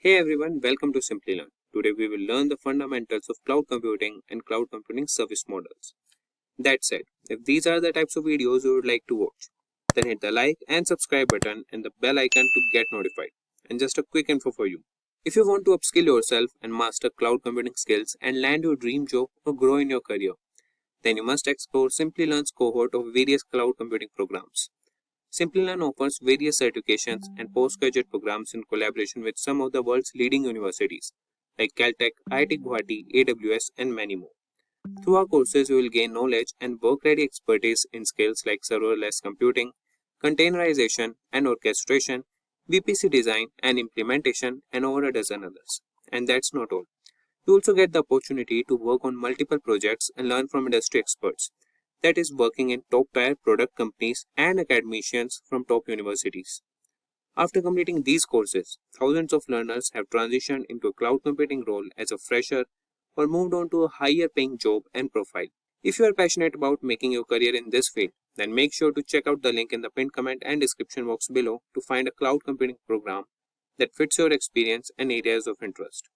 Hey everyone, welcome to Simplilearn. Today we will learn the fundamentals of cloud computing and cloud computing service models. That said, if these are the types of videos you would like to watch, then hit the like and subscribe button and the bell icon to get notified. And just a quick info for you. If you want to upskill yourself and master cloud computing skills and land your dream job or grow in your career, then you must explore Simplilearn's cohort of various cloud computing programs. Simplilearn offers various certifications and postgraduate programs in collaboration with some of the world's leading universities like Caltech, IIT Guwahati, AWS, and many more. Through our courses, you will gain knowledge and work-ready expertise in skills like serverless computing, containerization and orchestration, VPC design and implementation, and over a dozen others. And that's not all. You also get the opportunity to work on multiple projects and learn from industry experts, that is, working in top-tier product companies and academicians from top universities. After completing these courses, thousands of learners have transitioned into a cloud computing role as a fresher or moved on to a higher-paying job and profile. If you are passionate about making your career in this field, then make sure to check out the link in the pinned comment and description box below to find a cloud computing program that fits your experience and areas of interest.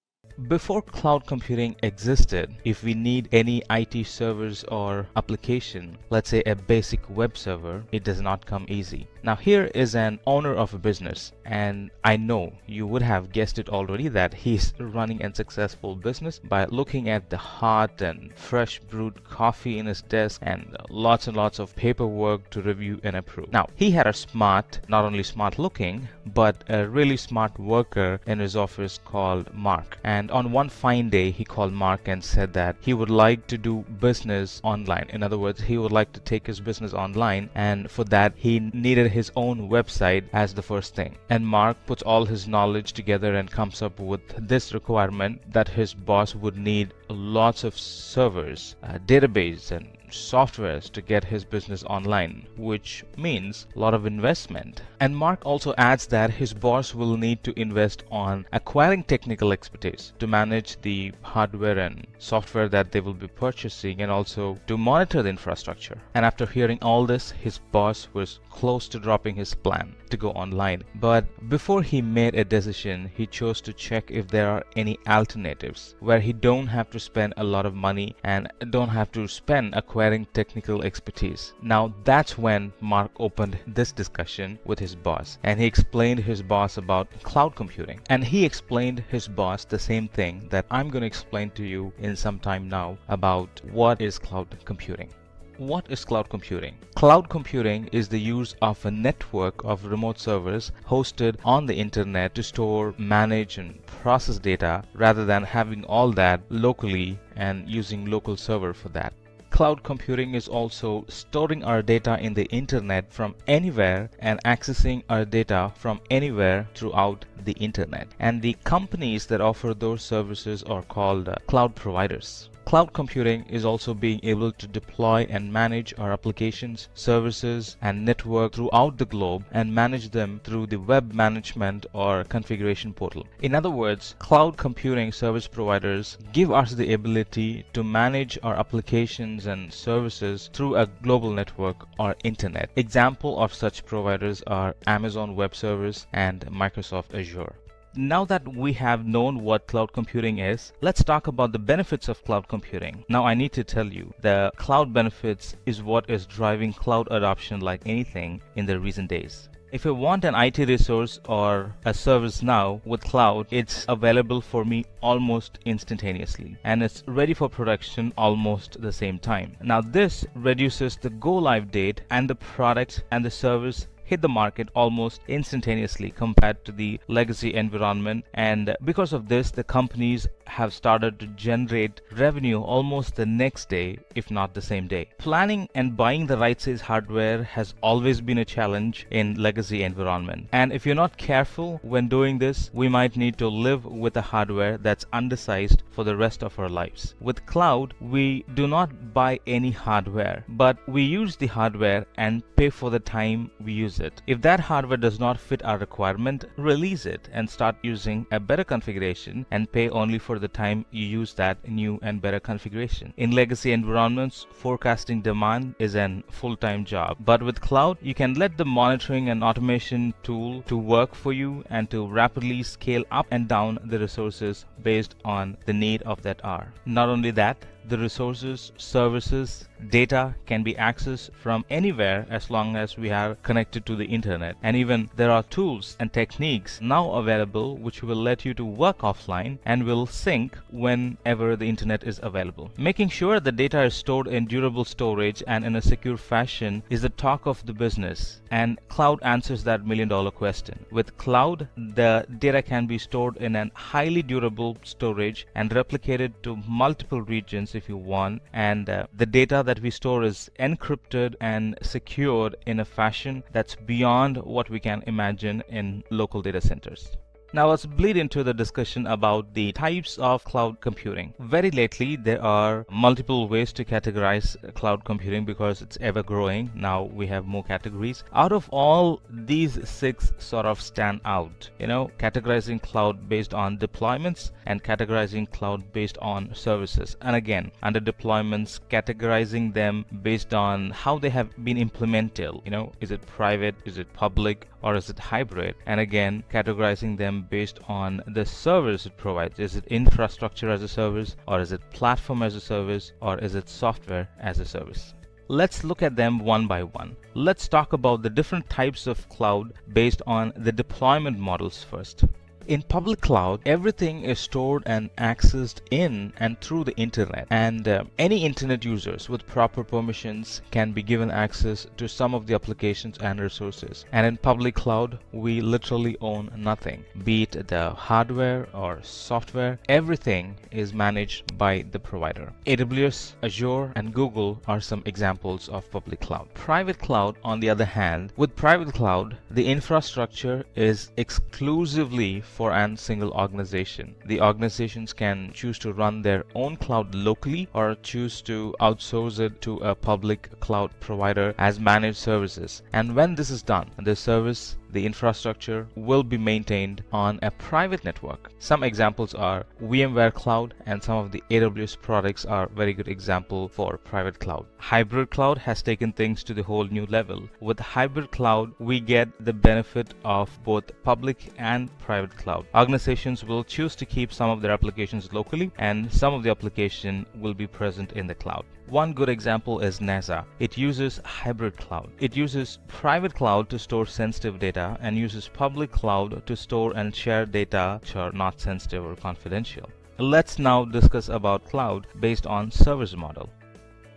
Before cloud computing existed, if we need any IT servers or application, let's say a basic web server, it does not come easy. Now here is an owner of a business, and I know you would have guessed it already that he's running a successful business by looking at the hot and fresh brewed coffee in his desk and lots of paperwork to review and approve. Now he had a not only smart looking, but a really smart worker in his office called Mark. And on one fine day, he called Mark and said that he would like to do business online. In other words, he would like to take his business online, and for that, he needed his own website as the first thing. And Mark puts all his knowledge together and comes up with this requirement that his boss would need lots of servers, database, and softwares to get his business online, which means a lot of investment. And Mark also adds that his boss will need to invest on acquiring technical expertise to manage the hardware and software that they will be purchasing, and also to monitor the infrastructure. And after hearing all this, his boss was close to dropping his plan to go online. But before he made a decision, he chose to check if there are any alternatives where he don't have to spend a lot of money and don't have to spend acquiring technical expertise. Now that's when Mark opened this discussion with his boss, and he explained his boss about cloud computing. And he explained his boss the same thing that I'm going to explain to you in some time now about what is cloud computing. What is cloud computing? Cloud computing is the use of a network of remote servers hosted on the internet to store, manage, and process data rather than having all that locally and using local server for that. Cloud computing is also storing our data in the internet from anywhere and accessing our data from anywhere throughout the internet. And the companies that offer those services are called cloud providers. Cloud computing is also being able to deploy and manage our applications, services, and network throughout the globe and manage them through the web management or configuration portal. In other words, cloud computing service providers give us the ability to manage our applications and services through a global network or internet. Example of such providers are Amazon Web Services and Microsoft Azure. Now that we have known what cloud computing is, let's talk about the benefits of cloud computing. Now I need to tell you, the cloud benefits is what is driving cloud adoption like anything in the recent days. If you want an IT resource or a service now with cloud, it's available for me almost instantaneously, and it's ready for production almost the same time. Now this reduces the go live date, and the product and the service hit the market almost instantaneously compared to the legacy environment. And because of this, the companies have started to generate revenue almost the next day, if not the same day. Planning and buying the right size hardware has always been a challenge in legacy environment, and if you're not careful when doing this, we might need to live with a hardware that's undersized for the rest of our lives. With cloud, we do not buy any hardware, but we use the hardware and pay for the time we use it. If that hardware does not fit our requirement, release it and start using a better configuration and pay only for the time you use that new and better configuration. In legacy environments, forecasting demand is an full-time job. But with cloud, you can let the monitoring and automation tool to work for you and to rapidly scale up and down the resources based on the need of that hour. Not only that, the resources, services, data can be accessed from anywhere as long as we are connected to the internet. And even there are tools and techniques now available which will let you to work offline and will sync whenever the internet is available. Making sure the data is stored in durable storage and in a secure fashion is the talk of the business, and cloud answers that million-dollar question. With cloud, the data can be stored in a highly durable storage and replicated to multiple regions if you want, and the data that we store is encrypted and secured in a fashion that's beyond what we can imagine in local data centers. Now let's bleed into the discussion about the types of cloud computing. Very lately, there are multiple ways to categorize cloud computing because it's ever growing. Now we have more categories. Out of all these 6 sort of stand out, categorizing cloud based on deployments and categorizing cloud based on services. And again, under deployments, categorizing them based on how they have been implemented. Is it private, is it public, or is it hybrid? And again, categorizing them based on the service it provides. Is it infrastructure as a service, or is it platform as a service, or is it software as a service? Let's look at them one by one. Let's talk about the different types of cloud based on the deployment models first. In public cloud, everything is stored and accessed in and through the internet, and any internet users with proper permissions can be given access to some of the applications and resources. And in public cloud, we literally own nothing, be it the hardware or software. Everything is managed by the provider. AWS, Azure, and Google are some examples of public cloud. Private cloud, on the other hand, with private cloud, the infrastructure is exclusively for a single organization. The organizations can choose to run their own cloud locally or choose to outsource it to a public cloud provider as managed services. And when this is done, the service, the infrastructure will be maintained on a private network. Some examples are VMware Cloud, and some of the AWS products are very good example for private cloud. Hybrid cloud has taken things to the whole new level. With hybrid cloud, we get the benefit of both public and private cloud. Organizations will choose to keep some of their applications locally, and some of the application will be present in the cloud. One good example is NASA. It uses hybrid cloud. It uses private cloud to store sensitive data and uses public cloud to store and share data which are not sensitive or confidential. Let's now discuss about cloud based on service model.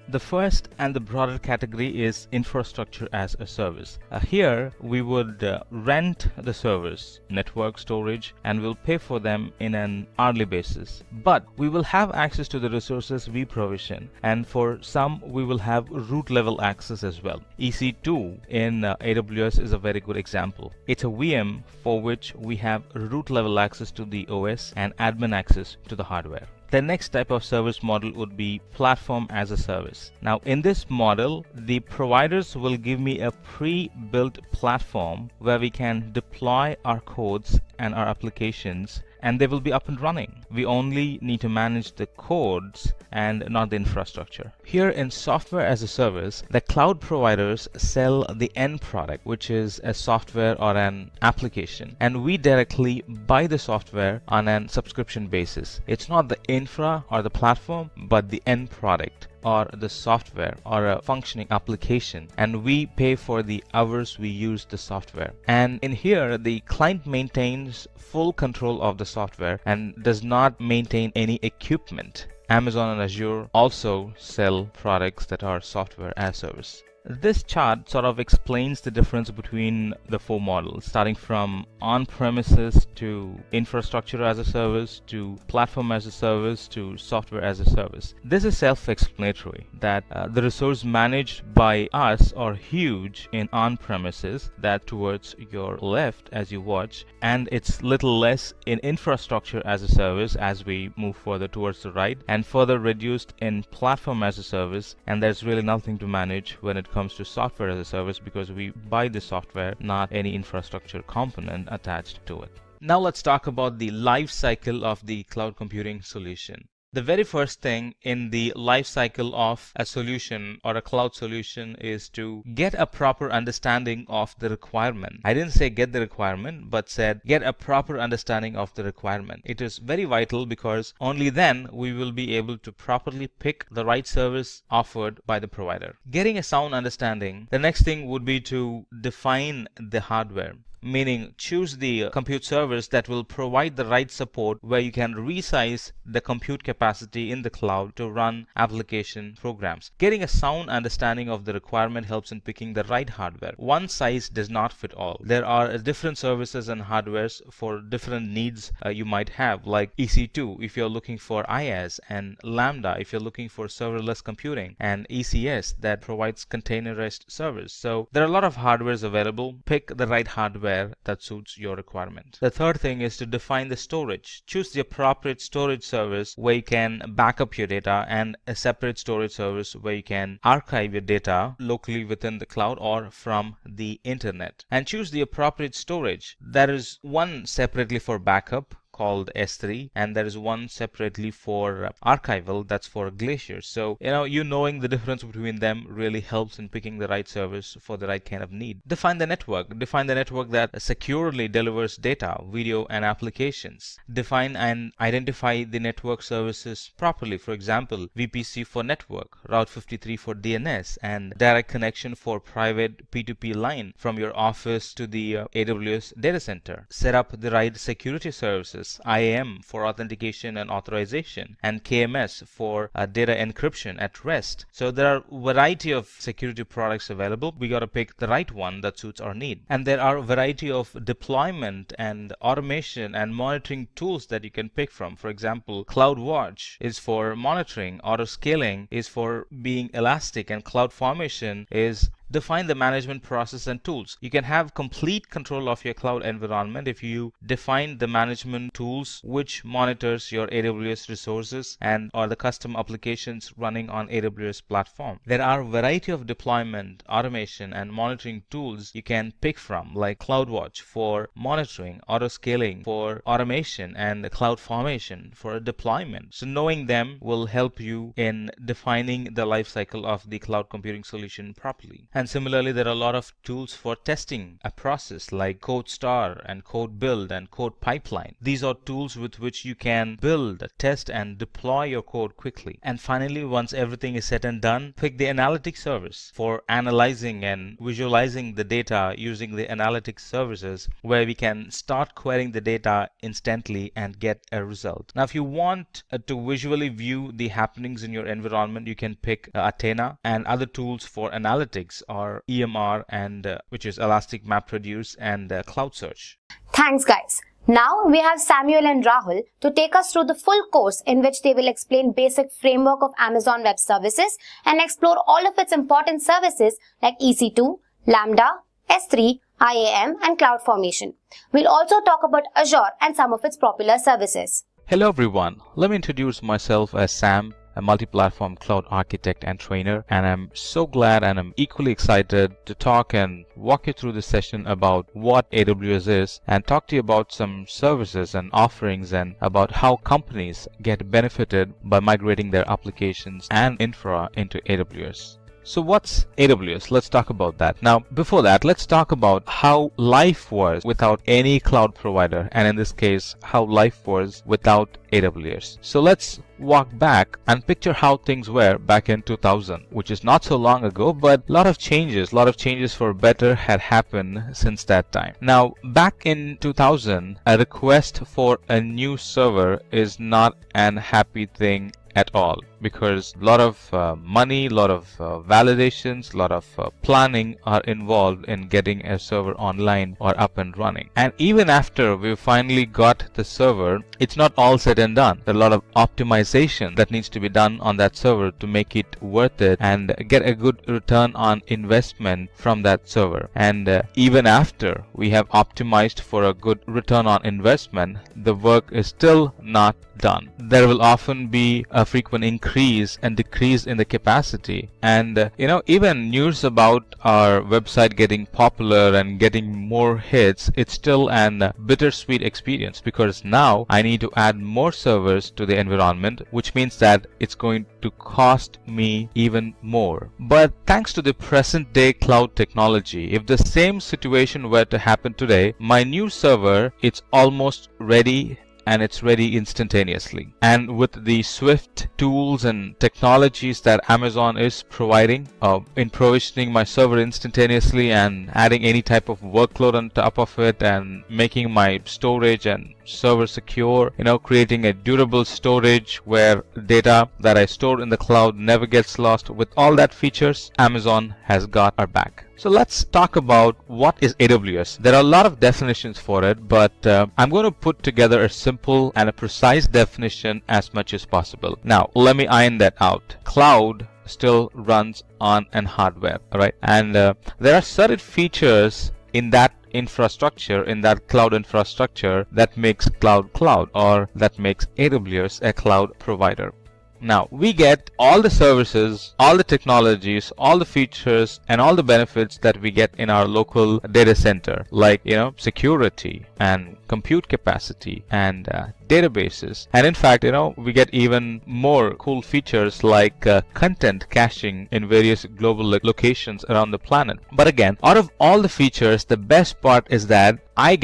The first and the broader category is infrastructure as a service. Here we would rent the service, network, storage, and we'll pay for them in an hourly basis. But we will have access to the resources we provision, and for some we will have root level access as well. EC2 in AWS is a very good example. It's a VM for which we have root level access to the OS and admin access to the hardware. The next type of service model would be platform as a service. Now, in this model, the providers will give me a pre-built platform where we can deploy our codes and our applications, and they will be up and running. We only need to manage the codes and not the infrastructure. Here in software as a service, the cloud providers sell the end product, which is a software or an application, and we directly buy the software on a subscription basis. It's not the infra or the platform, but the end product or the software or a functioning application, and we pay for the hours we use the software. And in here, the client maintains full control of the software and does not maintain any equipment. Amazon and Azure also sell products that are software as service. This chart sort of explains the difference between the 4 models, starting from on-premises to infrastructure as a service to platform as a service to software as a service. This is self-explanatory that the resource managed by us are huge in on-premises, that towards your left as you watch, and it's little less in infrastructure as a service as we move further towards the right, and further reduced in platform as a service, and there's really nothing to manage when it comes to software as a service because we buy the software, not any infrastructure component attached to it. Now let's talk about the life cycle of the cloud computing solution. The very first thing in the life cycle of a solution or a cloud solution is to get a proper understanding of the requirement. I didn't say get the requirement, but said get a proper understanding of the requirement. It is very vital because only then we will be able to properly pick the right service offered by the provider. Getting a sound understanding, the next thing would be to define the hardware. Meaning choose the compute service that will provide the right support where you can resize the compute capacity in the cloud to run application programs. Getting a sound understanding of the requirement helps in picking the right hardware. One size does not fit all. There are different services and hardwares for different needs you might have, like EC2 if you're looking for IaaS, and Lambda if you're looking for serverless computing, and ECS that provides containerized service. So there are a lot of hardwares available. Pick the right hardware that suits your requirement. The third thing is to define the storage. Choose the appropriate storage service where you can back up your data, and a separate storage service where you can archive your data locally within the cloud or from the internet. And choose the appropriate storage. There is one separately for backup called S3, and there is one separately for archival, that's for Glacier. So knowing the difference between them really helps in picking the right service for the right kind of need. Define the network that securely delivers data, video, and applications. Define and identify the network services properly. For example, VPC for network, Route 53 for DNS, and direct connection for private P2P line from your office to the AWS data center. Set up the right security services, IAM for authentication and authorization, and KMS for data encryption at rest. So there are a variety of security products available. We got to pick the right one that suits our need. And there are a variety of deployment and automation and monitoring tools that you can pick from. For example, CloudWatch is for monitoring, autoscaling is for being elastic, and CloudFormation is define the management process and tools. You can have complete control of your cloud environment if you define the management tools which monitors your AWS resources and or the custom applications running on AWS platform. There are a variety of deployment, automation, and monitoring tools you can pick from, like CloudWatch for monitoring, autoscaling for automation, and CloudFormation for deployment. So knowing them will help you in defining the life cycle of the cloud computing solution properly. And similarly, there are a lot of tools for testing a process like CodeStar and CodeBuild and CodePipeline. These are tools with which you can build, test, and deploy your code quickly. And finally, once everything is said and done, pick the analytics service for analyzing and visualizing the data using the analytics services, where we can start querying the data instantly and get a result. Now, if you want to visually view the happenings in your environment, you can pick Athena, and other tools for analytics are EMR, and which is Elastic MapReduce, and Cloud Search. Thanks, guys. Now we have Samuel and Rahul to take us through the full course in which they will explain basic framework of Amazon Web Services and explore all of its important services like EC2, Lambda, S3, IAM, and CloudFormation. We'll also talk about Azure and some of its popular services. Hello everyone, let me introduce myself as Sam, a multi-platform cloud architect and trainer, and I'm so glad and I'm equally excited to talk and walk you through this session about what AWS is and talk to you about some services and offerings and about how companies get benefited by migrating their applications and infra into AWS. So what's AWS? Let's talk about that. Now, before that, let's talk about how life was without any cloud provider, and in this case, how life was without AWS. So let's walk back and picture how things were back in 2000, which is not so long ago, but a lot of changes for better had happened since that time. Now, back in 2000, a request for a new server is not an happy thing at all, because a lot of money, a lot of validations, a lot of planning are involved in getting a server online or up and running. And even after we finally got the server, it's not all said and done. There are a lot of optimization optimization that needs to be done on that server to make it worth it and get a good return on investment from that server. And even after we have optimized for a good return on investment, the work is still not done. There will often be a frequent increase and decrease in the capacity, and even news about our website getting popular and getting more hits, it's still an bittersweet experience, because now I need to add more servers to the environment, which means that it's going to cost me even more. But thanks to the present day cloud technology, if the same situation were to happen today, my new server, it's almost ready, and it's ready instantaneously. And with the swift tools and technologies that Amazon is providing in provisioning my server instantaneously and adding any type of workload on top of it and making my storage and server secure, creating a durable storage where data that I store in the cloud never gets lost. With all that features, Amazon has got our back. So let's talk about what is AWS. There are a lot of definitions for it, but I'm going to put together a simple and a precise definition as much as possible. Now, let me iron that out. Cloud still runs on an hardware, right? And there are certain features in that infrastructure, in that cloud infrastructure, that makes cloud, or that makes AWS a cloud provider. Now, we get all the services, all the technologies, all the features, and all the benefits that we get in our local data center, like, security and compute capacity and databases. And in fact, we get even more cool features like content caching in various global locations around the planet. But again, out of all the features, the best part is that we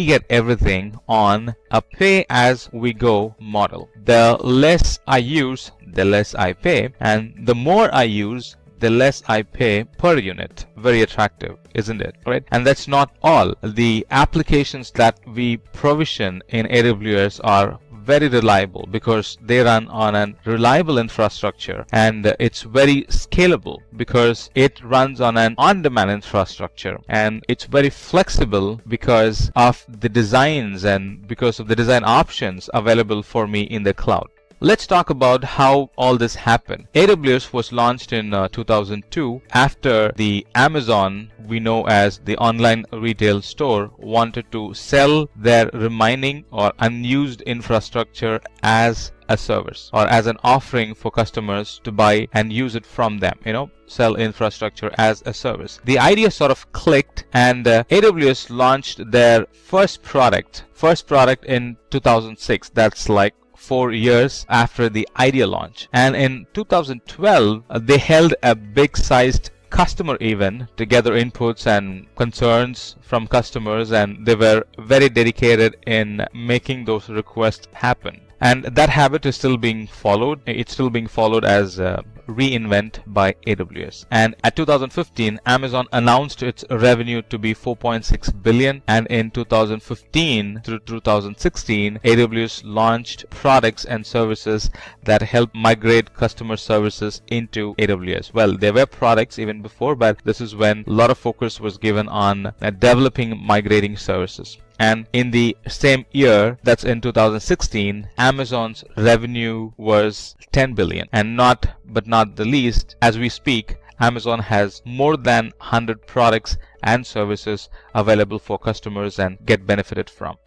get everything on a pay as we go model. The less I use, the less I pay, and the more I use, the less I pay per unit. Very attractive, isn't it? Right? And that's not all. The applications that we provision in AWS are very reliable because they run on a reliable infrastructure, and it's very scalable because it runs on an on-demand infrastructure, and it's very flexible because of the designs and because of the design options available for me in the cloud. Let's talk about how all this happened. AWS was launched in 2002 after the Amazon, we know as the online retail store, wanted to sell their remaining or unused infrastructure as a service or as an offering for customers to buy and use it from them, sell infrastructure as a service. The idea sort of clicked, and AWS launched their first product in 2006. That's like 4 years after the idea launch. And in 2012, they held a big sized customer event to gather inputs and concerns from customers, and they were very dedicated in making those requests happen. And that habit is still being followed. It's still being followed as reInvent by AWS. And at 2015, Amazon announced its revenue to be 4.6 billion. And in 2015 through 2016, AWS launched products and services that help migrate customer services into AWS. Well, there were products even before, but this is when a lot of focus was given on developing migrating services. And in the same year, that's in 2016, Amazon's revenue was 10 billion. And not the least, as we speak, Amazon has more than 100 products and services available for customers and get benefited from.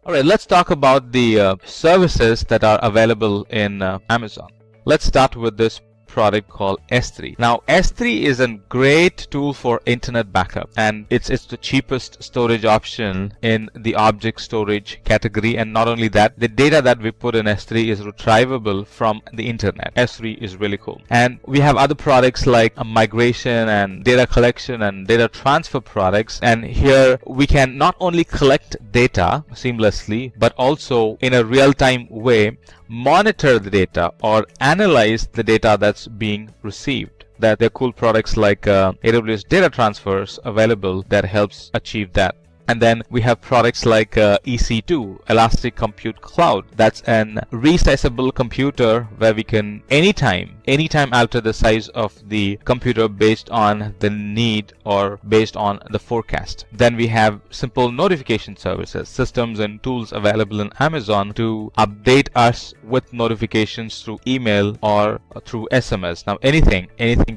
Alright, let's talk about the services that are available in Amazon. Let's start with this product called S3. Now, S3 is a great tool for internet backup, and it's the cheapest storage option in the object storage category. And not only that, the data that we put in S3 is retrievable from the internet. S3 is really cool. And we have other products like migration and data collection and data transfer products. And here we can not only collect data seamlessly, but also in a real-time way monitor the data or analyze the data that's being received. That there are cool products like AWS data transfers available that helps achieve that. And then we have products like EC2, Elastic Compute Cloud. That's an resizable computer where we can anytime alter the size of the computer based on the need or based on the forecast. Then we have simple notification services, systems and tools available in Amazon to update us with notifications through email or through SMS. Now anything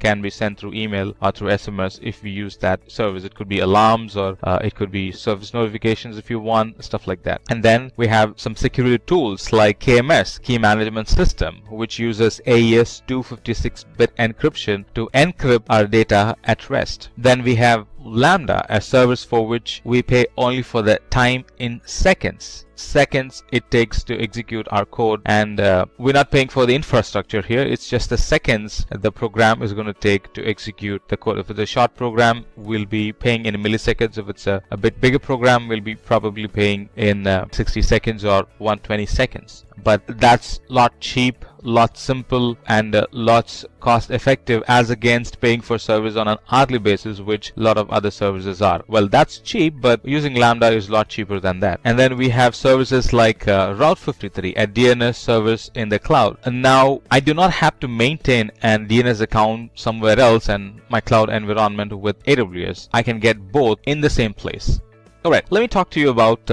can be sent through email or through SMS if we use that service. It could be alarms or it could be service notifications if you want, stuff like that. And then we have some security tools like KMS, Key Management System, which uses AES 256-bit encryption to encrypt our data at rest. Then we have Lambda, a service for which we pay only for the time in seconds it takes to execute our code, and we're not paying for the infrastructure here. It's just the seconds the program is going to take to execute the code. If it's a short program, we'll be paying in milliseconds. If it's a bit bigger program, we'll be probably paying in 60 seconds or 120 seconds. But that's lot cheap, lot simple, and lots cost effective as against paying for service on an hourly basis, which a lot of other services are. Well, that's cheap, but using Lambda is a lot cheaper than that. And then we have services like Route 53, a DNS service in the cloud. And now I do not have to maintain an DNS account somewhere else and my cloud environment with AWS. I can get both in the same place. Alright, let me talk to you about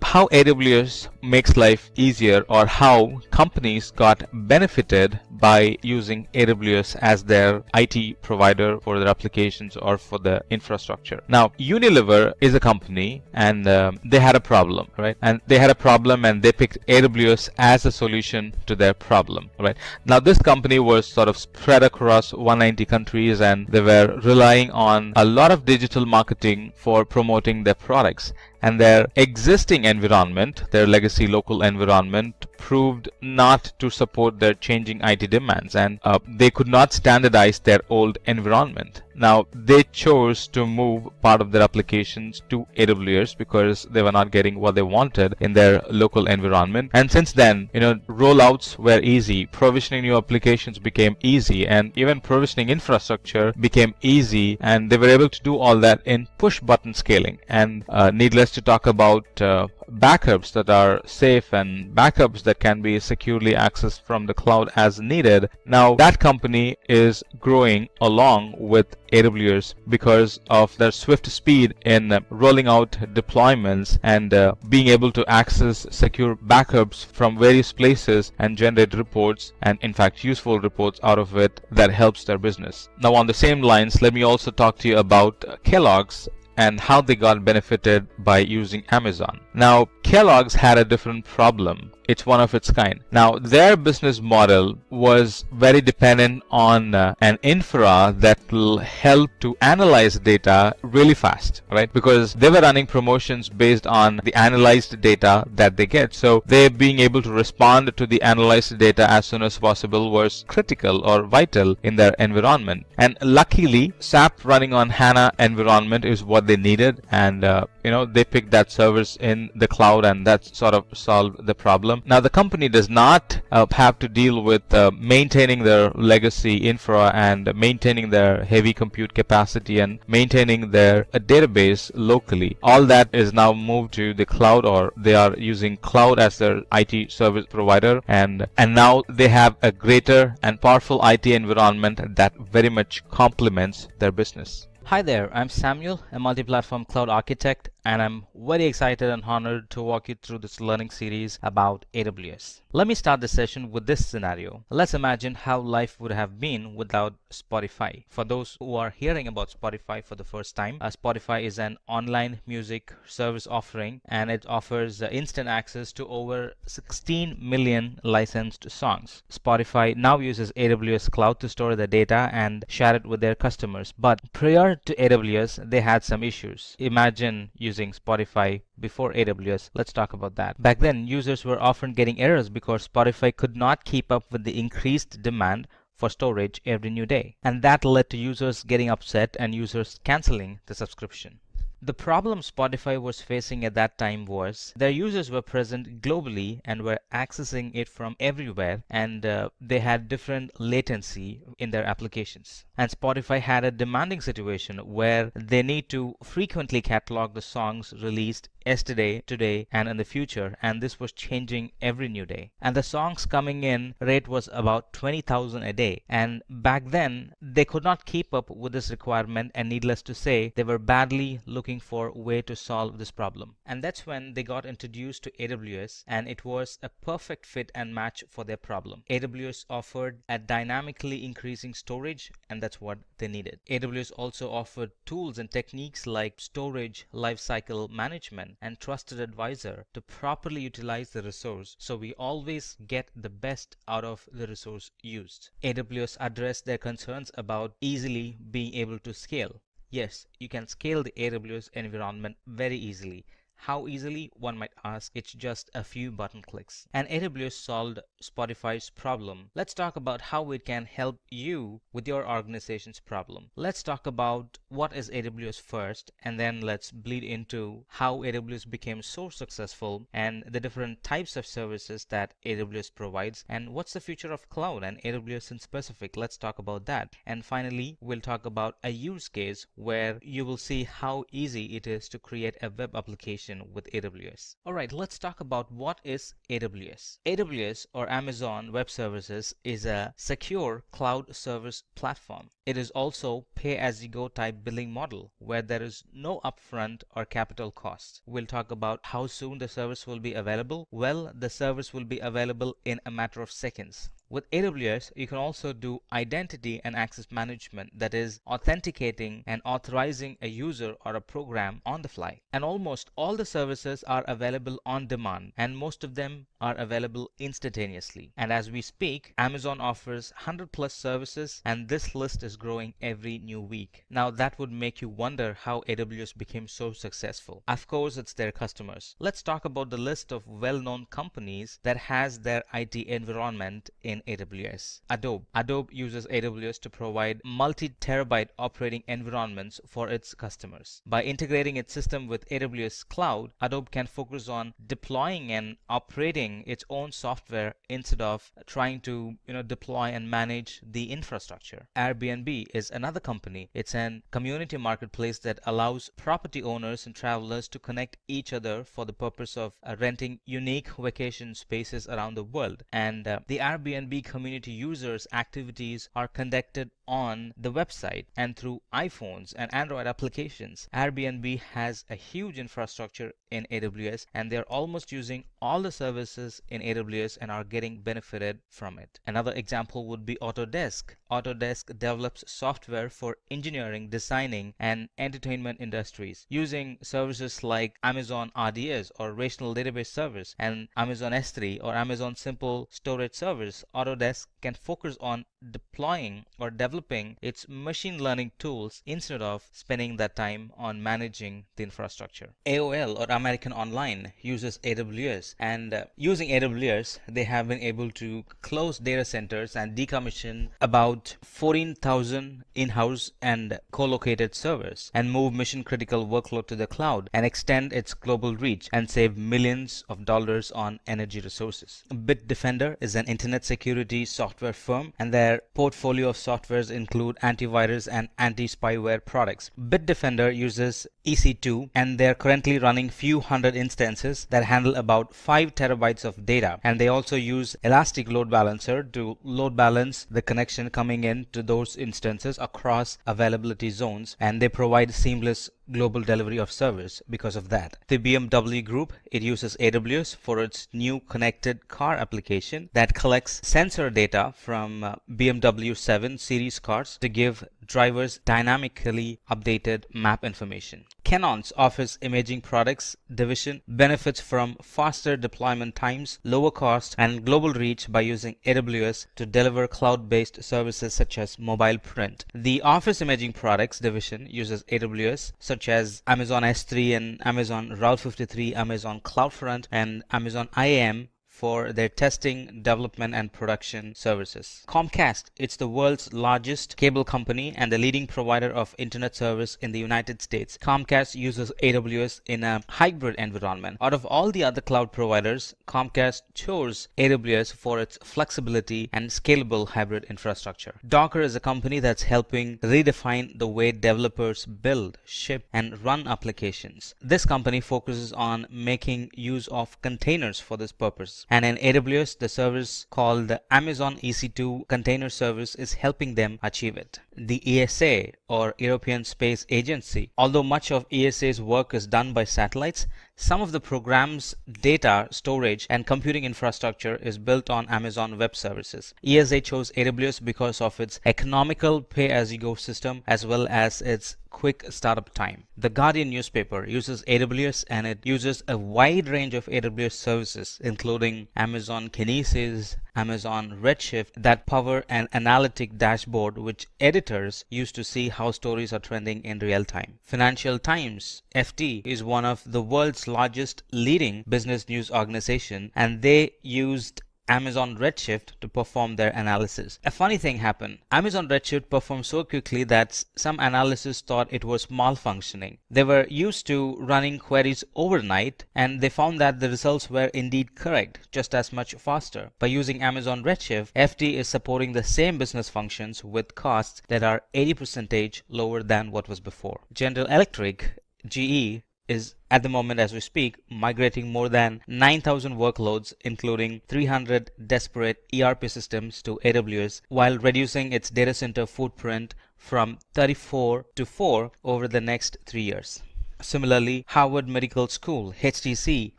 how AWS makes life easier, or how companies got benefited by using AWS as their IT provider for their applications or for the infrastructure. Now, Unilever is a company, and they had a problem, right? And they had a problem and they picked AWS as a solution to their problem, right? Now, this company was sort of spread across 190 countries, and they were relying on a lot of digital marketing for promoting their products. And their existing environment, their legacy local environment, proved not to support their changing IT demands, and they could not standardize their old environment. Now, they chose to move part of their applications to AWS because they were not getting what they wanted in their local environment. And since then, rollouts were easy, provisioning new applications became easy, and even provisioning infrastructure became easy, and they were able to do all that in push button scaling. And needless to talk about backups that are safe and backups that can be securely accessed from the cloud as needed. Now, that company is growing along with AWS because of their swift speed in rolling out deployments and being able to access secure backups from various places and generate reports, and in fact useful reports out of it that helps their business. Now, on the same lines, let me also talk to you about Kellogg's and how they got benefited by using Amazon. Now, Kellogg's had a different problem. It's one of its kind. Now, their business model was very dependent on an infra that will help to analyze data really fast, right? Because they were running promotions based on the analyzed data that they get. So they being able to respond to the analyzed data as soon as possible was critical or vital in their environment. And luckily, SAP running on HANA environment is what they needed, and they picked that service in the cloud, and that sort of solved the problem. Now, the company does not have to deal with maintaining their legacy infra and maintaining their heavy compute capacity and maintaining their database locally. All that is now moved to the cloud, or they are using cloud as their IT service provider, and now they have a greater and powerful IT environment that very much complements their business. Hi there, I'm Samuel, a multi-platform cloud architect, and I'm very excited and honored to walk you through this learning series about AWS. Let me start the session with this scenario. Let's imagine how life would have been without Spotify. For those who are hearing about Spotify for the first time, Spotify is an online music service offering, and it offers instant access to over 16 million licensed songs. Spotify now uses AWS Cloud to store the data and share it with their customers, but prior to AWS, they had some issues. Imagine using Spotify before AWS. Let's talk about that. Back then, users were often getting errors because Spotify could not keep up with the increased demand for storage every new day. And that led to users getting upset and users canceling the subscription. The problem Spotify was facing at that time was their users were present globally and were accessing it from everywhere, and they had different latency in their applications. And Spotify had a demanding situation where they need to frequently catalog the songs released yesterday, today, and in the future, and this was changing every new day. And the songs coming in rate was about 20,000 a day, and back then they could not keep up with this requirement, and needless to say, they were badly looking for a way to solve this problem. And that's when they got introduced to AWS, and it was a perfect fit and match for their problem. AWS offered a dynamically increasing storage, and that's what they needed. AWS also offered tools and techniques like storage lifecycle management and trusted advisor to properly utilize the resource, so we always get the best out of the resource used. AWS addressed their concerns about easily being able to scale. Yes, you can scale the AWS environment very easily. How easily, one might ask? It's just a few button clicks. And AWS solved Spotify's problem. Let's talk about how it can help you with your organization's problem. Let's talk about what is AWS first, and then let's bleed into how AWS became so successful and the different types of services that AWS provides, and what's the future of cloud and AWS in specific. Let's talk about that. And finally, we'll talk about a use case where you will see how easy it is to create a web application with AWS. Alright, let's talk about what is AWS. AWS, or Amazon Web Services, is a secure cloud service platform. It is also pay-as-you-go type billing model where there is no upfront or capital costs. We'll talk about how soon the service will be available. Well, the service will be available in a matter of seconds. With AWS, you can also do identity and access management, that is, authenticating and authorizing a user or a program on the fly. And almost all the services are available on demand, and most of them are available instantaneously. And as we speak, Amazon offers 100 plus services, and this list is growing every new week. Now that would make you wonder how AWS became so successful. Of course, it's their customers. Let's talk about the list of well-known companies that has their IT environment in AWS. Adobe uses AWS to provide multi-terabyte operating environments for its customers. By integrating its system with AWS Cloud, Adobe can focus on deploying and operating its own software instead of trying to deploy and manage the infrastructure. Airbnb is another company. It's an community marketplace that allows property owners and travelers to connect each other for the purpose of renting unique vacation spaces around the world. And the Airbnb community users' activities are conducted on the website and through iPhones and Android applications. Airbnb has a huge infrastructure in AWS, and they're almost using all the services in AWS and are getting benefited from it. Another example would be Autodesk. Autodesk develops software for engineering, designing, and entertainment industries using services like Amazon RDS or Relational Database Service and Amazon S3 or Amazon Simple Storage Service. Autodesk can focus on deploying or developing its machine learning tools instead of spending that time on managing the infrastructure. AOL, or American Online, uses AWS, and using AWS they have been able to close data centers and decommission about 14,000 in-house and co-located servers and move mission critical workload to the cloud and extend its global reach and save millions of dollars on energy resources. Bitdefender is an internet security software firm, and their portfolio of softwares include antivirus and anti-spyware products. Bitdefender uses EC2, and they're currently running few hundred instances that handle about 5 terabytes of data, and they also use Elastic Load Balancer to load balance the connection coming in to those instances across availability zones, and they provide seamless global delivery of service because of that. The BMW Group, it uses AWS for its new connected car application that collects sensor data from BMW 7 series cars to give drivers dynamically updated map information. Canon's Office Imaging Products division benefits from faster deployment times, lower cost, and global reach by using AWS to deliver cloud-based services such as mobile print. The Office Imaging Products division uses AWS such as Amazon S3 and Amazon Route 53, Amazon CloudFront, and Amazon IAM for their testing, development, and production services. Comcast, it's the world's largest cable company and the leading provider of internet service in the United States. Comcast uses AWS in a hybrid environment. Out of all the other cloud providers, Comcast chose AWS for its flexibility and scalable hybrid infrastructure. Docker is a company that's helping redefine the way developers build, ship, and run applications. This company focuses on making use of containers for this purpose. And in AWS, the service called the Amazon EC2 Container Service is helping them achieve it. The ESA, or European Space Agency, although much of ESA's work is done by satellites, some of the program's data storage and computing infrastructure is built on Amazon Web Services. ESA chose AWS because of its economical pay-as-you-go system as well as its quick startup time. The Guardian newspaper uses AWS, and it uses a wide range of AWS services including Amazon Kinesis, Amazon Redshift that power an analytic dashboard which editors use to see how stories are trending in real time. Financial Times, FT, is one of the world's largest leading business news organization, and they used Amazon Redshift to perform their analysis. A funny thing happened. Amazon Redshift performed so quickly that some analysts thought it was malfunctioning. They were used to running queries overnight, and they found that the results were indeed correct, just as much faster. By using Amazon Redshift, FT is supporting the same business functions with costs that are 80% lower than what was before. General Electric, GE, is at the moment as we speak migrating more than 9,000 workloads including 300 disparate ERP systems to AWS while reducing its data center footprint from 34 to 4 over the next 3 years. Similarly, Harvard Medical School, HTC,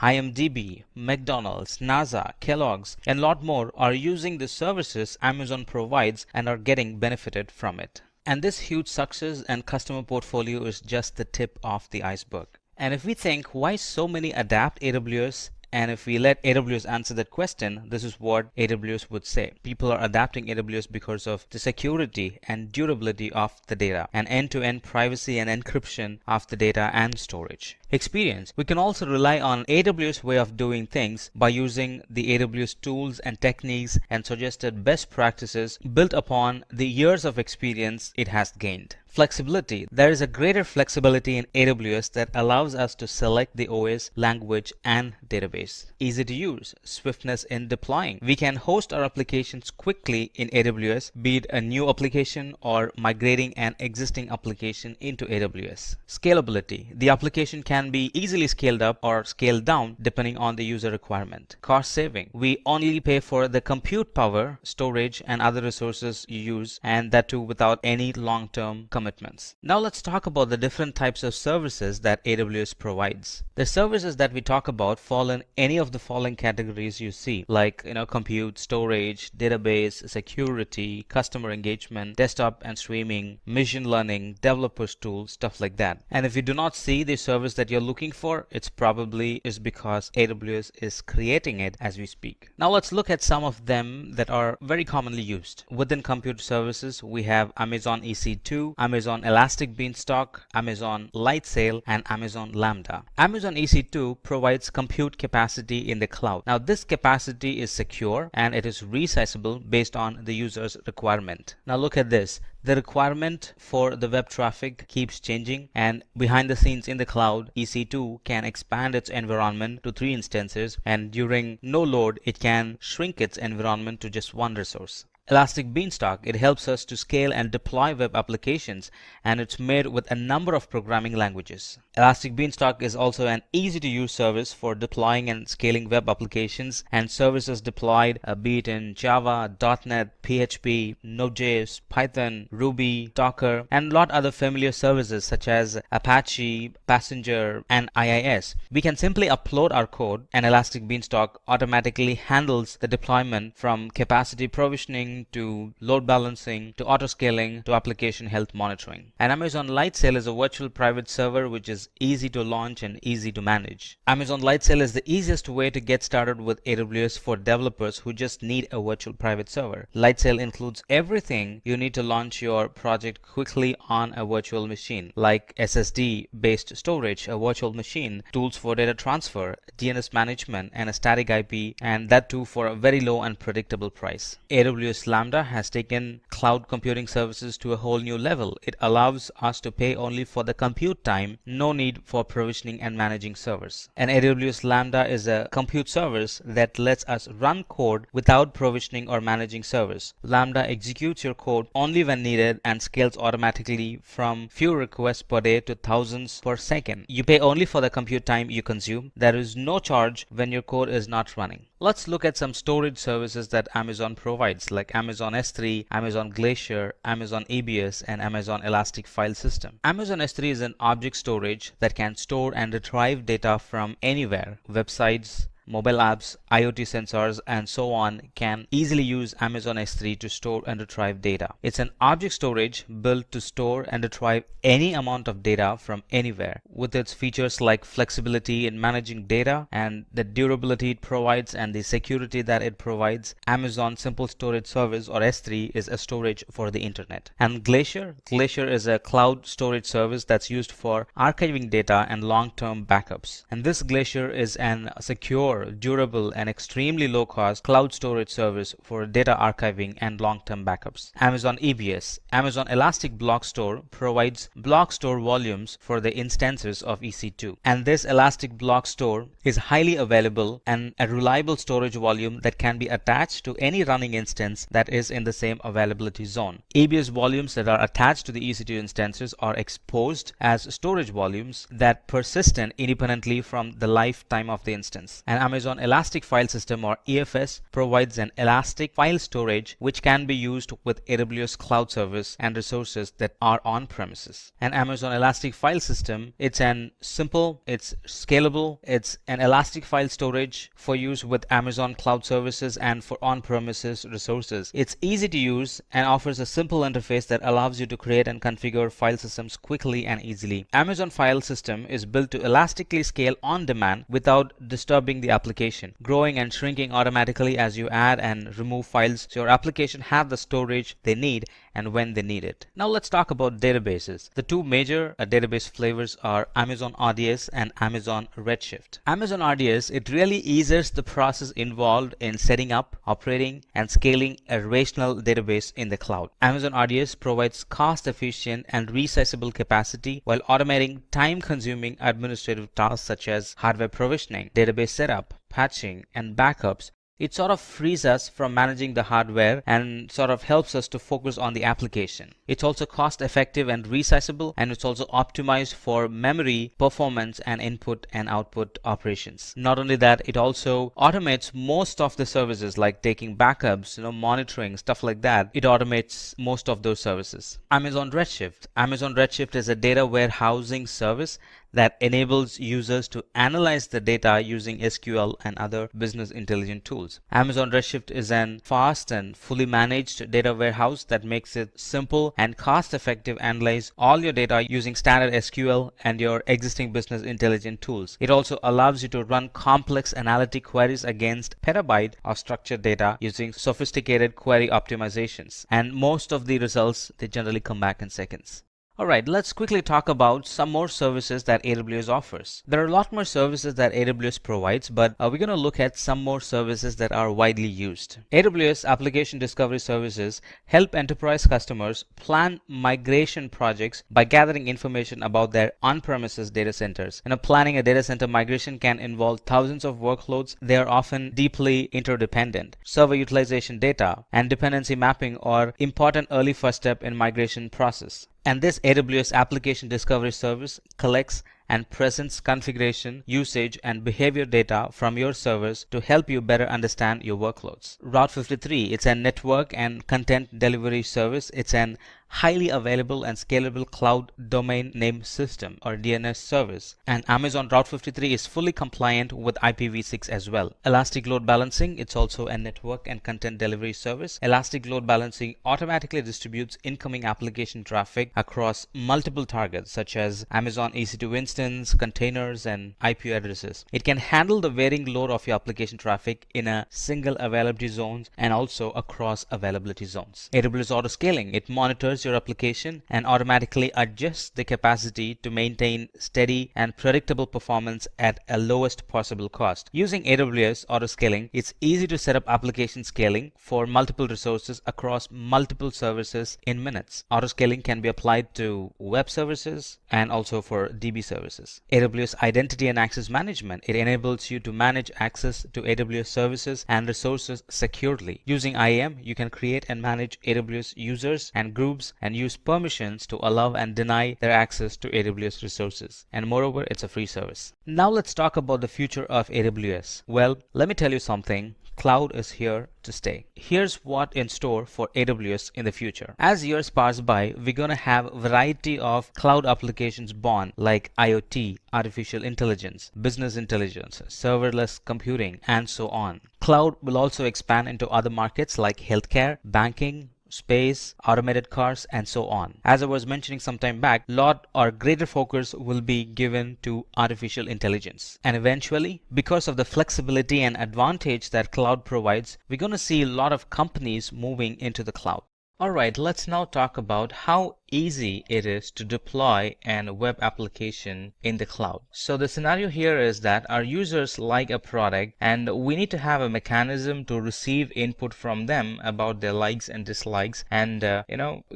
IMDb, McDonald's, NASA, Kellogg's, and a lot more are using the services Amazon provides and are getting benefited from it. And this huge success and customer portfolio is just the tip of the iceberg. And if we think why so many adapt AWS, and if we let AWS answer that question, this is what AWS would say. People are adapting AWS because of the security and durability of the data, and end-to-end privacy and encryption of the data and storage. Experience. We can also rely on AWS way of doing things by using the AWS tools and techniques and suggested best practices built upon the years of experience it has gained. Flexibility. There is a greater flexibility in AWS that allows us to select the OS, language, and database. Easy to use. Swiftness in deploying. We can host our applications quickly in AWS, be it a new application or migrating an existing application into AWS. Scalability. The application can be easily scaled up or scaled down depending on the user requirement. Cost saving. We only pay for the compute power, storage, and other resources you use, and that too without any long-term commitments. Now let's talk about the different types of services that AWS provides. The services that we talk about fall in any of the following categories you see, like compute, storage, database, security, customer engagement, desktop and streaming, machine learning, developers tools, stuff like that. And if you do not see the service that you're looking for, it's probably is because AWS is creating it as we speak. Now let's look at some of them that are very commonly used. Within compute services, we have Amazon EC2, Amazon Elastic Beanstalk, Amazon Lightsail, and Amazon Lambda. Amazon EC2 provides compute capacity in the cloud. Now this capacity is secure and it is resizable based on the user's requirement. Now look at this. The requirement for the web traffic keeps changing, and behind the scenes in the cloud, EC2 can expand its environment to 3 instances, and during no load, it can shrink its environment to just 1 resource. Elastic Beanstalk, it helps us to scale and deploy web applications, and it's made with a number of programming languages. Elastic Beanstalk is also an easy to use service for deploying and scaling web applications and services deployed be it in Java, .NET, PHP, Node.js, Python, Ruby, Docker, and a lot other familiar services such as Apache, Passenger, and IaaS. We can simply upload our code, and Elastic Beanstalk automatically handles the deployment from capacity provisioning caching to load balancing to auto scaling to application health monitoring. And Amazon Lightsail is a virtual private server which is easy to launch and easy to manage. Amazon Lightsail is the easiest way to get started with AWS for developers who just need a virtual private server. Lightsail includes everything you need to launch your project quickly on a virtual machine, like SSD based storage, a virtual machine, tools for data transfer, DNS management, and a static IP, and that too for a very low and predictable price. AWS Lambda has taken cloud computing services to a whole new level. It allows us to pay only for the compute time, no need for provisioning and managing servers. And AWS Lambda is a compute service that lets us run code without provisioning or managing servers. Lambda executes your code only when needed and scales automatically from few requests per day to thousands per second. You pay only for the compute time you consume. There is no charge when your code is not running. Let's look at some storage services that Amazon provides, like Amazon S3, Amazon Glacier, Amazon EBS, and Amazon Elastic File System. Amazon S3 is an object storage that can store and retrieve data from anywhere. Websites, mobile apps, IoT sensors, and so on can easily use Amazon S3 to store and retrieve data. It's an object storage built to store and retrieve any amount of data from anywhere. With its features like flexibility in managing data and the durability it provides and the security that it provides, Amazon Simple Storage Service or S3 is a storage for the internet. And Glacier is a cloud storage service that's used for archiving data and long-term backups. And this Glacier is an secure, durable, and extremely low-cost cloud storage service for data archiving and long-term backups. Amazon EBS, Amazon Elastic Block Store, provides block store volumes for the instances of EC2. And this Elastic Block Store is highly available and a reliable storage volume that can be attached to any running instance that is in the same availability zone. EBS volumes that are attached to the EC2 instances are exposed as storage volumes that persist independently from the lifetime of the instance. And Amazon Elastic File System or EFS provides an elastic file storage which can be used with AWS Cloud Service and resources that are on premises. And Amazon Elastic File System, it's simple, it's scalable, it's an elastic file storage for use with Amazon Cloud Services and for on-premises resources. It's easy to use and offers a simple interface that allows you to create and configure file systems quickly and easily. Amazon File System is built to elastically scale on demand without disturbing the application, growing and shrinking automatically as you add and remove files, so your application have the storage they need and when they need it. Now let's talk about databases. The two major database flavors are Amazon RDS and Amazon Redshift. Amazon RDS, it really eases the process involved in setting up, operating, and scaling a relational database in the cloud. Amazon RDS provides cost-efficient and resizable capacity while automating time-consuming administrative tasks such as hardware provisioning, database setup, patching, and backups. It sort of frees us from managing the hardware and sort of helps us to focus on the application. It's also cost effective and resizable, and it's also optimized for memory, performance, and input and output operations. Not only that, it also automates most of the services like taking backups, monitoring, stuff like that. It automates most of those services. Amazon Redshift. Amazon Redshift is a data warehousing service that enables users to analyze the data using SQL and other business intelligence tools. Amazon Redshift is an fast and fully managed data warehouse that makes it simple and cost-effective to analyze all your data using standard SQL and your existing business intelligence tools. It also allows you to run complex analytic queries against petabyte of structured data using sophisticated query optimizations. And most of the results, they generally come back in seconds. Alright, let's quickly talk about some more services that AWS offers. There are a lot more services that AWS provides, but we're going to look at some more services that are widely used. AWS Application Discovery Services help enterprise customers plan migration projects by gathering information about their on-premises data centers. Planning a data center migration can involve thousands of workloads. They are often deeply interdependent. Server utilization data and dependency mapping are important early first step in migration process. And this AWS Application Discovery Service collects and presents configuration, usage, and behavior data from your servers to help you better understand your workloads. Route 53, it's a network and content delivery service. It's an highly available and scalable cloud domain name system or DNS service. And Amazon Route 53 is fully compliant with IPv6 as well. Elastic Load Balancing, it's also a network and content delivery service. Elastic Load Balancing automatically distributes incoming application traffic across multiple targets such as Amazon EC2 instance, containers, and IP addresses. It can handle the varying load of your application traffic in a single availability zones and also across availability zones. AWS Auto Scaling, it monitors your application and automatically adjusts the capacity to maintain steady and predictable performance at a lowest possible cost. Using AWS Autoscaling, it's easy to set up application scaling for multiple resources across multiple services in minutes. Autoscaling can be applied to web services and also for DB services. AWS Identity and Access Management, it enables you to manage access to AWS services and resources securely. Using IAM, you can create and manage AWS users and groups and use permissions to allow and deny their access to AWS resources. And moreover, it's a free service. Now let's talk about the future of AWS. Well, let me tell you something. Cloud is here to stay. Here's what in store for AWS in the future. As years pass by, we're going to have a variety of cloud applications born like IoT, artificial intelligence, business intelligence, serverless computing, and so on. Cloud will also expand into other markets like healthcare, banking, space, automated cars, and so on. As I was mentioning some time back, lot or greater focus will be given to artificial intelligence. And eventually, because of the flexibility and advantage that cloud provides, we're going to see a lot of companies moving into the cloud. Alright, let's now talk about how easy it is to deploy an web application in the cloud. So the scenario here is that our users like a product and we need to have a mechanism to receive input from them about their likes and dislikes and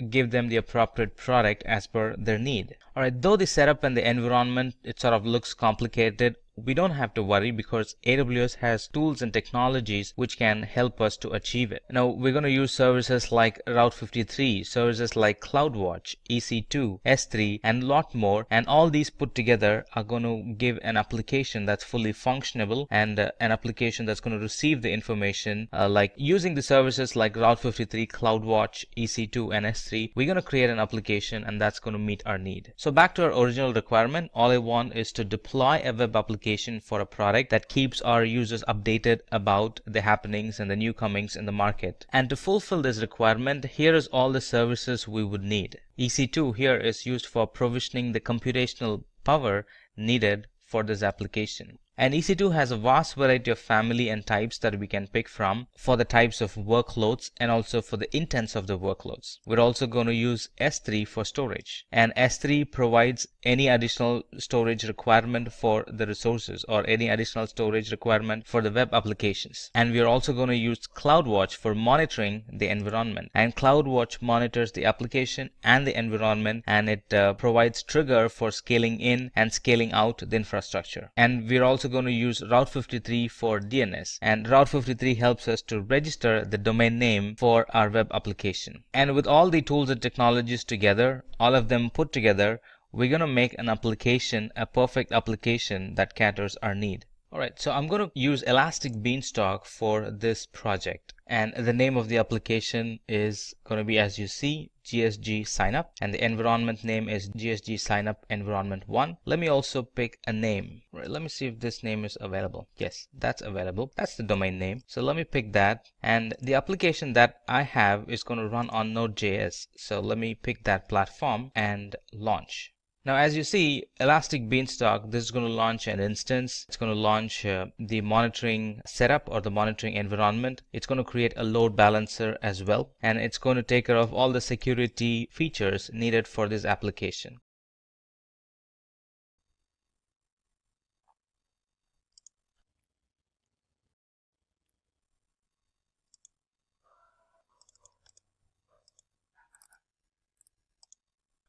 give them the appropriate product as per their need. Alright, though the setup and the environment, it sort of looks complicated, we don't have to worry because AWS has tools and technologies which can help us to achieve it. Now we're going to use services like Route 53, services like CloudWatch, EC2, S3, and a lot more, and all these put together are going to give an application that's fully functionable and an application that's going to receive the information like using the services like Route 53, CloudWatch, EC2, and S3. We're going to create an application and that's going to meet our need. So back to our original requirement, all I want is to deploy a web application for a product that keeps our users updated about the happenings and the new comings in the market. And to fulfill this requirement, here is all the services we would need. EC2 here is used for provisioning the computational power needed for this application. And EC2 has a vast variety of family and types that we can pick from for the types of workloads and also for the intents of the workloads. We're also going to use S3 for storage. And S3 provides any additional storage requirement for the resources or any additional storage requirement for the web applications. And we're also going to use CloudWatch for monitoring the environment. And CloudWatch monitors the application and the environment, and it provides trigger for scaling in and scaling out the infrastructure. And we're also going to use Route 53 for DNS, and Route 53 helps us to register the domain name for our web application. And with all the tools and technologies together, all of them put together, we're going to make an application, a perfect application that caters our need. Alright, so I'm going to use Elastic Beanstalk for this project, and the name of the application is going to be, as you see, GSG Signup, and the environment name is GSG Signup Environment 1. Let me also pick a name. Right, let me see if this name is available. Yes, that's available. That's the domain name. So let me pick that, and the application that I have is going to run on Node.js. So let me pick that platform and launch. Now, as you see, Elastic Beanstalk, this is going to launch an instance. It's going to launch the monitoring setup or the monitoring environment. It's going to create a load balancer as well, and it's going to take care of all the security features needed for this application.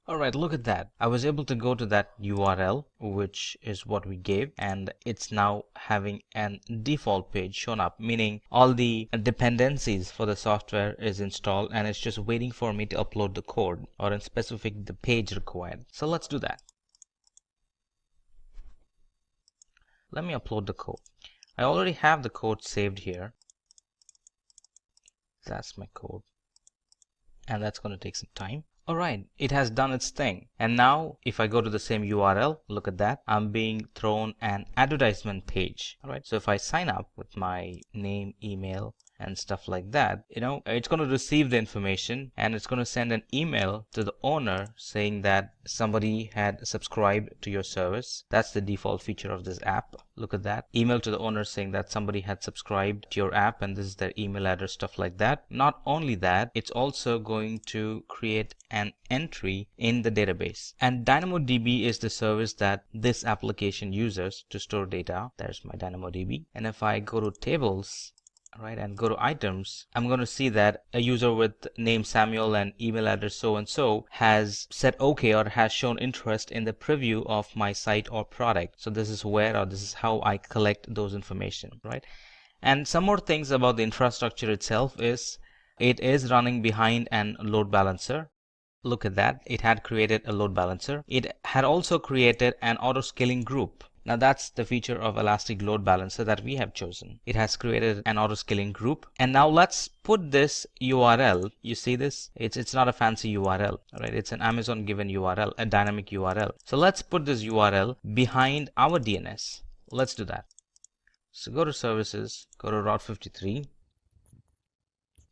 Alright, look at that. I was able to go to that URL, which is what we gave, and it's now having an default page shown up, meaning all the dependencies for the software is installed and it's just waiting for me to upload the code or in specific the page required. So let's do that. Let me upload the code. I already have the code saved here. That's my code. And that's going to take some time. Alright, it has done its thing. And now if I go to the same URL, look at that, I'm being thrown an advertisement page. Alright, so if I sign up with my name, email, and stuff like that, it's going to receive the information and it's going to send an email to the owner saying that somebody had subscribed to your service. That's the default feature of this app. Look at that. Email to the owner saying that somebody had subscribed to your app and this is their email address, stuff like that. Not only that, it's also going to create an entry in the database. And DynamoDB is the service that this application uses to store data. There's my DynamoDB. And if I go to tables, right, and go to items, I'm going to see that a user with name Samuel and email address so and so has said okay or has shown interest in the preview of my site or product. So this is where, or this is how I collect those information, right? And some more things about the infrastructure itself is it is running behind an load balancer. Look at that. It had created a load balancer. It had also created an auto scaling group. Now that's the feature of Elastic Load Balancer that we have chosen. It has created an auto scaling group. And now let's put this URL. You see this? It's not a fancy URL, right? It's an Amazon given URL, a dynamic URL. So let's put this URL behind our DNS. Let's do that. So go to services, go to Route 53,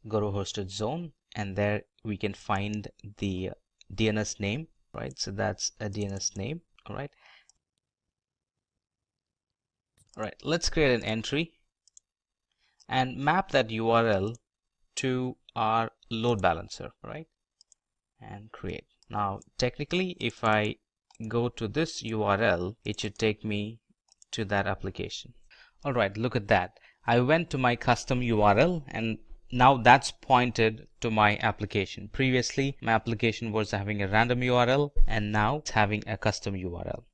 go to hosted zone, and there we can find the DNS name, right? So that's a DNS name, all right? All right, let's create an entry and map that URL to our load balancer, right? And create. Now, technically, if I go to this URL, it should take me to that application. All right, look at that. I went to my custom URL and now that's pointed to my application. Previously, my application was having a random URL and now it's having a custom URL.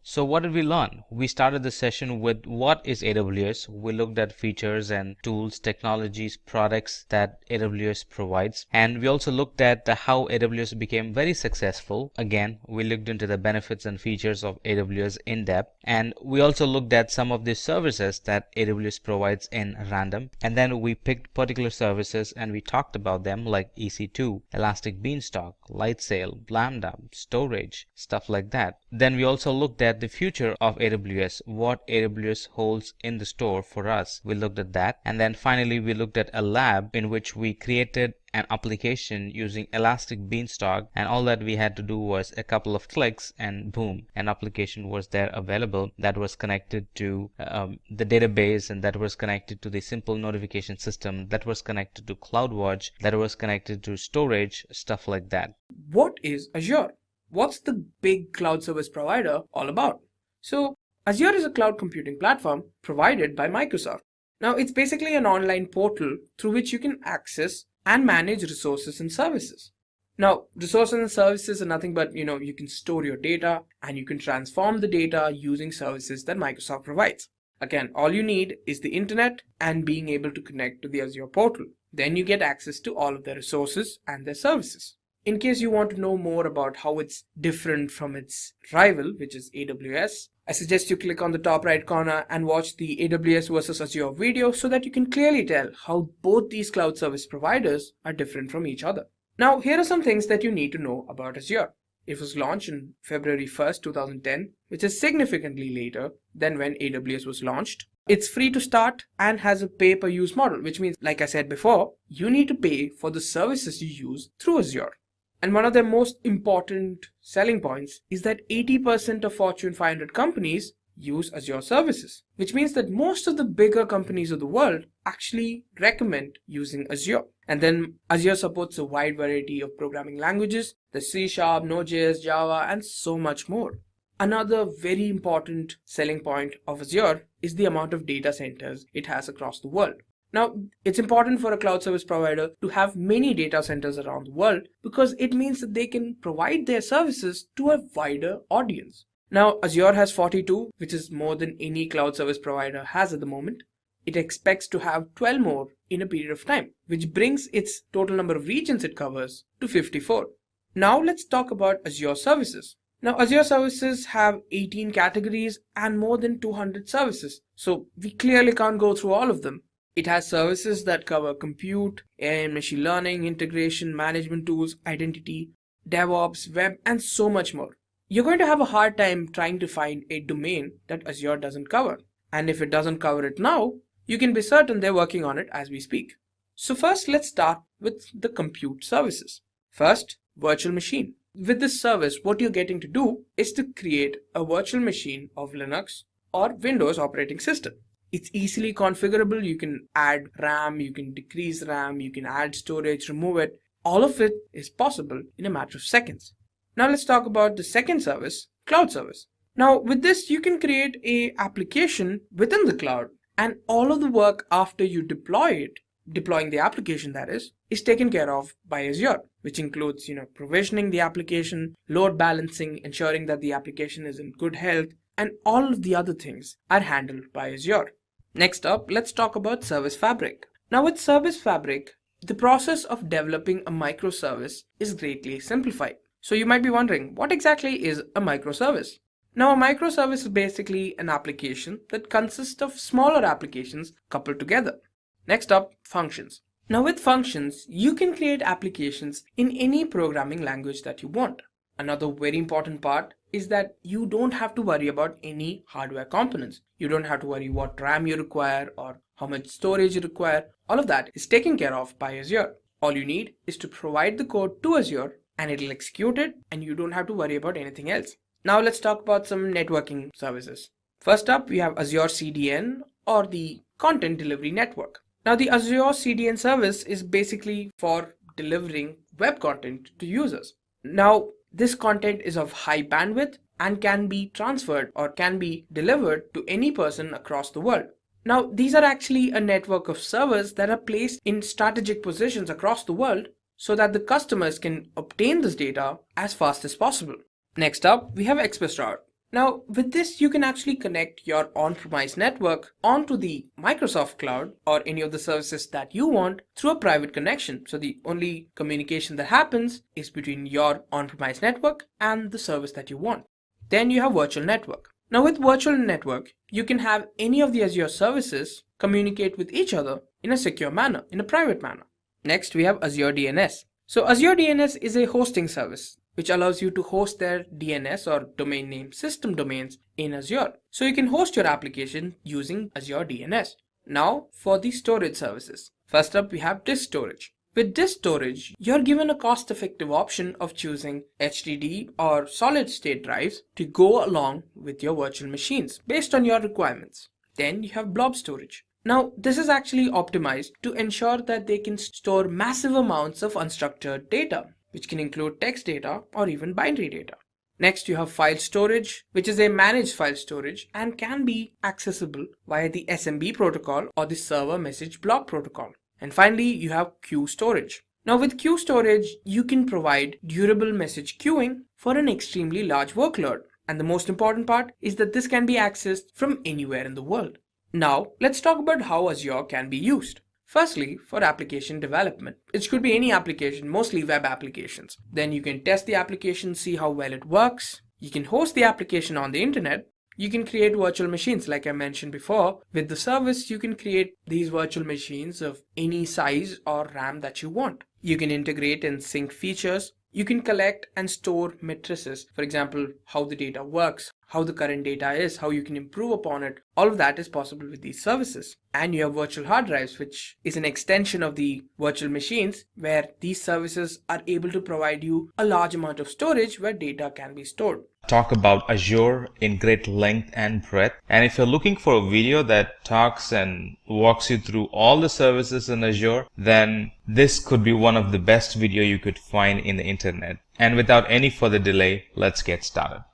So what did we learn? We started the session with what is AWS. We looked at features and tools, technologies, products that AWS provides. And we also looked at how AWS became very successful. Again, we looked into the benefits and features of AWS in depth. And we also looked at some of the services that AWS provides in random. And then we picked particular services and we talked about them like EC2, Elastic Beanstalk, Lightsail, Lambda, storage, stuff like that. Then we also looked at the future of AWS, what AWS holds in the store for us. We looked at that. And then finally, we looked at a lab in which we created an application using Elastic Beanstalk, and all that we had to do was a couple of clicks and boom, an application was there available that was connected to the database, and that was connected to the simple notification system, that was connected to CloudWatch, that was connected to storage, stuff like that. What is Azure? What's the big cloud service provider all about? So Azure is a cloud computing platform provided by Microsoft. Now it's basically an online portal through which you can access and manage resources and services. Now resources and services are nothing but, you can store your data and you can transform the data using services that Microsoft provides. Again, all you need is the internet and being able to connect to the Azure portal. Then you get access to all of their resources and their services. In case you want to know more about how it's different from its rival, which is AWS, I suggest you click on the top right corner and watch the AWS versus Azure video so that you can clearly tell how both these cloud service providers are different from each other. Now, here are some things that you need to know about Azure. It was launched on February 1st, 2010, which is significantly later than when AWS was launched. It's free to start and has a pay-per-use model, which means, like I said before, you need to pay for the services you use through Azure. And one of their most important selling points is that 80% of Fortune 500 companies use Azure services, which means that most of the bigger companies of the world actually recommend using Azure. And then Azure supports a wide variety of programming languages, the C#, Node.js, Java, and so much more. Another very important selling point of Azure is the amount of data centers it has across the world. Now, it's important for a cloud service provider to have many data centers around the world because it means that they can provide their services to a wider audience. Now, Azure has 42, which is more than any cloud service provider has at the moment. It expects to have 12 more in a period of time, which brings its total number of regions it covers to 54. Now, let's talk about Azure services. Now, Azure services have 18 categories and more than 200 services, so we clearly can't go through all of them. It has services that cover compute, AI and machine learning, integration, management tools, identity, DevOps, web, and so much more. You're going to have a hard time trying to find a domain that Azure doesn't cover. And if it doesn't cover it now, you can be certain they're working on it as we speak. So first, let's start with the compute services. First, virtual machine. With this service, what you're getting to do is to create a virtual machine of Linux or Windows operating system. It's easily configurable. You can add RAM, you can decrease RAM, you can add storage, remove it. All of it is possible in a matter of seconds. Now let's talk about the second service, cloud service. Now with this, you can create an application within the cloud, and all of the work after you deploy it, deploying the application that is taken care of by Azure, which includes, provisioning the application, load balancing, ensuring that the application is in good health, and all of the other things are handled by Azure. Next up, let's talk about Service Fabric. Now with Service Fabric, the process of developing a microservice is greatly simplified. So you might be wondering, what exactly is a microservice? Now a microservice is basically an application that consists of smaller applications coupled together. Next up, functions. Now with functions, you can create applications in any programming language that you want. Another very important part is that you don't have to worry about any hardware components. You don't have to worry what RAM you require or how much storage you require. All of that is taken care of by Azure. All you need is to provide the code to Azure and it'll execute it, and you don't have to worry about anything else. Now let's talk about some networking services. First up, we have Azure CDN, or the Content Delivery Network. Now the Azure CDN service is basically for delivering web content to users. Now this content is of high bandwidth and can be transferred or can be delivered to any person across the world. Now these are actually a network of servers that are placed in strategic positions across the world so that the customers can obtain this data as fast as possible. Next up, we have ExpressRoute. Now with this, you can actually connect your on-premise network onto the Microsoft cloud or any of the services that you want through a private connection. So the only communication that happens is between your on-premise network and the service that you want. Then you have virtual network. Now with virtual network, you can have any of the Azure services communicate with each other in a secure manner, in a private manner. Next, we have Azure DNS. So Azure DNS is a hosting service which allows you to host their DNS or domain name system domains in Azure. So you can host your application using Azure DNS. Now for the storage services. First up, we have disk storage. With disk storage, you're given a cost-effective option of choosing HDD or solid-state drives to go along with your virtual machines based on your requirements. Then you have blob storage. Now, this is actually optimized to ensure that they can store massive amounts of unstructured data, which can include text data or even binary data. Next, you have file storage, which is a managed file storage and can be accessible via the SMB protocol or the server message block protocol. And finally, you have queue storage. Now with queue storage, you can provide durable message queuing for an extremely large workload. And the most important part is that this can be accessed from anywhere in the world. Now, let's talk about how Azure can be used. Firstly, for application development. It could be any application, mostly web applications. Then you can test the application, see how well it works. You can host the application on the internet. You can create virtual machines like I mentioned before. With the service, you can create these virtual machines of any size or RAM that you want. You can integrate and sync features. You can collect and store matrices. For example, how the data works, how the current data is, how you can improve upon it. All of that is possible with these services. And you have virtual hard drives, which is an extension of the virtual machines where these services are able to provide you a large amount of storage where data can be stored. Talk about Azure in great length and breadth. And if you're looking for a video that talks and walks you through all the services in Azure, then this could be one of the best video you could find in the internet. And without any further delay, let's get started.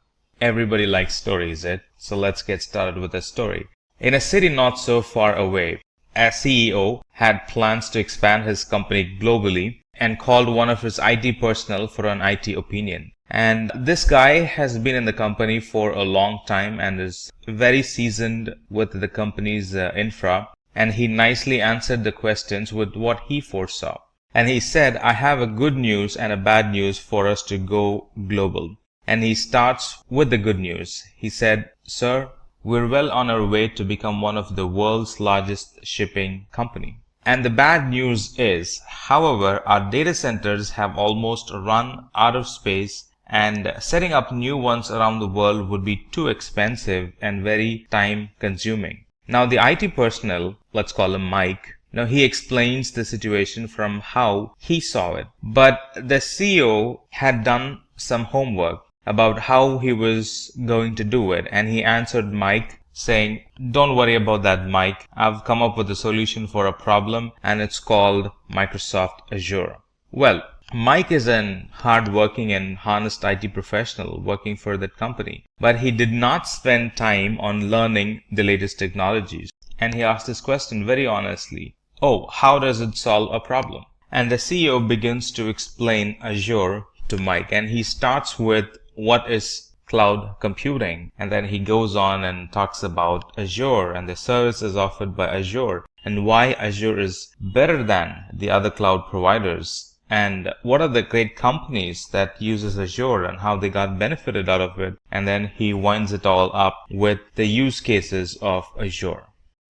Everybody likes stories, so let's get started with a story. In a city not so far away, a CEO had plans to expand his company globally and called one of his IT personnel for an IT opinion. And this guy has been in the company for a long time and is very seasoned with the company's infra. And he nicely answered the questions with what he foresaw. And he said, I have a good news and a bad news for us to go global. And he starts with the good news. He said, "Sir, we're well on our way to become one of the world's largest shipping company. And the bad news is, however, our data centers have almost run out of space, and setting up new ones around the world would be too expensive and very time consuming." Now the IT personnel, let's call him Mike, now he explains the situation from how he saw it. But the CEO had done some homework about how he was going to do it, and he answered Mike saying, "Don't worry about that, Mike. I've come up with a solution for a problem, and it's called Microsoft Azure." Well, Mike is an hard-working and honest IT professional working for that company, but he did not spend time on learning the latest technologies. And he asked this question very honestly: "Oh, how does it solve a problem?" And the CEO begins to explain Azure to Mike, and he starts with what is cloud computing, and then he goes on and talks about Azure and the services offered by Azure and why Azure is better than the other cloud providers, and what are the great companies that uses Azure and how they got benefited out of it. And then he winds it all up with the use cases of Azure.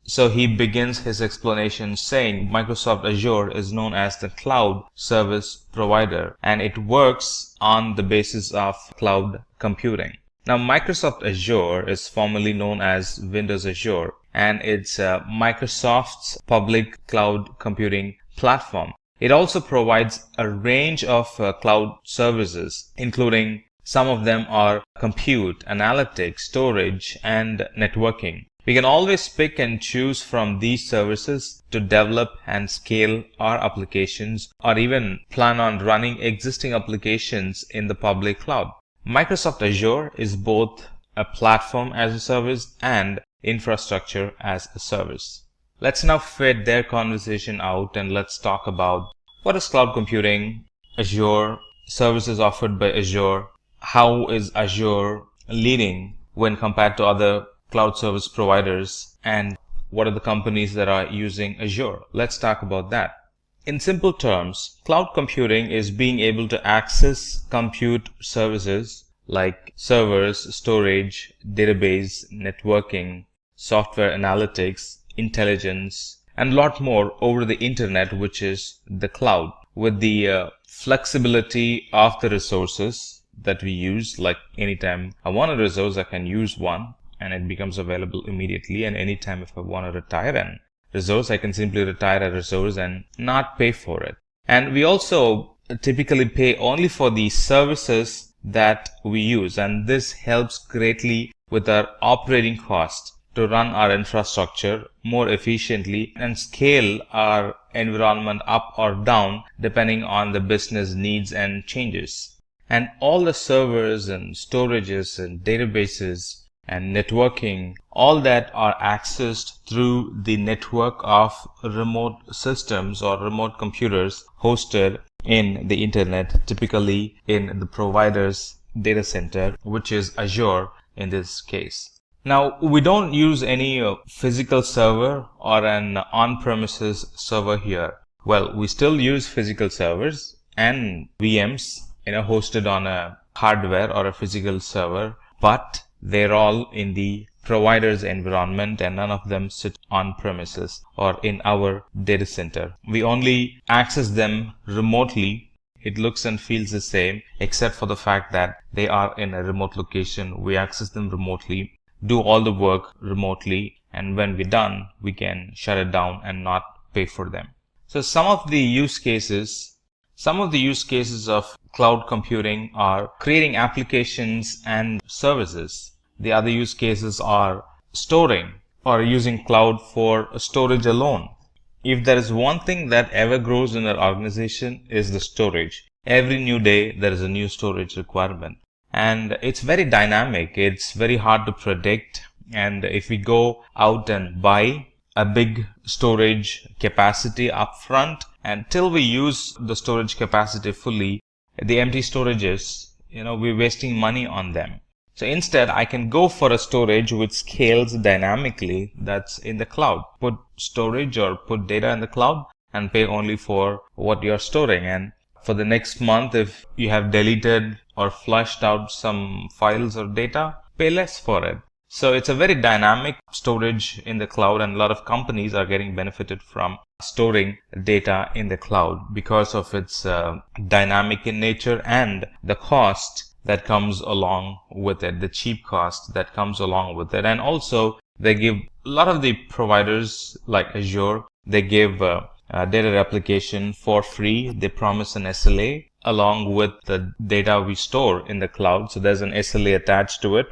So he begins his explanation saying Microsoft Azure is known as the cloud service provider, and it works on the basis of cloud computing. Now, Microsoft Azure is formerly known as Windows Azure, and it's Microsoft's public cloud computing platform. It also provides a range of cloud services, including some of them are compute, analytics, storage, and networking. We can always pick and choose from these services to develop and scale our applications, or even plan on running existing applications in the public cloud. Microsoft Azure is both a platform as a service and infrastructure as a service. Let's now fade their conversation out and let's talk about what is cloud computing, Azure, services offered by Azure, how is Azure leading when compared to other cloud service providers, and what are the companies that are using Azure. Let's talk about that. In simple terms, cloud computing is being able to access compute services like servers, storage, database, networking, software analytics, intelligence, and a lot more over the internet, which is the cloud, with the flexibility of the resources that we use. Like anytime I want a resource, I can use one and it becomes available immediately. And anytime if I want to retire a resource, I can simply retire a resource and not pay for it. And we also typically pay only for the services that we use, and this helps greatly with our operating cost to run our infrastructure more efficiently and scale our environment up or down depending on the business needs and changes. And all the servers and storages and databases and networking, all that are accessed through the network of remote systems or remote computers hosted in the internet, typically in the provider's data center, which is Azure in this case. Now, we don't use any physical server or an on-premises server here. Well, we still use physical servers and VMs, hosted on a hardware or a physical server, but they're all in the provider's environment and none of them sit on premises or in our data center. We only access them remotely. It looks and feels the same, except for the fact that they are in a remote location. We access them remotely, do all the work remotely, and when we're done, we can shut it down and not pay for them. So some of the use cases of cloud computing are creating applications and services. The other use cases are storing or using cloud for storage alone. If there is one thing that ever grows in our organization, is the storage. Every new day there is a new storage requirement, and it's very dynamic. It's very hard to predict, and if we go out and buy a big storage capacity upfront, until we use the storage capacity fully, the empty storages, we're wasting money on them. So instead, I can go for a storage which scales dynamically, that's in the cloud. Put storage or put data in the cloud and pay only for what you're storing. And for the next month, if you have deleted or flushed out some files or data, pay less for it. So it's a very dynamic storage in the cloud, and a lot of companies are getting benefited from storing data in the cloud because of its dynamic in nature and the cost that comes along with it, the cheap cost that comes along with it. And also they give a lot of the providers like Azure, they give data replication for free. They promise an SLA along with the data we store in the cloud. So there's an SLA attached to it.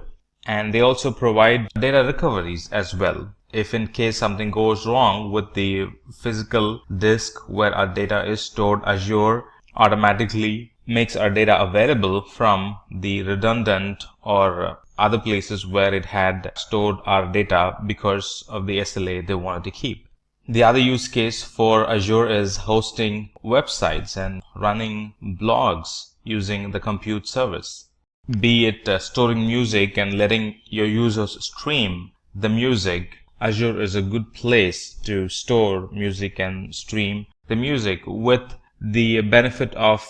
And they also provide data recoveries as well. If in case something goes wrong with the physical disk where our data is stored, Azure automatically makes our data available from the redundant or other places where it had stored our data because of the SLA they wanted to keep. The other use case for Azure is hosting websites and running blogs using the compute service. Be it storing music and letting your users stream the music, Azure is a good place to store music and stream the music with the benefit of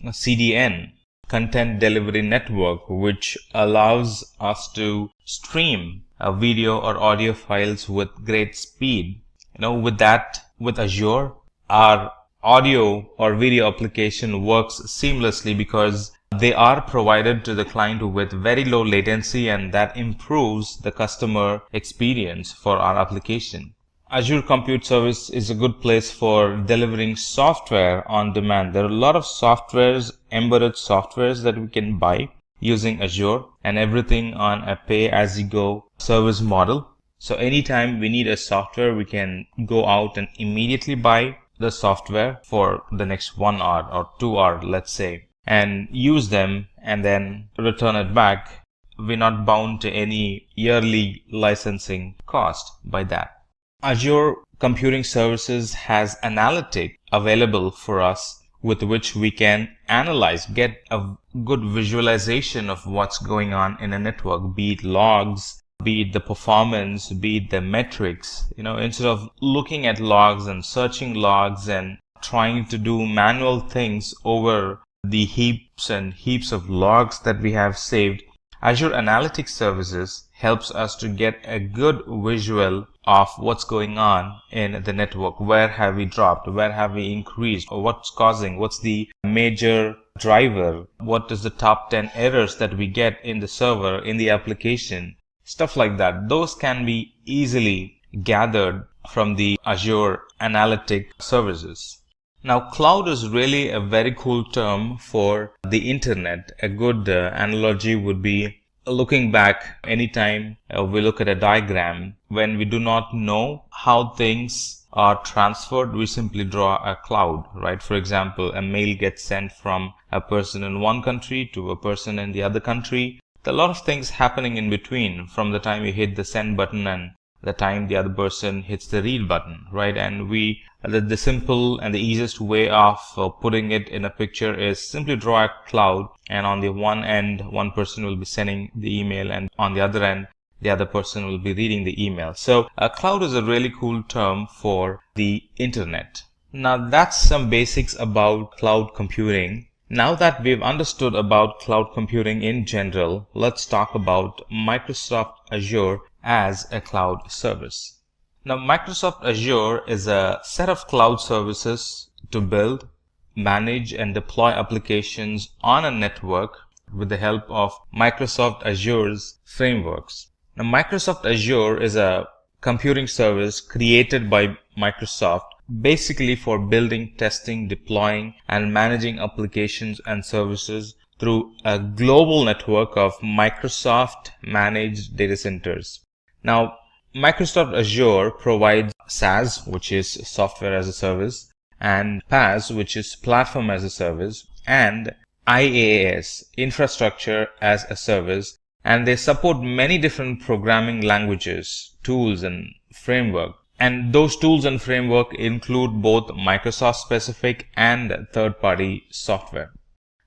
CDN, Content Delivery Network, which allows us to stream video or audio files with great speed. With Azure, our audio or video application works seamlessly because they are provided to the client with very low latency, and that improves the customer experience for our application. Azure Compute Service is a good place for delivering software on demand. There are a lot of softwares, embedded softwares that we can buy using Azure, and everything on a pay-as-you-go service model. So anytime we need a software, we can go out and immediately buy the software for the next 1 hour or 2 hours, let's say, and use them and then return it back. We're not bound to any yearly licensing cost by that. Azure Computing Services has analytics available for us with which we can analyze, get a good visualization of what's going on in a network, be it logs, be it the performance, be it the metrics. Instead of looking at logs and searching logs and trying to do manual things over the heaps and heaps of logs that we have saved, Azure Analytics Services helps us to get a good visual of what's going on in the network. Where have we dropped? Where have we increased? Or what's causing? What's the major driver? What is the top 10 errors that we get in the server, in the application? Stuff like that. Those can be easily gathered from the Azure Analytic Services. Now, cloud is really a very cool term for the internet. A good analogy would be looking back anytime we look at a diagram. When we do not know how things are transferred, we simply draw a cloud, right? For example, a mail gets sent from a person in one country to a person in the other country. There are a lot of things happening in between from the time you hit the send button and the time the other person hits the read button, right? And the simple and the easiest way of putting it in a picture is simply draw a cloud, and on the one end, one person will be sending the email, and on the other end, the other person will be reading the email. So a cloud is a really cool term for the internet. Now that's some basics about cloud computing. Now that we've understood about cloud computing in general, let's talk about Microsoft Azure as a cloud service. Now, Microsoft Azure is a set of cloud services to build, manage, and deploy applications on a network with the help of Microsoft Azure's frameworks. Now, Microsoft Azure is a computing service created by Microsoft basically for building, testing, deploying, and managing applications and services through a global network of Microsoft managed data centers. Now, Microsoft Azure provides SaaS, which is software as a service, and PaaS, which is platform as a service, and IaaS, infrastructure as a service, and they support many different programming languages, tools, and framework. And those tools and framework include both Microsoft specific and third-party software.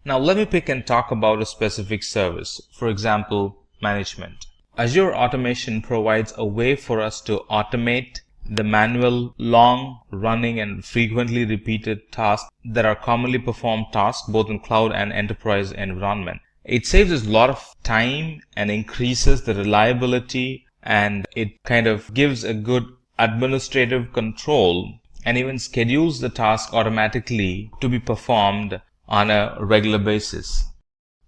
Now let me pick and talk about a specific service. For example, management. Azure Automation provides a way for us to automate the manual, long running and frequently repeated tasks that are commonly performed tasks both in cloud and enterprise environment. It saves us a lot of time and increases the reliability, and it kind of gives a good administrative control and even schedules the task automatically to be performed on a regular basis.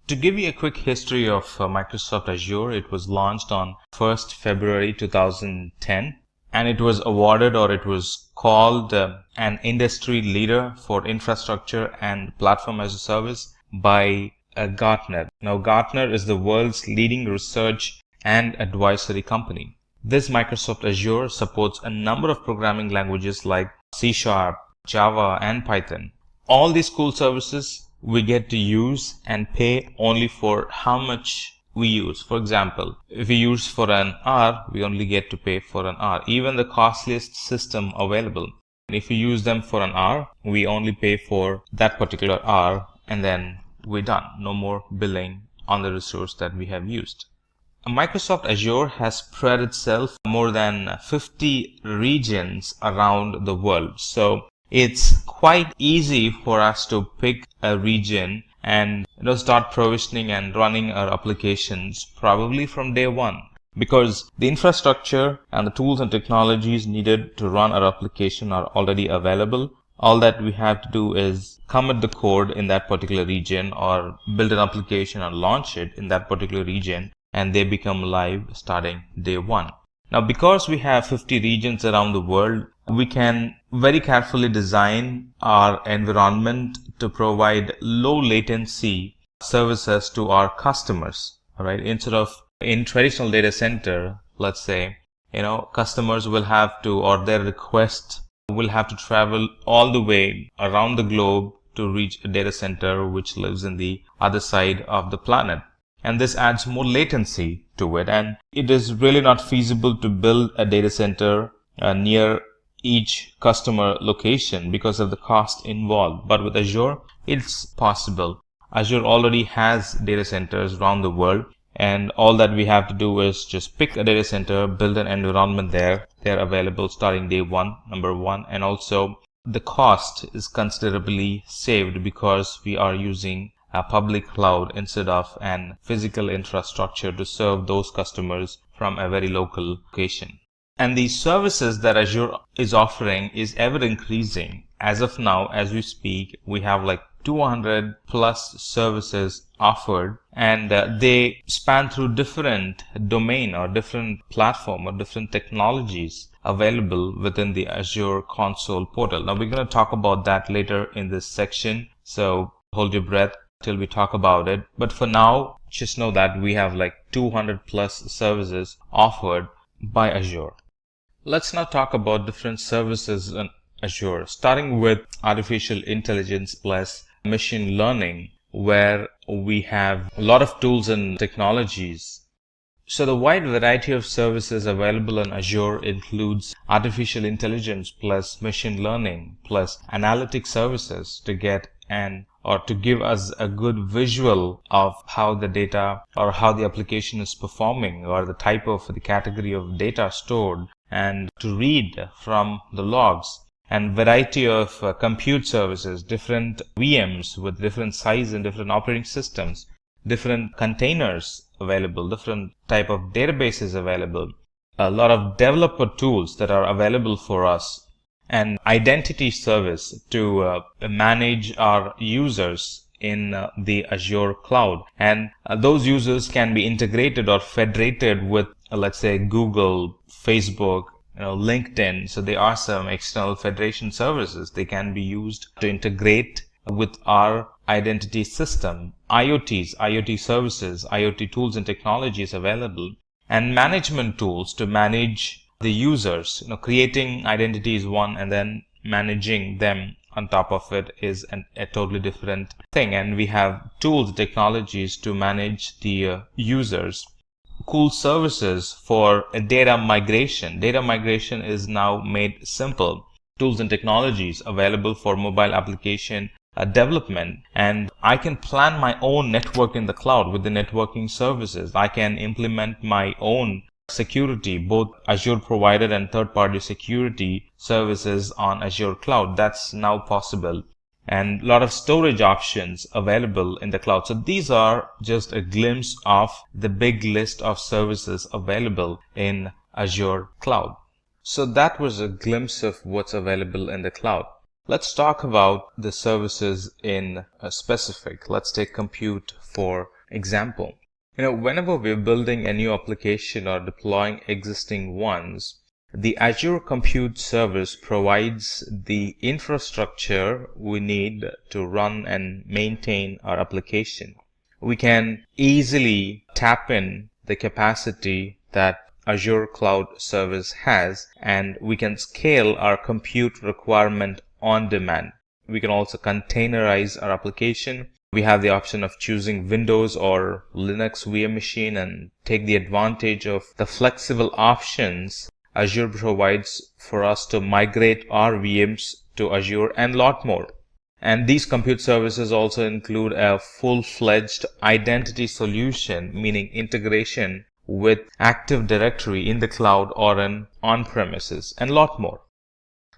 To give you a quick history of Microsoft Azure, it was launched on 1st February 2010, and it was awarded, or it was called an industry leader for infrastructure and platform as a service by Gartner. Now, Gartner is the world's leading research and advisory company. This Microsoft Azure supports a number of programming languages like C#, Java, and Python. All these cool services we get to use and pay only for how much we use. For example, if we use for an hour, we only get to pay for an hour, even the costliest system available. And if we use them for an hour, we only pay for that particular hour, and then we're done. No more billing on the resource that we have used. Microsoft Azure has spread itself more than 50 regions around the world. So it's quite easy for us to pick a region and start provisioning and running our applications probably from day one, because the infrastructure and the tools and technologies needed to run our application are already available. All that we have to do is commit the code in that particular region or build an application and launch it in that particular region, and they become live starting day one. Now, because we have 50 regions around the world, we can very carefully design our environment to provide low latency services to our customers. All right. Instead of in traditional data center, let's say, customers will have to, or their request will have to travel all the way around the globe to reach a data center which lives in the other side of the planet. And this adds more latency to it, and it is really not feasible to build a data center near each customer location because of the cost involved. But with Azure, it's possible. Azure already has data centers around the world, and all that we have to do is just pick a data center, build an environment there. They're available starting day one, number one, and also the cost is considerably saved because we are using a public cloud instead of an physical infrastructure to serve those customers from a very local location. And the services that Azure is offering is ever increasing. As of now, as we speak, we have like 200 plus services offered, and they span through different domain or different platform or different technologies available within the Azure console portal. Now, we're going to talk about that later in this section, so hold your breath till we talk about it. But for now, just know that we have like 200 plus services offered by Azure. Let's now talk about different services in Azure, starting with artificial intelligence plus machine learning, where we have a lot of tools and technologies. So the wide variety of services available in Azure includes artificial intelligence plus machine learning plus analytic services to get or to give us a good visual of how the data or how the application is performing, or the type of the category of data stored, and to read from the logs. And variety of compute services, different VMs with different size and different operating systems, different containers available, different type of databases available, a lot of developer tools that are available for us, and identity service to manage our users in the Azure cloud. And those users can be integrated or federated with, let's say, Google, Facebook, LinkedIn. So there are some external federation services. They can be used to integrate with our identity system. IoT services, IoT tools and technologies available, and management tools to manage the users. Creating identity is one, and then managing them on top of it is a totally different thing. And we have tools, technologies to manage the users. Cool services for data migration. Data migration is now made simple. Tools and technologies available for mobile application development, and I can plan my own network in the cloud with the networking services. I can implement my own security, both Azure provided and third-party security services on Azure cloud. That's now possible, and a lot of storage options available in the cloud. So these are just a glimpse of the big list of services available in Azure cloud. So that was a glimpse of what's available in the cloud. Let's talk about the services in specific. Let's take compute for example. Whenever we're building a new application or deploying existing ones, the Azure Compute Service provides the infrastructure we need to run and maintain our application. We can easily tap in the capacity that Azure Cloud Service has, and we can scale our compute requirement on demand. We can also containerize our application. We have the option of choosing Windows or Linux VM machine and take the advantage of the flexible options Azure provides for us to migrate our VMs to Azure and a lot more. And these compute services also include a full-fledged identity solution, meaning integration with Active Directory in the cloud or in on-premises, and a lot more.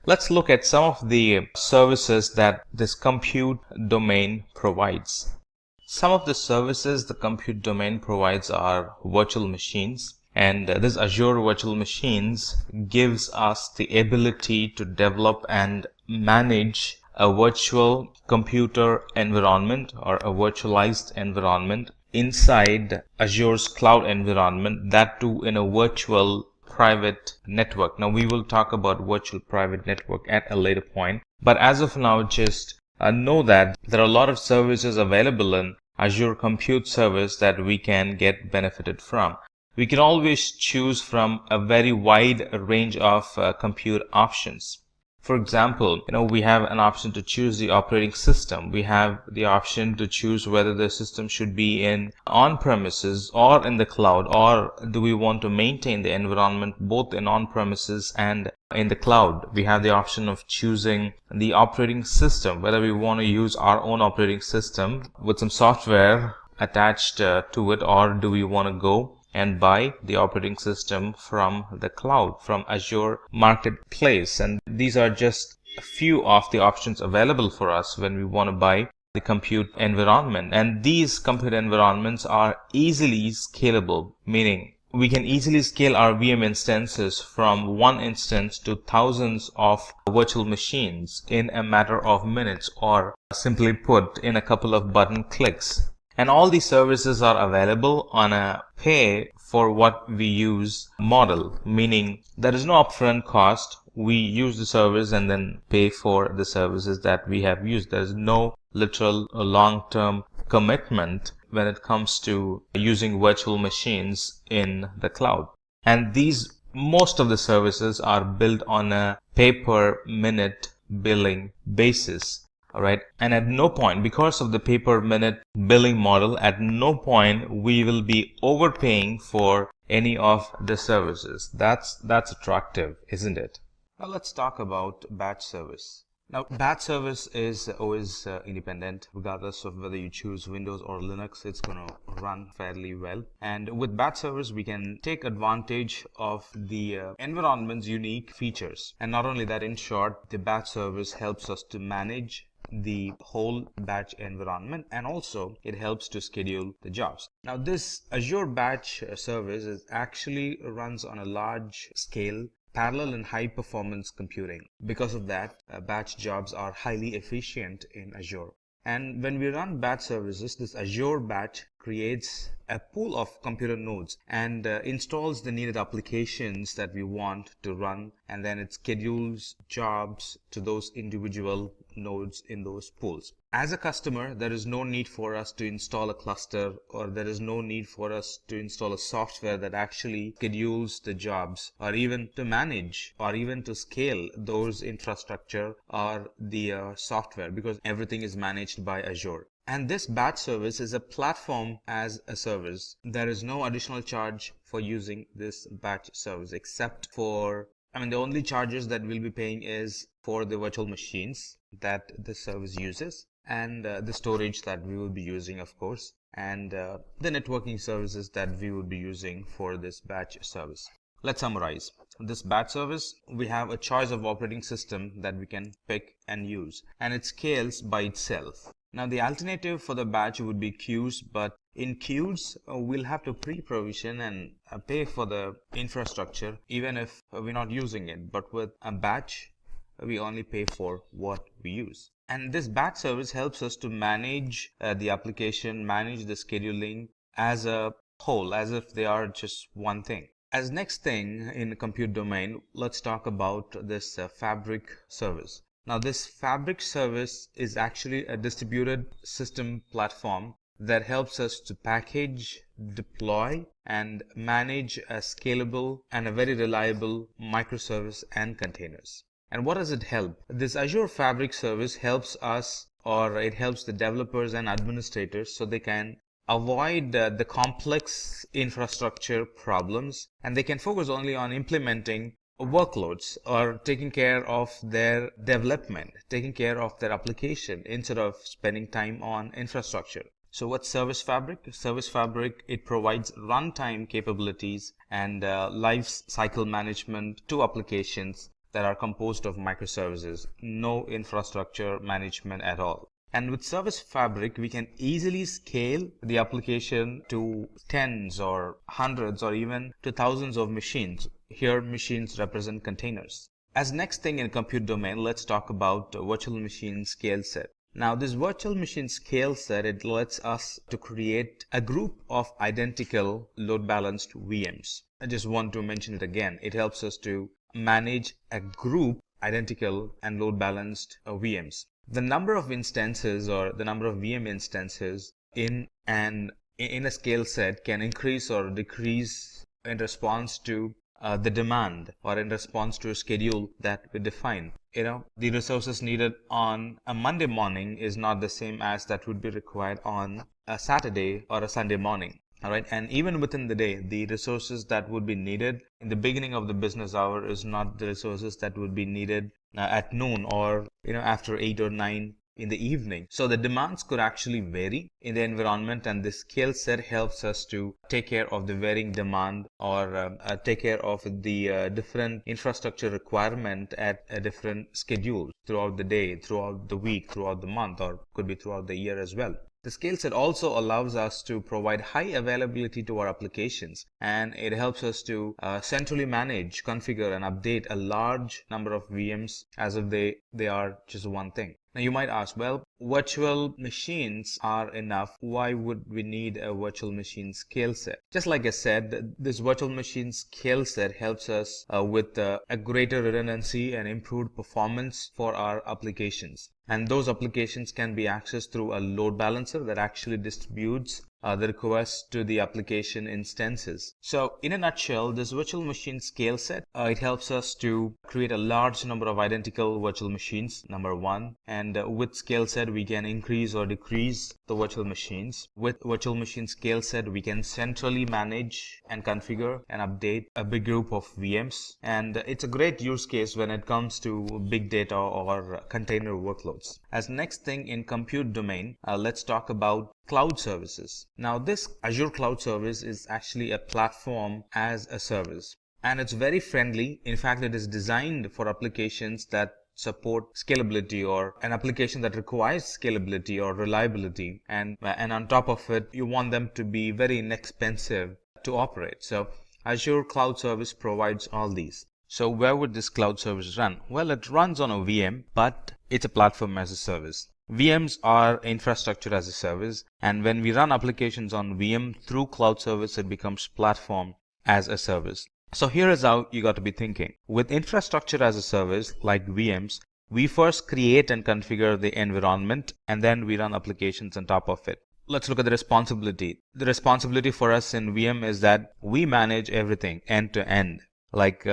Let's look at some of the services that this compute domain provides. Some of the services the compute domain provides are virtual machines, and this Azure Virtual Machines gives us the ability to develop and manage a virtual computer environment or a virtualized environment inside Azure's cloud environment, that too in a virtual private network. Now we will talk about virtual private network at a later point, but as of now just know that there are a lot of services available in Azure Compute Service that we can get benefited from. We can always choose from a very wide range of compute options. For example, we have an option to choose the operating system. We have the option to choose whether the system should be in on-premises or in the cloud, or do we want to maintain the environment both in on-premises and in the cloud. We have the option of choosing the operating system, whether we want to use our own operating system with some software attached to it, or do we want to go and buy the operating system from the cloud, from Azure Marketplace. And these are just a few of the options available for us when we want to buy the compute environment. And these compute environments are easily scalable, meaning we can easily scale our VM instances from one instance to thousands of virtual machines in a matter of minutes, or simply put, in a couple of button clicks. And all these services are available on a pay for what we use model, meaning there is no upfront cost. We use the service and then pay for the services that we have used. There is no literal long-term commitment when it comes to using virtual machines in the cloud. And most of the services are built on a pay per minute billing basis. All right. And at no point, because of the pay per minute billing model, at no point we will be overpaying for any of the services. That's attractive, isn't it? Now let's talk about batch service. Now, batch service is always independent, regardless of whether you choose Windows or Linux, it's going to run fairly well. And with batch service, we can take advantage of the environment's unique features. And not only that, in short, the batch service helps us to manage the whole batch environment, and also it helps to schedule the jobs. Now, this Azure batch service actually runs on a large scale parallel and high performance computing. Because of that, batch jobs are highly efficient in Azure. And when we run batch services, this Azure batch creates a pool of computer nodes and installs the needed applications that we want to run, and then it schedules jobs to those individual nodes in those pools. As a customer, there is no need for us to install a cluster, or there is no need for us to install a software that actually schedules the jobs, or even to manage or even to scale those infrastructure or the software, because everything is managed by Azure. And this batch service is a platform as a service. There is no additional charge for using this batch service, except for, the only charges that we'll be paying is for the virtual machines that the service uses, and the storage that we will be using, of course. and the networking services that we would be using for this batch service. Let's summarize. This batch service, we have a choice of operating system that we can pick and use, and it scales by itself. Now the alternative for the batch would be queues, but in queues we'll have to pre-provision and pay for the infrastructure even if we're not using it. But with a batch, we only pay for what we use. And this batch service helps us to manage the application, manage the scheduling as a whole, as if they are just one thing. As next thing in the compute domain, let's talk about this Fabric service. Now this Fabric service is actually a distributed system platform that helps us to package, deploy, and manage a scalable and a very reliable microservice and containers. And what does it help? This Azure Fabric service helps us, or it helps the developers and administrators so they can avoid the complex infrastructure problems, and they can focus only on implementing workloads or taking care of their development, taking care of their application instead of spending time on infrastructure. So what's Service Fabric? Service Fabric, it provides runtime capabilities and life cycle management to applications that are composed of microservices, no infrastructure management at all. And with Service Fabric, we can easily scale the application to tens or hundreds or even to thousands of machines. Here, machines represent containers. As next thing in compute domain, let's talk about virtual machine scale set. Now, this virtual machine scale set, it lets us to create a group of identical load balanced VMs. I just want to mention it again. It helps us to manage a group identical and load balanced VMs. The number of instances or the number of VM instances in a scale set can increase or decrease in response to the demand or in response to a schedule that we define. The resources needed on a Monday morning is not the same as that would be required on a Saturday or a Sunday morning. All right, and even within the day, the resources that would be needed in the beginning of the business hour is not the resources that would be needed at noon or after 8 or 9 in the evening. So the demands could actually vary in the environment, and this scale set helps us to take care of the varying demand or take care of the different infrastructure requirement at a different schedule throughout the day, throughout the week, throughout the month, or could be throughout the year as well. The scale set also allows us to provide high availability to our applications, and it helps us to centrally manage, configure, and update a large number of VMs as if they are just one thing. Now you might ask, well, virtual machines are enough. Why would we need a virtual machine scale set? Just like I said, this virtual machine scale set helps us with a greater redundancy and improved performance for our applications. And those applications can be accessed through a load balancer that actually distributes the requests to the application instances. So in a nutshell, this virtual machine scale set, it helps us to create a large number of identical virtual machines, number one. And with scale set, we can increase or decrease the virtual machines. With virtual machine scale set, we can centrally manage and configure and update a big group of VMs. And it's a great use case when it comes to big data or container workloads. As next thing in compute domain, let's talk about cloud services. Now this Azure Cloud Service is actually a platform as a service, and it's very friendly. In fact, it is designed for applications that support scalability or an application that requires scalability or reliability, and on top of it, you want them to be very inexpensive to operate. So Azure Cloud Service provides all these. So where would this cloud service run? Well, it runs on a VM, but it's a platform as a service. VMs are infrastructure as a service, and when we run applications on VM through cloud service, it becomes platform as a service. So here is how you got to be thinking. With infrastructure as a service like VMs, we first create and configure the environment, and then we run applications on top of it. Let's look at the responsibility. The responsibility for us in VM is that we manage everything end to end, like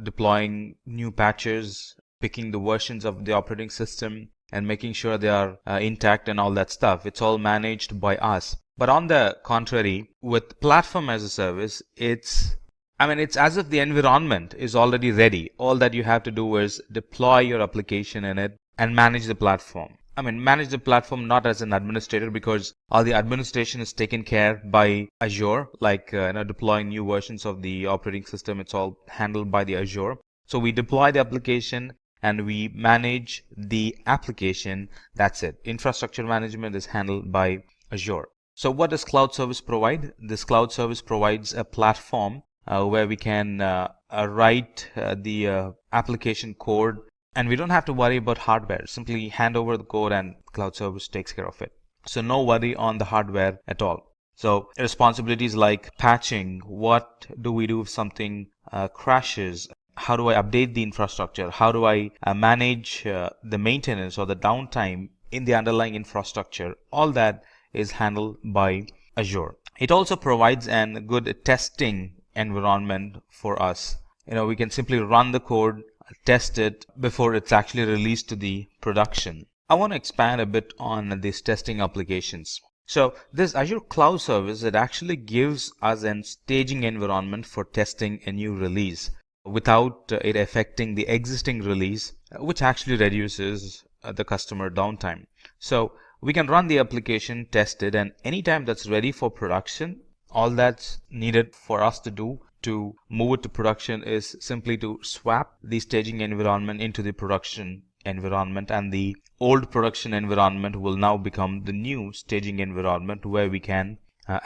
deploying new patches, picking the versions of the operating system, and making sure they are intact and all that stuff. It's all managed by us. But on the contrary, with platform as a service, it's as if the environment is already ready. All that you have to do is deploy your application in it and manage the platform. manage the platform not as an administrator, because all the administration is taken care by Azure, like deploying new versions of the operating system. It's all handled by the Azure. So we deploy the application and we manage the application. That's it. Infrastructure management is handled by Azure. So what does cloud service provide? This cloud service provides a platform where we can write the application code, and we don't have to worry about hardware. Simply hand over the code and cloud service takes care of it. So no worry on the hardware at all. So responsibilities like patching, what do we do if something crashes? How do I update the infrastructure? How do I manage the maintenance or the downtime in the underlying infrastructure? All that is handled by Azure. It also provides a good testing environment for us. We can simply run the code, test it before it's actually released to the production. I want to expand a bit on these testing applications. So this Azure Cloud Service, it actually gives us a staging environment for testing a new release without it affecting the existing release, which actually reduces the customer downtime. So we can run the application, test it, and anytime that's ready for production, all that's needed for us to do to move it to production is simply to swap the staging environment into the production environment, and the old production environment will now become the new staging environment where we can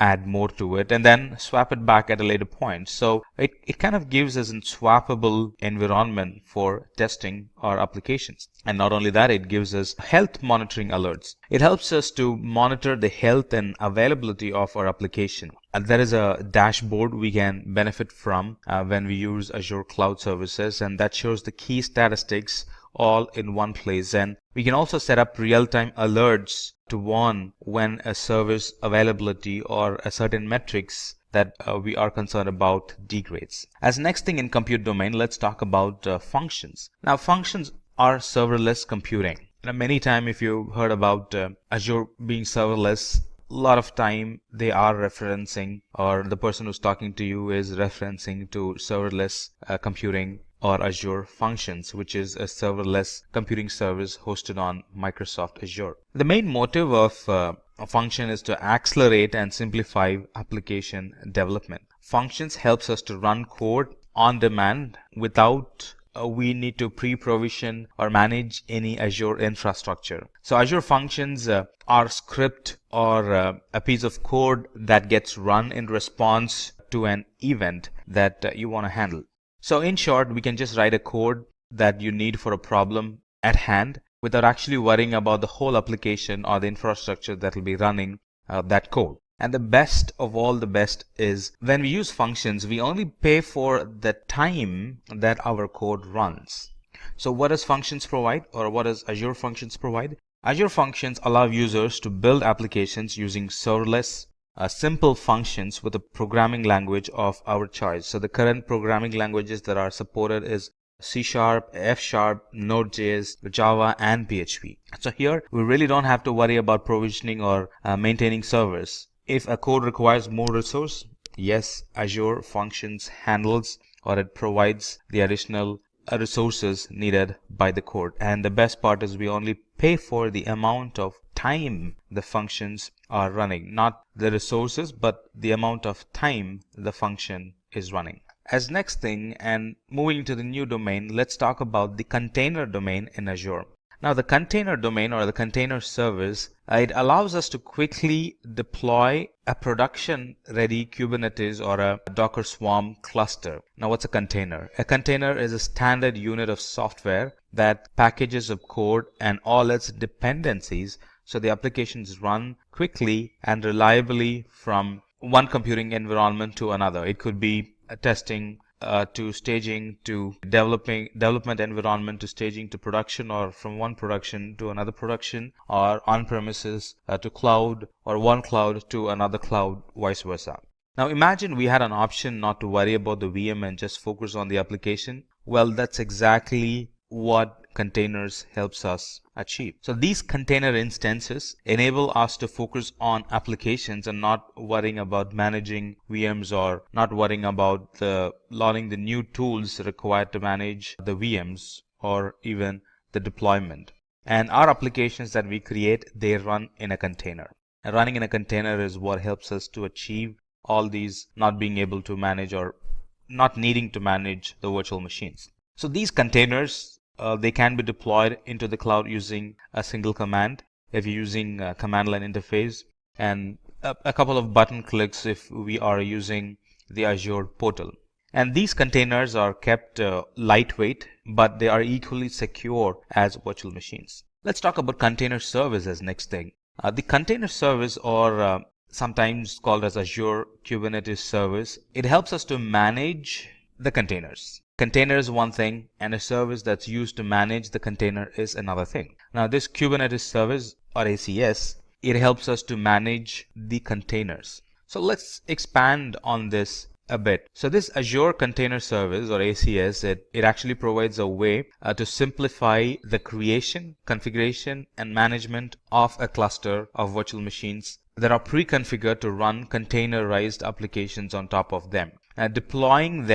add more to it and then swap it back at a later point. So it kind of gives us a swappable environment for testing our applications. And not only that, it gives us health monitoring alerts. It helps us to monitor the health and availability of our application. And there is a dashboard we can benefit from when we use Azure Cloud Services, and that shows the key statistics all in one place. And we can also set up real-time alerts to warn when a service availability or a certain metrics that we are concerned about degrades. As next thing in compute domain, let's talk about functions. Now, functions are serverless computing. Many times if you heard about Azure being serverless, a lot of time they are referencing, or the person who's talking to you is referencing to serverless computing or Azure Functions, which is a serverless computing service hosted on Microsoft Azure. The main motive of a function is to accelerate and simplify application development. Functions helps us to run code on demand without we need to pre-provision or manage any Azure infrastructure. So Azure Functions are script or a piece of code that gets run in response to an event that you want to handle. So in short, we can just write a code that you need for a problem at hand without actually worrying about the whole application or the infrastructure that will be running that code. And the best of all the best is when we use functions, we only pay for the time that our code runs. So what does functions provide, or what does Azure Functions provide? Azure Functions allow users to build applications using serverless simple functions with a programming language of our choice. So the current programming languages that are supported is C#, F#, Node.js, Java, and PHP. So here we really don't have to worry about provisioning or maintaining servers. If a code requires more resource, yes, Azure Functions handles or it provides the additional resources needed by the code. And the best part is we only pay for the amount of time the functions are running, not the resources, but the amount of time the function is running. As next thing, and moving to the new domain, let's talk about the container domain in Azure. Now the container domain or the container service, it allows us to quickly deploy a production ready Kubernetes or a Docker Swarm cluster. Now what's a container? A container is a standard unit of software that packages of code and all its dependencies so the applications run quickly and reliably from one computing environment to another. It could be testing to staging to development environment to staging to production, or from one production to another production, or on-premises to cloud, or one cloud to another cloud, vice versa. Now imagine we had an option not to worry about the VM and just focus on the application. Well, that's exactly what containers helps us achieve. So these container instances enable us to focus on applications and not worrying about managing VMs or not worrying about learning the new tools required to manage the VMs or even the deployment. And our applications that we create, they run in a container. And running in a container is what helps us to achieve all these, not being able to manage or not needing to manage the virtual machines. So these containers, they can be deployed into the cloud using a single command if you're using a command line interface, and a couple of button clicks if we are using the Azure portal. And these containers are kept lightweight, but they are equally secure as virtual machines. Let's talk about container service as next thing. The container service, or sometimes called as Azure Kubernetes service, it helps us to manage the containers. Container is one thing, and a service that's used to manage the container is another thing. Now this Kubernetes service, or ACS, it helps us to manage the containers. So let's expand on this a bit. So this Azure Container Service, or ACS, it actually provides a way to simplify the creation, configuration, and management of a cluster of virtual machines that are pre-configured to run containerized applications on top of them. Deploying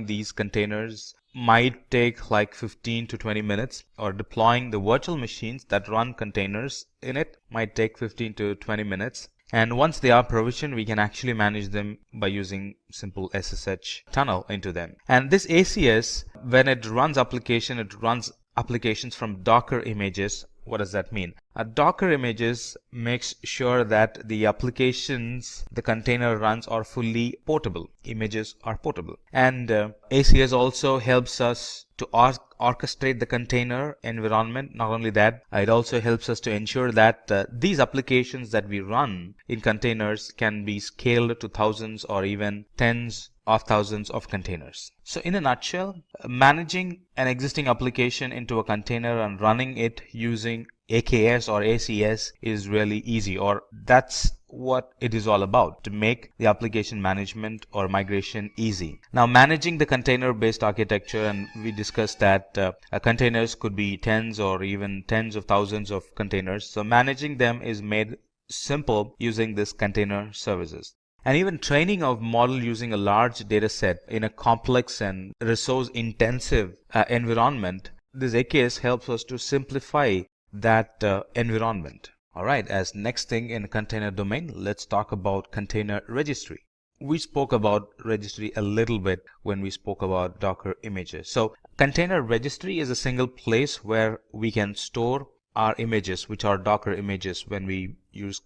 these containers might take like 15 to 20 minutes, or deploying the virtual machines that run containers in it might take 15 to 20 minutes. And once they are provisioned, we can actually manage them by using simple SSH tunnel into them. And this ACS, when it runs applications from Docker images. What does that mean? Docker images makes sure that the applications the container runs are fully portable. Images are portable. And ACS also helps us to orchestrate the container environment. Not only that, it also helps us to ensure that these applications that we run in containers can be scaled to thousands or even tens of thousands of containers. So in a nutshell, managing an existing application into a container and running it using AKS or ACS is really easy, or that's what it is all about, to make the application management or migration easy. Now, managing the container-based architecture, and we discussed that containers could be tens or even tens of thousands of containers. So managing them is made simple using this container services. And even training of model using a large data set in a complex and resource intensive environment, this AKS helps us to simplify that environment. Alright, as next thing in container domain, let's talk about container registry. We spoke about registry a little bit when we spoke about Docker images. So container registry is a single place where we can store our images, which are Docker images. When we use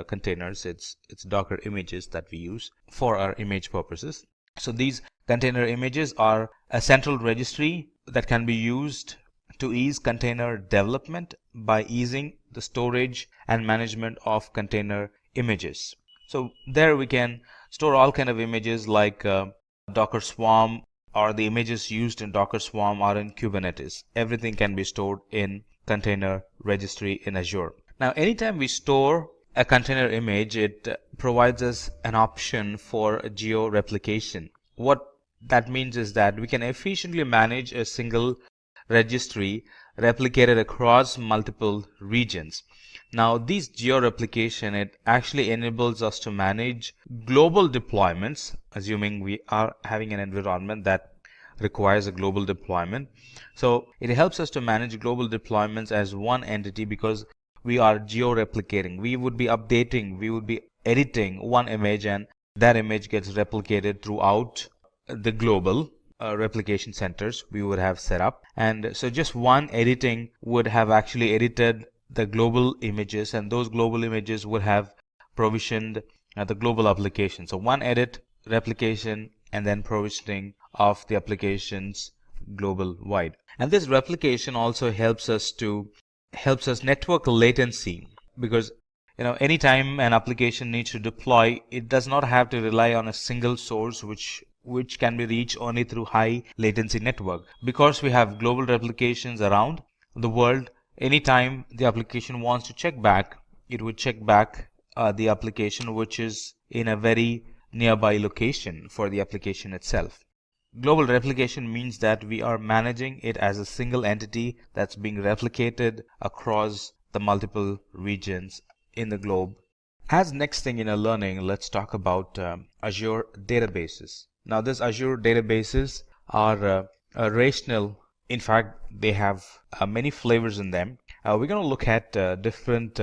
containers, it's Docker images that we use for our image purposes. So these container images are a central registry that can be used to ease container development by easing the storage and management of container images. So there we can store all kind of images like Docker Swarm, or the images used in Docker Swarm are in Kubernetes. Everything can be stored in container registry in Azure. Now, anytime we store a container image, it provides us an option for geo replication. What that means is that we can efficiently manage a single registry replicated across multiple regions. Now, these geo-replication, it actually enables us to manage global deployments, assuming we are having an environment that requires a global deployment. So it helps us to manage global deployments as one entity because we are geo-replicating. We would be updating, we would be editing one image, and that image gets replicated throughout the global replication centers we would have set up. And so just one editing would have actually edited the global images, and those global images would have provisioned the global application. So one edit, replication, and then provisioning of the applications global wide. And this replication also helps us network latency, because anytime an application needs to deploy, it does not have to rely on a single source which can be reached only through high latency network. Because we have global replications around the world, anytime the application wants to check back, it would check back the application which is in a very nearby location for the application itself. Global replication means that we are managing it as a single entity that's being replicated across the multiple regions in the globe. As next thing in our learning, let's talk about Azure databases. Now, this Azure databases are relational In fact, they have many flavors in them. We're going to look at different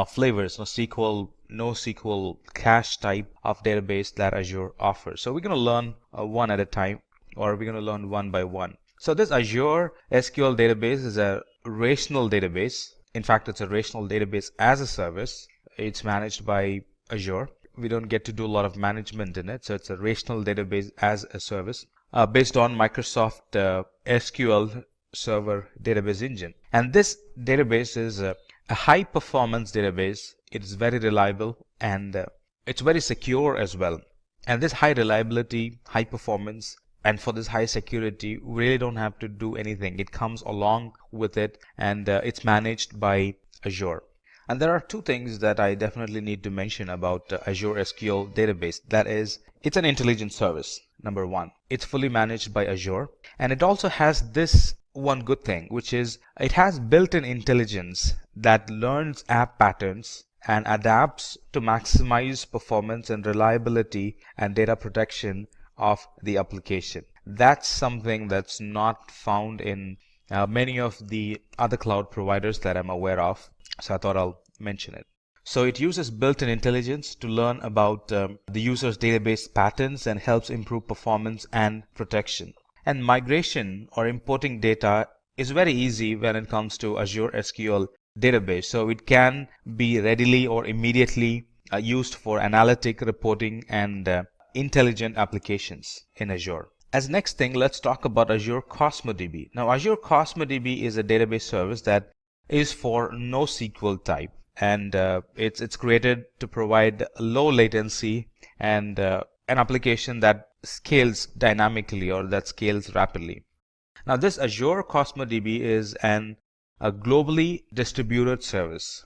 flavors, SQL, NoSQL, cache type of database that Azure offers. So we're going to learn one at a time, or we're going to learn one by one. So this Azure SQL database is a relational database. In fact, it's a relational database as a service. It's managed by Azure. We don't get to do a lot of management in it. So it's a relational database as a service based on Microsoft SQL Server database engine. And this database is a high performance database. It is very reliable and it's very secure as well. And this high reliability, high performance, and for this high security, we really don't have to do anything. It comes along with it, and it's managed by Azure. And there are two things that I definitely need to mention about Azure SQL database. That is, it's an intelligent service, number one. It's fully managed by Azure. And it also has this one good thing, which is it has built-in intelligence that learns app patterns and adapts to maximize performance and reliability and data protection of the application. That's something that's not found in many of the other cloud providers that I'm aware of. So I thought I'll mention it. So it uses built-in intelligence to learn about the user's database patterns and helps improve performance and protection. And migration or importing data is very easy when it comes to Azure SQL database. So it can be readily or immediately used for analytic reporting and intelligent applications in Azure. As next thing, let's talk about Azure Cosmos DB. Now, Azure Cosmos DB is a database service that is for NoSQL type, and it's created to provide low latency and an application that scales dynamically or that scales rapidly. Now, this Azure Cosmos DB is a globally distributed service,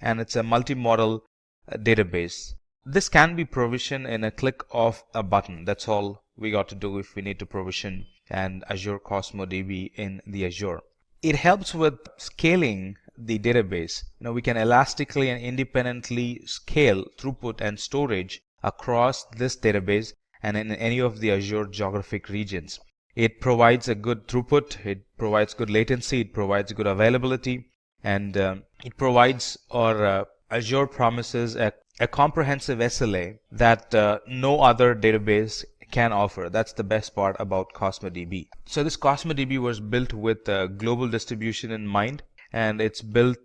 and it's a multi-model database. This can be provisioned in a click of a button. That's all we got to do if we need to provision an Azure Cosmos DB in the Azure. It helps with scaling the database. We can elastically and independently scale throughput and storage across this database and in any of the Azure geographic regions. It provides a good throughput, it provides good latency, it provides good availability, and it provides, or Azure promises, a comprehensive SLA that no other database can offer. That's the best part about Cosmos DB. So this Cosmos DB was built with global distribution in mind, and it's built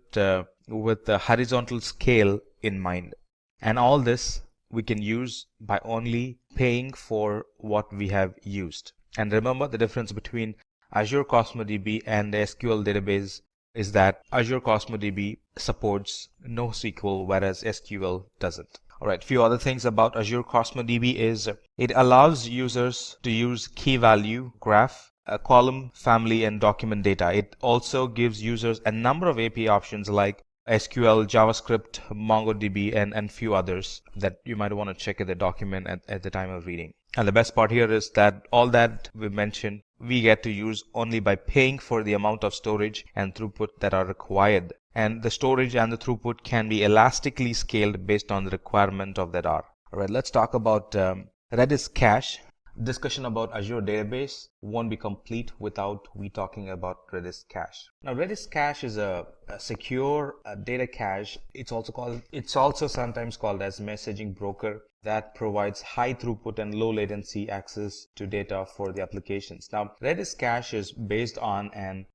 with the horizontal scale in mind. And all this we can use by only paying for what we have used. And remember, the difference between Azure Cosmos DB and the SQL database is that Azure Cosmos DB supports NoSQL, whereas SQL doesn't. Alright, few other things about Azure Cosmos DB is it allows users to use key value graph, column, family, and document data. It also gives users a number of API options like SQL, JavaScript, MongoDB, and few others that you might want to check in the document at the time of reading. And the best part here is that all that we mentioned, we get to use only by paying for the amount of storage and throughput that are required. And the storage and the throughput can be elastically scaled based on the requirement of that R. Alright, let's talk about Redis Cache. Discussion about Azure database won't be complete without we talking about Redis Cache. Now, Redis Cache is a secure data cache. It's also sometimes called as messaging broker that provides high throughput and low latency access to data for the applications. Now, Redis Cache is based on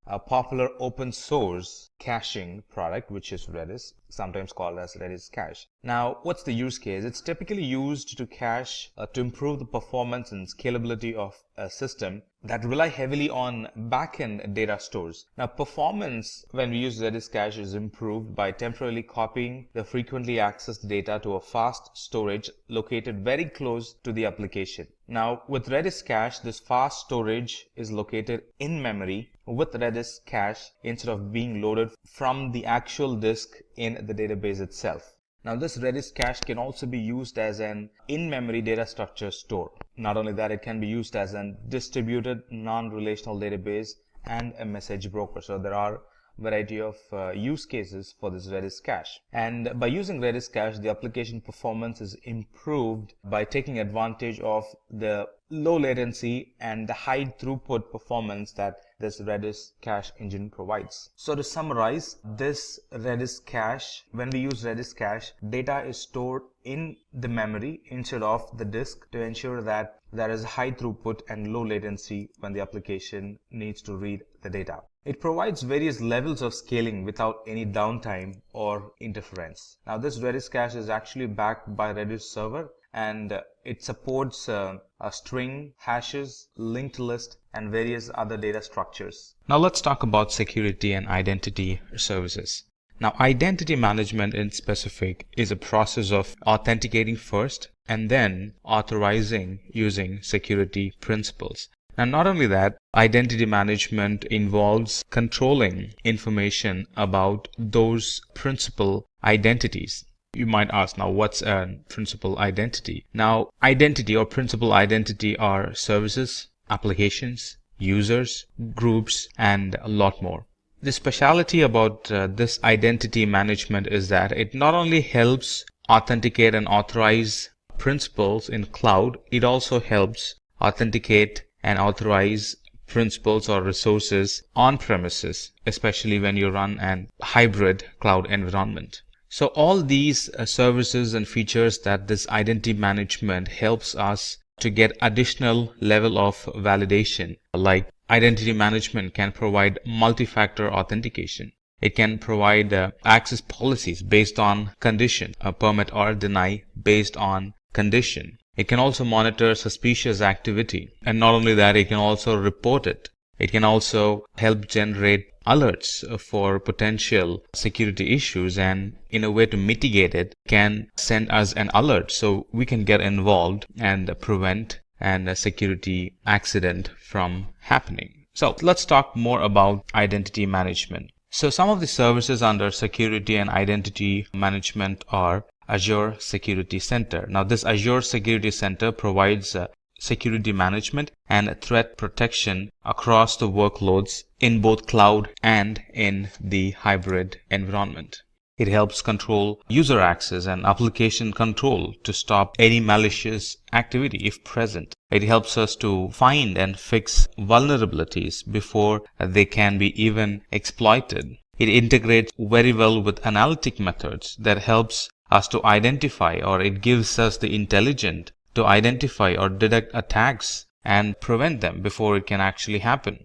a popular open source caching product, which is Redis, sometimes called as Redis Cache. Now, what's the use case? It's typically used to cache to improve the performance and scalability of a system that rely heavily on backend data stores. Now, performance when we use Redis Cache is improved by temporarily copying the frequently accessed data to a fast storage located very close to the application. Now, with Redis Cache, this fast storage is located in memory with Redis Cache instead of being loaded from the actual disk in the database itself. Now, this Redis Cache can also be used as an in-memory data structure store. Not only that, it can be used as a distributed non-relational database and a message broker. So there are a variety of use cases for this Redis Cache. And by using Redis Cache, the application performance is improved by taking advantage of the low latency and the high throughput performance that this Redis cache engine provides. So to summarize, this Redis cache, when we use Redis cache, data is stored in the memory instead of the disk to ensure that there is high throughput and low latency when the application needs to read the data. It provides various levels of scaling without any downtime or interference. Now this Redis cache is actually backed by Redis server, and it supports a string, hashes, linked list, and various other data structures. Now let's talk about security and identity services. Now identity management in specific is a process of authenticating first and then authorizing using security principles. Now not only that, identity management involves controlling information about those principal identities. You might ask, now what's a principal identity? Now identity or principal identity are services, applications, users, groups, and a lot more. The speciality about this identity management is that it not only helps authenticate and authorize principals in cloud, it also helps authenticate and authorize principals or resources on premises, especially when you run an hybrid cloud environment. So all these services and features that this identity management helps us to get additional level of validation, like identity management can provide multi-factor authentication. It can provide access policies based on condition, a permit or deny based on condition. It can also monitor suspicious activity, and not only that, it can also report it. It can also help generate alerts for potential security issues, and in a way to mitigate it, can send us an alert so we can get involved and prevent a security accident from happening. So let's talk more about identity management. So some of the services under security and identity management are Azure Security Center. Now this Azure Security Center provides security management and threat protection across the workloads in both cloud and in the hybrid environment. It helps control user access and application control to stop any malicious activity if present. It helps us to find and fix vulnerabilities before they can be even exploited. It integrates very well with analytic methods that helps us to identify, or it gives us the intelligence to identify or detect attacks and prevent them before it can actually happen.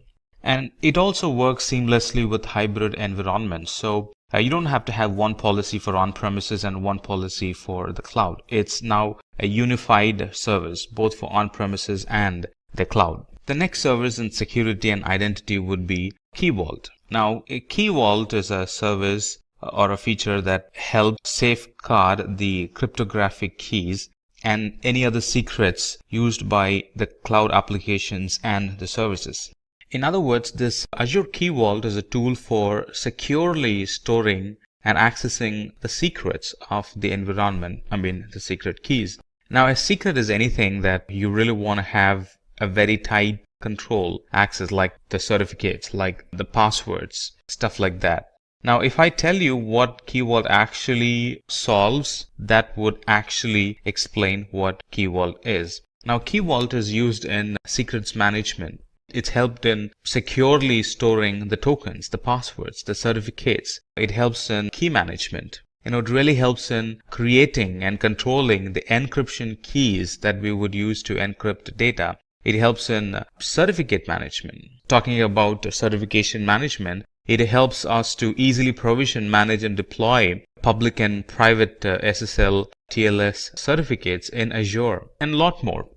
And it also works seamlessly with hybrid environments. So you don't have to have one policy for on-premises and one policy for the cloud. It's now a unified service both for on-premises and the cloud. The next service in security and identity would be Key Vault. Now a Key Vault is a service or a feature that helps safeguard the cryptographic keys and any other secrets used by the cloud applications and the services. In other words, this Azure Key Vault is a tool for securely storing and accessing the secrets of the environment, the secret keys. Now, a secret is anything that you really want to have a very tight control access, like the certificates, like the passwords, stuff like that. Now, if I tell you what Key Vault actually solves, that would actually explain what Key Vault is. Now, Key Vault is used in secrets management. It's helped in securely storing the tokens, the passwords, the certificates. It helps in key management. It really helps in creating and controlling the encryption keys that we would use to encrypt data. It helps in certificate management. Talking about certification management, it helps us to easily provision, manage, and deploy public and private SSL, TLS certificates in Azure, and a lot more.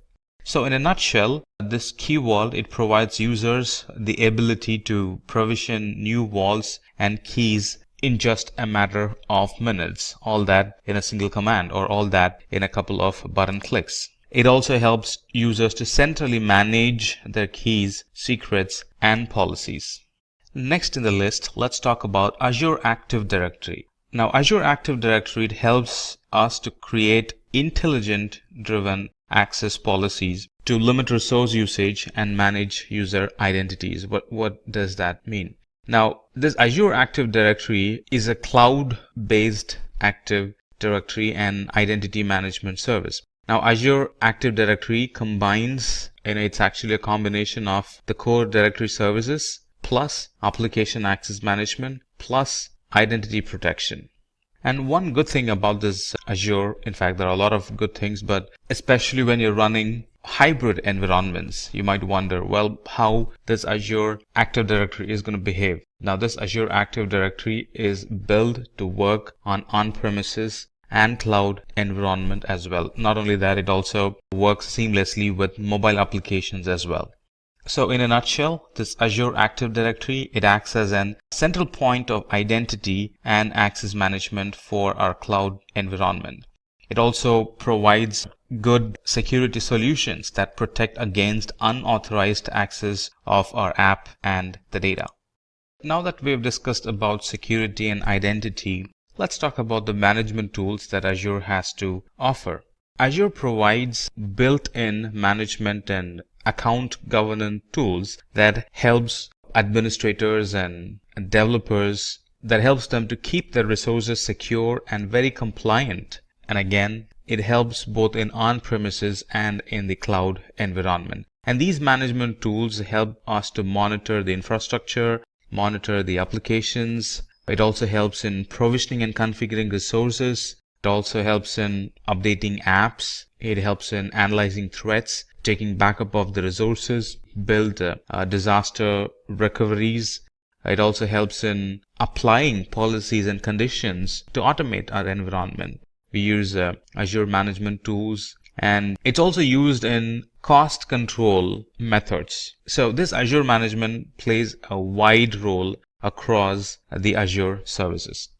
So in a nutshell, this Key Vault, it provides users the ability to provision new vaults and keys in just a matter of minutes. All that in a single command, or all that in a couple of button clicks. It also helps users to centrally manage their keys, secrets, and policies. Next in the list, let's talk about Azure Active Directory. Now, Azure Active Directory, it helps us to create intelligent-driven access policies to limit resource usage and manage user identities. What does that mean? Now, this Azure Active Directory is a cloud-based Active Directory and identity management service. Now, Azure Active Directory combines It's actually a combination of the core directory services plus application access management plus identity protection. And one good thing about this Azure, in fact, there are a lot of good things, but especially when you're running hybrid environments, you might wonder, well, how this Azure Active Directory is going to behave. Now, this Azure Active Directory is built to work on on-premises and cloud environment as well. Not only that, it also works seamlessly with mobile applications as well. So in a nutshell, this Azure Active Directory, it acts as an central point of identity and access management for our cloud environment. It also provides good security solutions that protect against unauthorized access of our app and the data. Now that we've discussed about security and identity, let's talk about the management tools that Azure has to offer. Azure provides built-in management and account governance tools that helps administrators and developers, that helps them to keep their resources secure and very compliant. And again, it helps both in on-premises and in the cloud environment. And these management tools help us to monitor the infrastructure, monitor the applications. It also helps in provisioning and configuring resources. It also helps in updating apps. It helps in analyzing threats, taking backup of the resources, build disaster recoveries. It also helps in applying policies and conditions to automate our environment. We use Azure management tools, and it's also used in cost control methods. So this Azure management plays a wide role across the Azure services.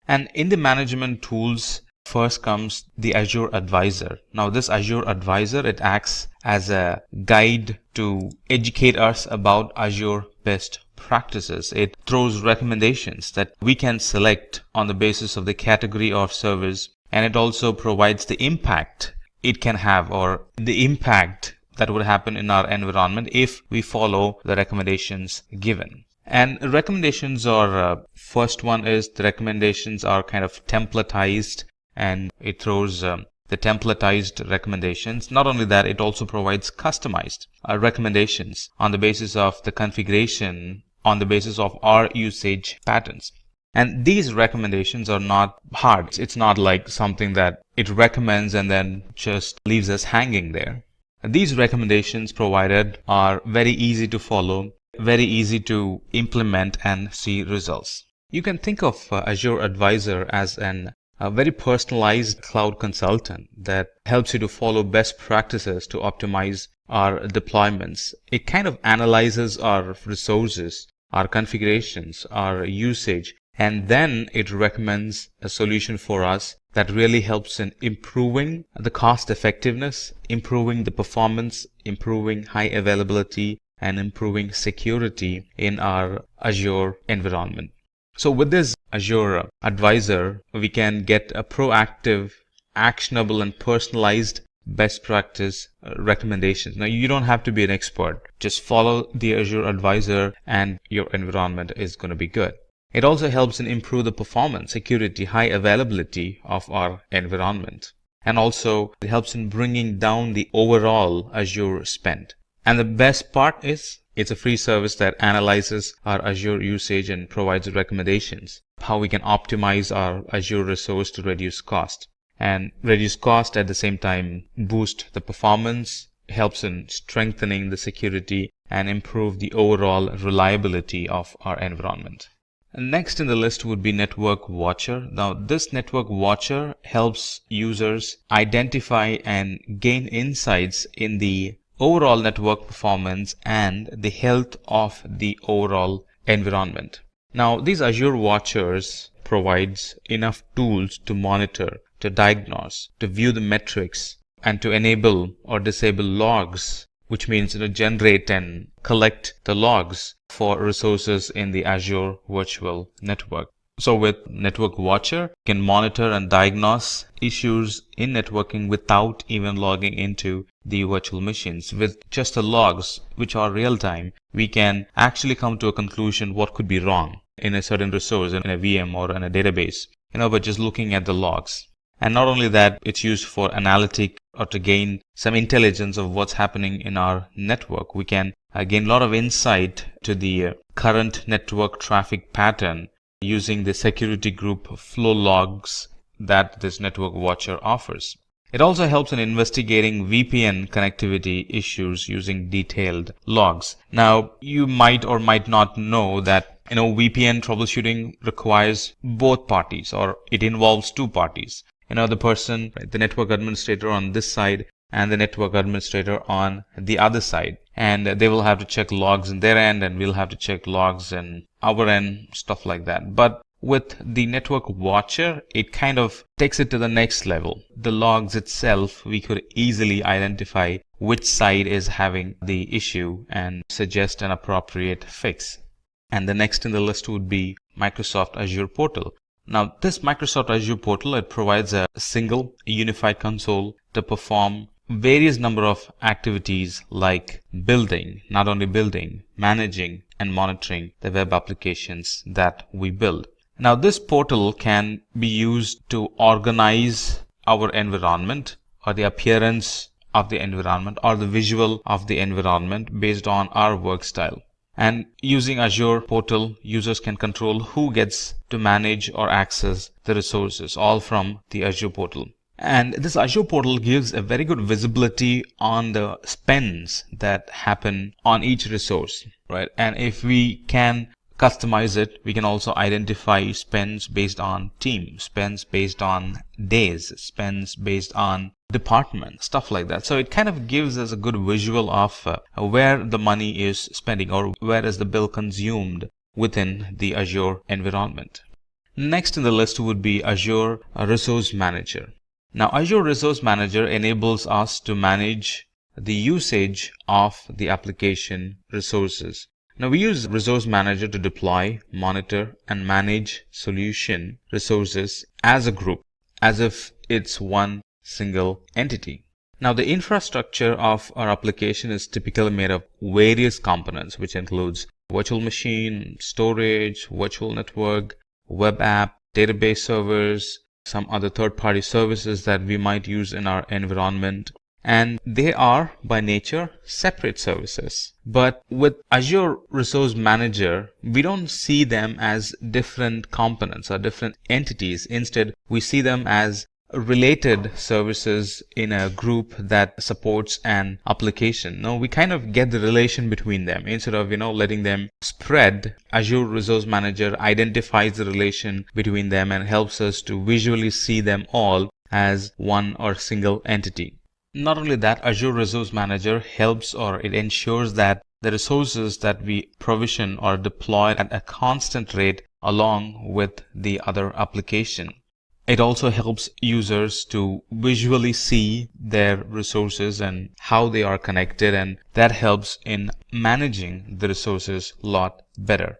And in the management tools, first comes the Azure Advisor. Now this Azure Advisor, it acts as a guide to educate us about Azure best practices. It throws recommendations that we can select on the basis of the category of service, and it also provides the impact it can have, or the impact that would happen in our environment if we follow the recommendations given. And recommendations are, first one is the recommendations are kind of templatized, and it throws the templatized recommendations. Not only that, it also provides customized recommendations on the basis of the configuration, on the basis of our usage patterns. And these recommendations are not hard. It's not like something that it recommends and then just leaves us hanging there. These recommendations provided are very easy to follow, very easy to implement and see results. You can think of Azure Advisor as a very personalized cloud consultant that helps you to follow best practices to optimize our deployments. It kind of analyzes our resources, our configurations, our usage, and then it recommends a solution for us that really helps in improving the cost effectiveness, improving the performance, improving high availability, and improving security in our Azure environment. So with this Azure Advisor, we can get a proactive, actionable, and personalized best practice recommendations. Now, you don't have to be an expert. Just follow the Azure Advisor and your environment is going to be good. It also helps in improve the performance, security, high availability of our environment. And also it helps in bringing down the overall Azure spend. And the best part is it's a free service that analyzes our Azure usage and provides recommendations, how we can optimize our Azure resource to reduce cost. And reduce cost at the same time boost the performance, helps in strengthening the security and improve the overall reliability of our environment. Next in the list would be Network Watcher. Now this Network Watcher helps users identify and gain insights in the overall network performance and the health of the overall environment. Now these Azure Watchers provides enough tools to monitor, to diagnose, to view the metrics, and to enable or disable logs, which means generate and collect the logs for resources in the Azure Virtual Network. So with Network Watcher, you can monitor and diagnose issues in networking without even logging into the virtual machines. With just the logs, which are real time, we can actually come to a conclusion what could be wrong in a certain resource, in a VM or in a database, by just looking at the logs. And not only that, it's used for analytic or to gain some intelligence of what's happening in our network. We can gain a lot of insight to the current network traffic pattern using the security group flow logs that this network watcher offers. It also helps in investigating VPN connectivity issues using detailed logs. Now, you might or might not know that VPN troubleshooting requires both parties, or it involves two parties. The person, right, the network administrator on this side and the network administrator on the other side. And they will have to check logs in their end, and we'll have to check logs in our end, stuff like that. But with the network watcher, it kind of takes it to the next level. The logs itself, we could easily identify which side is having the issue and suggest an appropriate fix. And the next in the list would be Microsoft Azure Portal. Now, this Microsoft Azure Portal, it provides a single unified console to perform various number of activities like building, not only building, managing and monitoring the web applications that we build. Now, this portal can be used to organize our environment, or the appearance of the environment, or the visual of the environment based on our work style. And using Azure Portal, users can control who gets to manage or access the resources, all from the Azure Portal. And this Azure Portal gives a very good visibility on the spends that happen on each resource, right? And if we can customize it, we can also identify spends based on team, spends based on days, spends based on department, stuff like that. So it kind of gives us a good visual of where the money is spending, or where is the bill consumed within the Azure environment. Next in the list would be Azure Resource Manager. Now, Azure Resource Manager enables us to manage the usage of the application resources. Now, we use Resource Manager to deploy, monitor, and manage solution resources as a group, as if it's one single entity. Now, the infrastructure of our application is typically made of various components, which includes virtual machine, storage, virtual network, web app, database servers, some other third-party services that we might use in our environment. And they are, by nature, separate services. But with Azure Resource Manager, we don't see them as different components or different entities. Instead, we see them as related services in a group that supports an application. Now, we kind of get the relation between them. Instead of, letting them spread, Azure Resource Manager identifies the relation between them and helps us to visually see them all as one or single entity. Not only that, Azure Resource Manager helps, or it ensures that the resources that we provision are deployed at a constant rate along with the other application. It also helps users to visually see their resources and how they are connected, and that helps in managing the resources a lot better.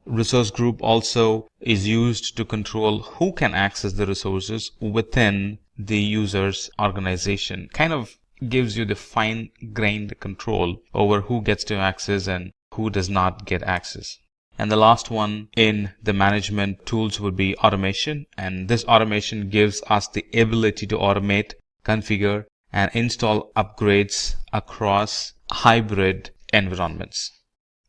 Resource group also is used to control who can access the resources within the user's organization. Kind of gives you the fine-grained control over who gets to access and who does not get access. And the last one in the management tools would be automation. And this automation gives us the ability to automate, configure, and install upgrades across hybrid environments.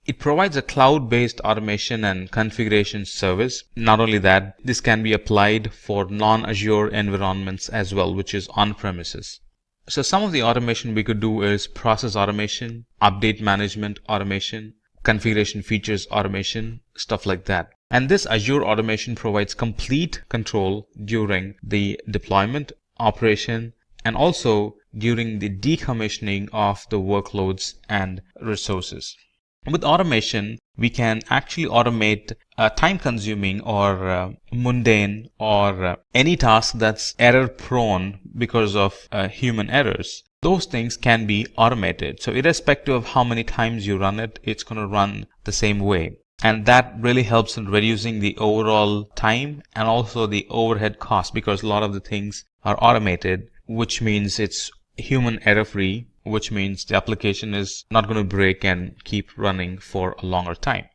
It provides a cloud-based automation and configuration service. Not only that, this can be applied for non-Azure environments as well, which is on-premises. So some of the automation we could do is process automation, update management automation, configuration features automation, stuff like that. And this Azure automation provides complete control during the deployment, operation, and also during the decommissioning of the workloads and resources. With automation, we can actually automate time-consuming or mundane or any task that's error-prone because of human errors. Those things can be automated. So irrespective of how many times you run it, it's going to run the same way. And that really helps in reducing the overall time and also the overhead cost, because a lot of the things are automated, which means it's human error-free, which means the application is not going to break and keep running for a longer time.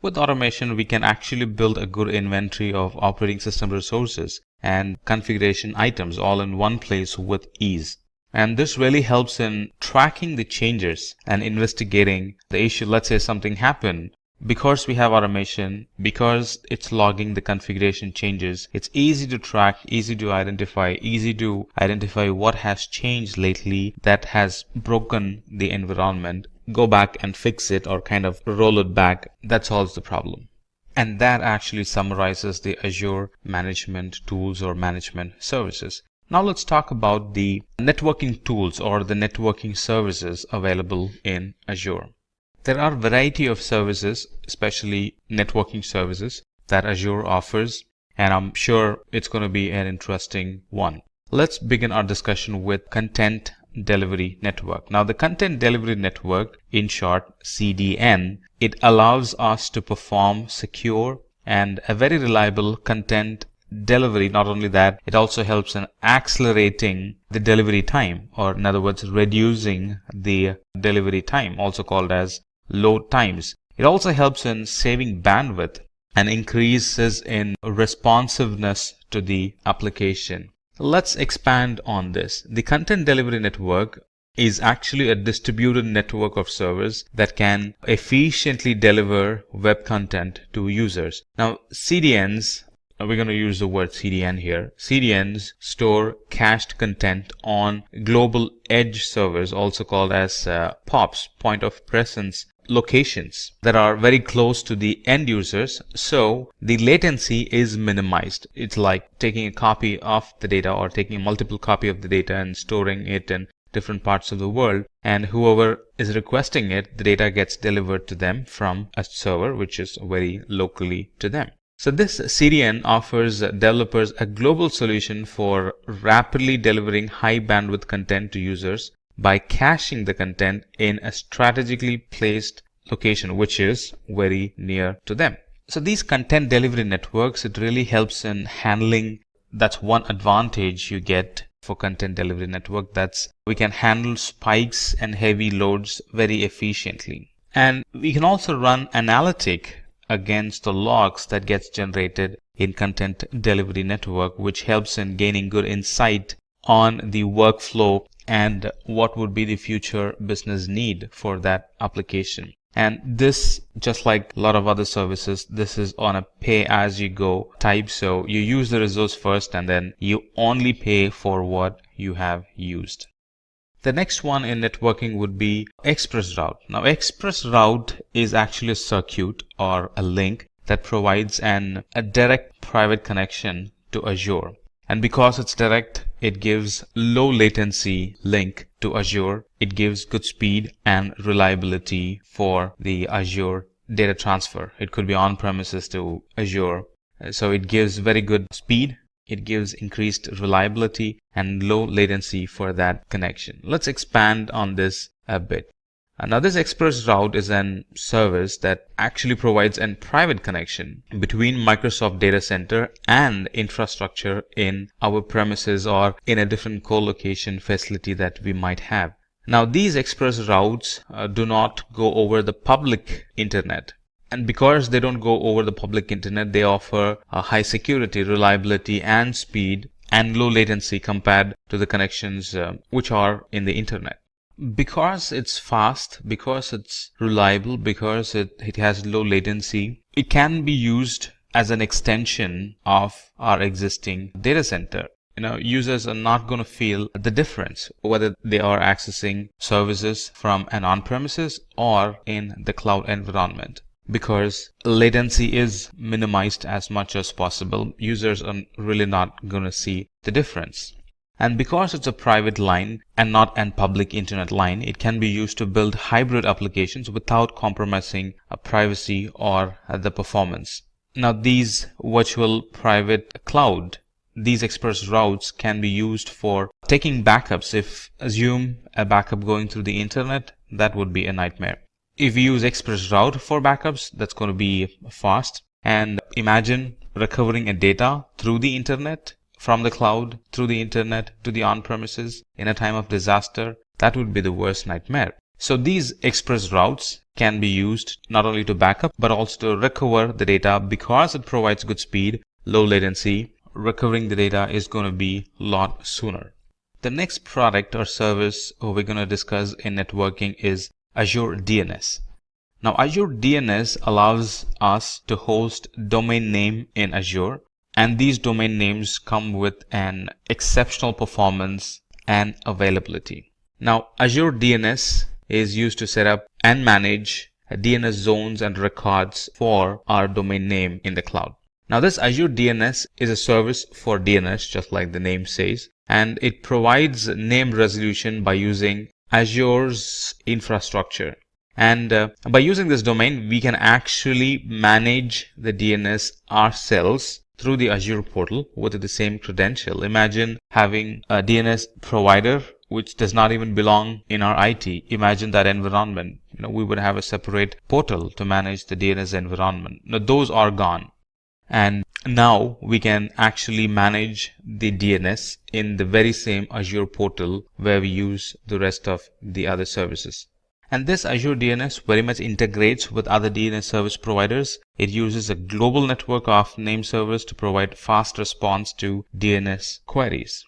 With automation, we can actually build a good inventory of operating system resources and configuration items all in one place with ease. And this really helps in tracking the changes and investigating the issue. Let's say something happened. Because we have automation, because it's logging the configuration changes, it's easy to track, easy to identify what has changed lately that has broken the environment, go back and fix it or kind of roll it back. That solves the problem. And that actually summarizes the Azure management tools or management services. Now let's talk about the networking tools or the networking services available in Azure. There are a variety of services, especially networking services, that Azure offers, and I'm sure it's going to be an interesting one. Let's begin our discussion with Content Delivery Network. Now, the Content Delivery Network, in short, CDN, it allows us to perform secure and a very reliable content delivery. Not only that, it also helps in accelerating the delivery time, or in other words, reducing the delivery time, also called as load times. It also helps in saving bandwidth and increases in responsiveness to the application. Let's expand on this. The Content Delivery Network is actually a distributed network of servers that can efficiently deliver web content to users. Now, CDNs, we're going to use the word CDN here. CDNs store cached content on global edge servers, also called as POPs, point of presence locations, that are very close to the end users, so the latency is minimized. It's like taking a copy of the data or taking a multiple copy of the data and storing it in different parts of the world, and whoever is requesting it, the data gets delivered to them from a server which is very locally to them. So this CDN offers developers a global solution for rapidly delivering high bandwidth content to users by caching the content in a strategically placed location which is very near to them. So these content delivery networks, it really helps in handling. That's one advantage you get for content delivery network, that's we can handle spikes and heavy loads very efficiently. And we can also run analytic against the logs that gets generated in content delivery network, which helps in gaining good insight on the workflow and what would be the future business need for that application. And this, just like a lot of other services, this is on a pay as you go type. So you use the resource first and then you only pay for what you have used. The next one in networking would be ExpressRoute. Now, ExpressRoute is actually a circuit or a link that provides a direct private connection to Azure. And because it's direct, it gives low latency link to Azure. It gives good speed and reliability for the Azure data transfer. It could be on-premises to Azure. So it gives very good speed. It gives increased reliability and low latency for that connection. Let's expand on this a bit. Now, this ExpressRoute is an service that actually provides a private connection between Microsoft data center and infrastructure in our premises or in a different co-location facility that we might have. Now, these ExpressRoutes do not go over the public internet. And because they don't go over the public internet, they offer a high security, reliability, and speed and low latency compared to the connections which are in the internet. Because it's fast, because it's reliable, because it has low latency, it can be used as an extension of our existing data center. Users are not going to feel the difference whether they are accessing services from an on-premises or in the cloud environment, because latency is minimized as much as possible. Users are really not going to see the difference. And because it's a private line and not a public internet line, it can be used to build hybrid applications without compromising privacy or the performance. Now, these virtual private cloud, these ExpressRoutes can be used for taking backups. If assume a backup going through the internet, that would be a nightmare. If you use ExpressRoute for backups, that's going to be fast. And imagine recovering a data through the internet, from the cloud, through the internet to the on-premises in a time of disaster. That would be the worst nightmare. So these express routes can be used not only to backup but also to recover the data. Because it provides good speed, low latency, recovering the data is going to be a lot sooner. The next product or service we're going to discuss in networking is Azure DNS. Now, Azure DNS allows us to host domain name in Azure, and these domain names come with an exceptional performance and availability. Now, Azure DNS is used to set up and manage DNS zones and records for our domain name in the cloud. Now, this Azure DNS is a service for DNS, just like the name says, and it provides name resolution by using Azure's infrastructure. And by using this domain, we can actually manage the DNS ourselves through the Azure portal with the same credential. Imagine having a DNS provider which does not even belong in our IT. Imagine that environment. We would have a separate portal to manage the DNS environment. Now, those are gone. And now we can actually manage the DNS in the very same Azure portal where we use the rest of the other services. And this Azure DNS very much integrates with other DNS service providers. It uses a global network of name servers to provide fast response to DNS queries.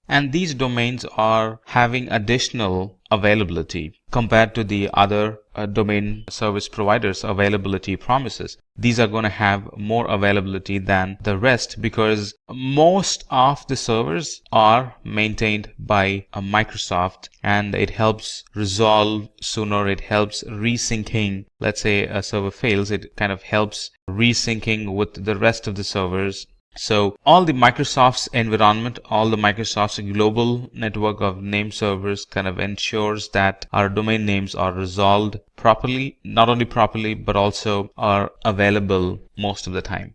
And these domains are having additional availability compared to the other domain service providers' availability promises. These are going to have more availability than the rest because most of the servers are maintained by Microsoft, and it helps resolve sooner. It helps resyncing. Let's say a server fails, it kind of helps resyncing with the rest of the servers. So all the Microsoft's environment, all the Microsoft's global network of name servers kind of ensures that our domain names are resolved properly, not only properly, but also are available most of the time.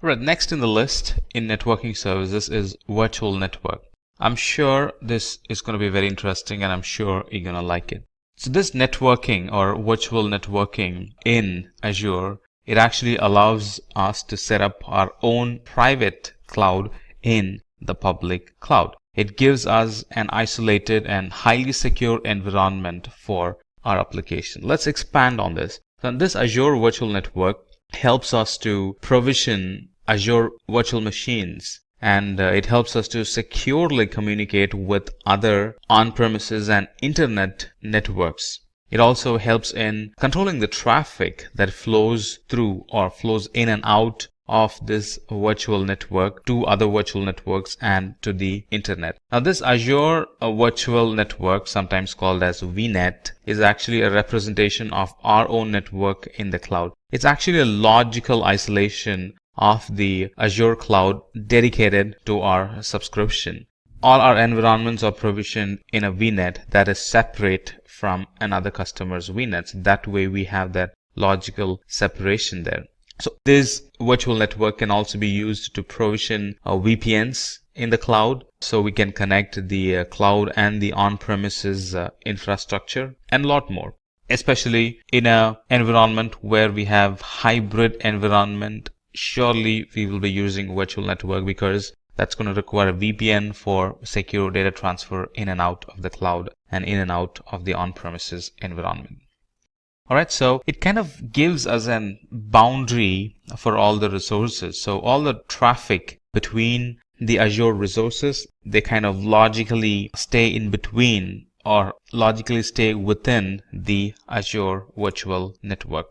All right, next in the list in networking services is virtual network. I'm sure this is going to be very interesting, and I'm sure you're going to like it. So this networking or virtual networking in Azure, it actually allows us to set up our own private cloud in the public cloud. It gives us an isolated and highly secure environment for our application. Let's expand on this. So this Azure Virtual Network helps us to provision Azure virtual machines, and it helps us to securely communicate with other on-premises and internet networks. It also helps in controlling the traffic that flows through or flows in and out of this virtual network to other virtual networks and to the internet. Now, this Azure virtual network, sometimes called as VNet, is actually a representation of our own network in the cloud. It's actually a logical isolation of the Azure cloud dedicated to our subscription. All our environments are provisioned in a VNet that is separate from another customer's VNets. That way we have that logical separation there. So this virtual network can also be used to provision VPNs in the cloud, so we can connect the cloud and the on-premises infrastructure and a lot more, especially in an environment where we have hybrid environment. Surely we will be using virtual network because that's going to require a VPN for secure data transfer in and out of the cloud and in and out of the on-premises environment. Alright, so it kind of gives us a boundary for all the resources. So all the traffic between the Azure resources, they kind of logically stay in between or logically stay within the Azure virtual network.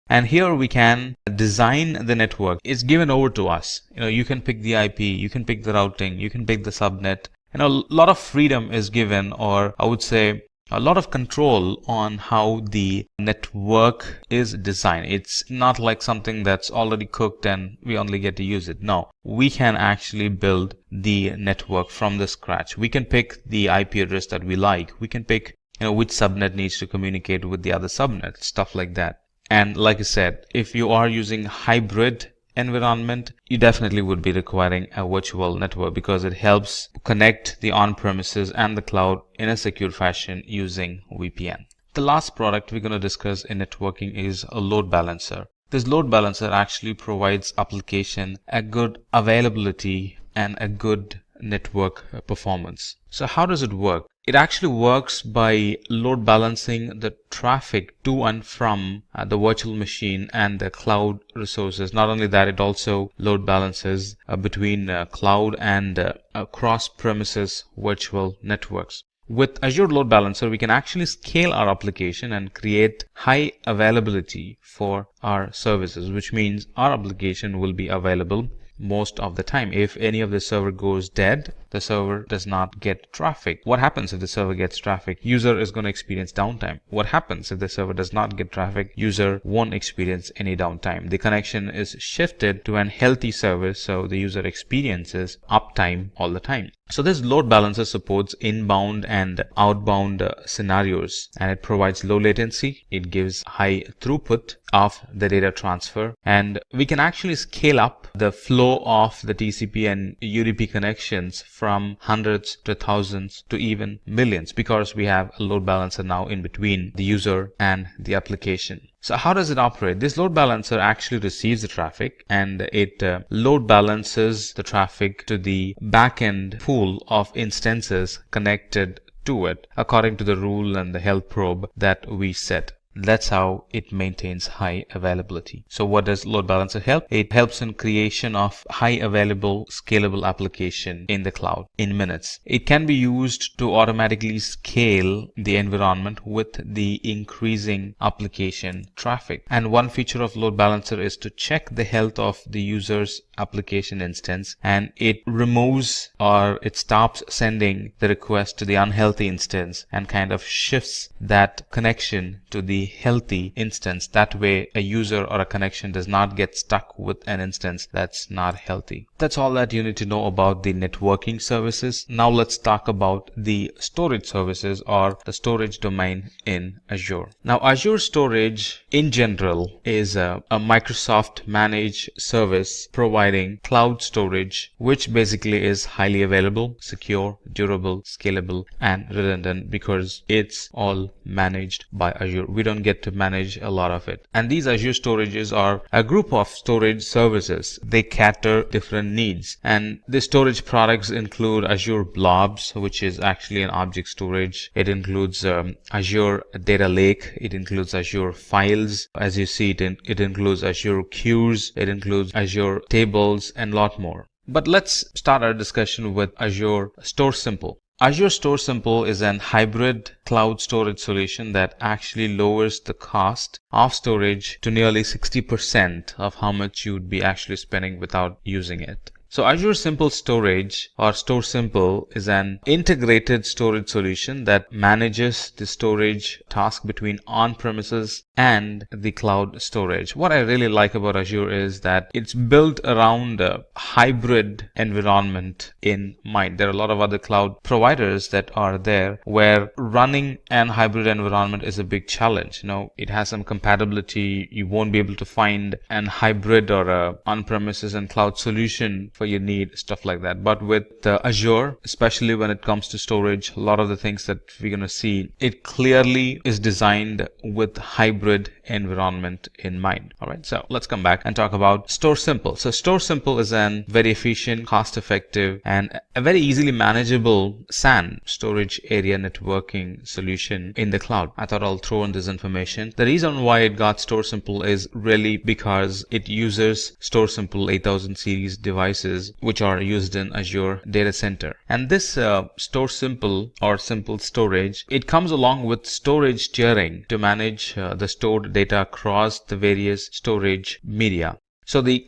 And here we can design the network. It's given over to us. You can pick the IP, you can pick the routing, you can pick the subnet. A lot of freedom is given, or I would say a lot of control on how the network is designed. It's not like something that's already cooked and we only get to use it. No, we can actually build the network from the scratch. We can pick the IP address that we like. We can pick which subnet needs to communicate with the other subnet, stuff like that. And like I said, if you are using hybrid environment, you definitely would be requiring a virtual network because it helps connect the on-premises and the cloud in a secure fashion using VPN. The last product we're going to discuss in networking is a load balancer. This load balancer actually provides application a good availability and a good network performance. So how does it work? It actually works by load balancing the traffic to and from the virtual machine and the cloud resources. Not only that, it also load balances between cloud and cross-premises virtual networks. With Azure Load Balancer, we can actually scale our application and create high availability for our services, which means our application will be available most of the time. If any of the server goes dead, the server does not get traffic. What happens if the server gets traffic? User is going to experience downtime. What happens if the server does not get traffic? User won't experience any downtime. The connection is shifted to an healthy service, so the user experiences uptime all the time. So this load balancer supports inbound and outbound scenarios, and it provides low latency. It gives high throughput of the data transfer, and we can actually scale up the flow of the TCP and UDP connections from hundreds to thousands to even millions, because we have a load balancer now in between the user and the application. So how does it operate? This load balancer actually receives the traffic, and it load balances the traffic to the backend pool of instances connected to it according to the rule and the health probe that we set. That's how it maintains high availability. So what does load balancer help? It helps in creation of high available scalable application in the cloud in minutes. It can be used to automatically scale the environment with the increasing application traffic. And one feature of load balancer is to check the health of the user's application instance, and it removes or it stops sending the request to the unhealthy instance and kind of shifts that connection to the healthy instance. That way a user or a connection does not get stuck with an instance that's not healthy. That's all that you need to know about the networking services. Now let's talk about the storage services or the storage domain in Azure. Now Azure Storage in general is a Microsoft managed service providing cloud storage, which basically is highly available, secure, durable, scalable, and redundant, because it's all managed by Azure. We don't get to manage a lot of it. And these Azure storages are a group of storage services. They cater different needs, and the storage products include Azure Blobs, which is actually an object storage. It includes Azure Data Lake. It includes Azure Files. As you see, it includes Azure Queues. It includes Azure Tables and a lot more. But let's start our discussion with Azure Store Simple. Azure Store Simple is an hybrid cloud storage solution that actually lowers the cost of storage to nearly 60% of how much you would be actually spending without using it. So Azure Simple Storage or Store Simple is an integrated storage solution that manages the storage task between on-premises and the cloud storage. What I really like about Azure is that it's built around a hybrid environment in mind. There are a lot of other cloud providers that are there where running an hybrid environment is a big challenge. It has some compatibility. You won't be able to find an hybrid or a on-premises and cloud solution for your need, stuff like that. But with Azure, especially when it comes to storage, a lot of the things that we're going to see, it clearly is designed with hybrid environment in mind. All right, so let's come back and talk about Store Simple. So Store Simple is an very efficient, cost-effective, and a very easily manageable SAN, storage area networking solution in the cloud. I thought I'll throw in this information. The reason why it got Store Simple is really because it uses Store Simple 8000 series devices which are used in Azure Data Center. And this Store Simple or Simple Storage, it comes along with storage tiering to manage the stored data across the various storage media. So the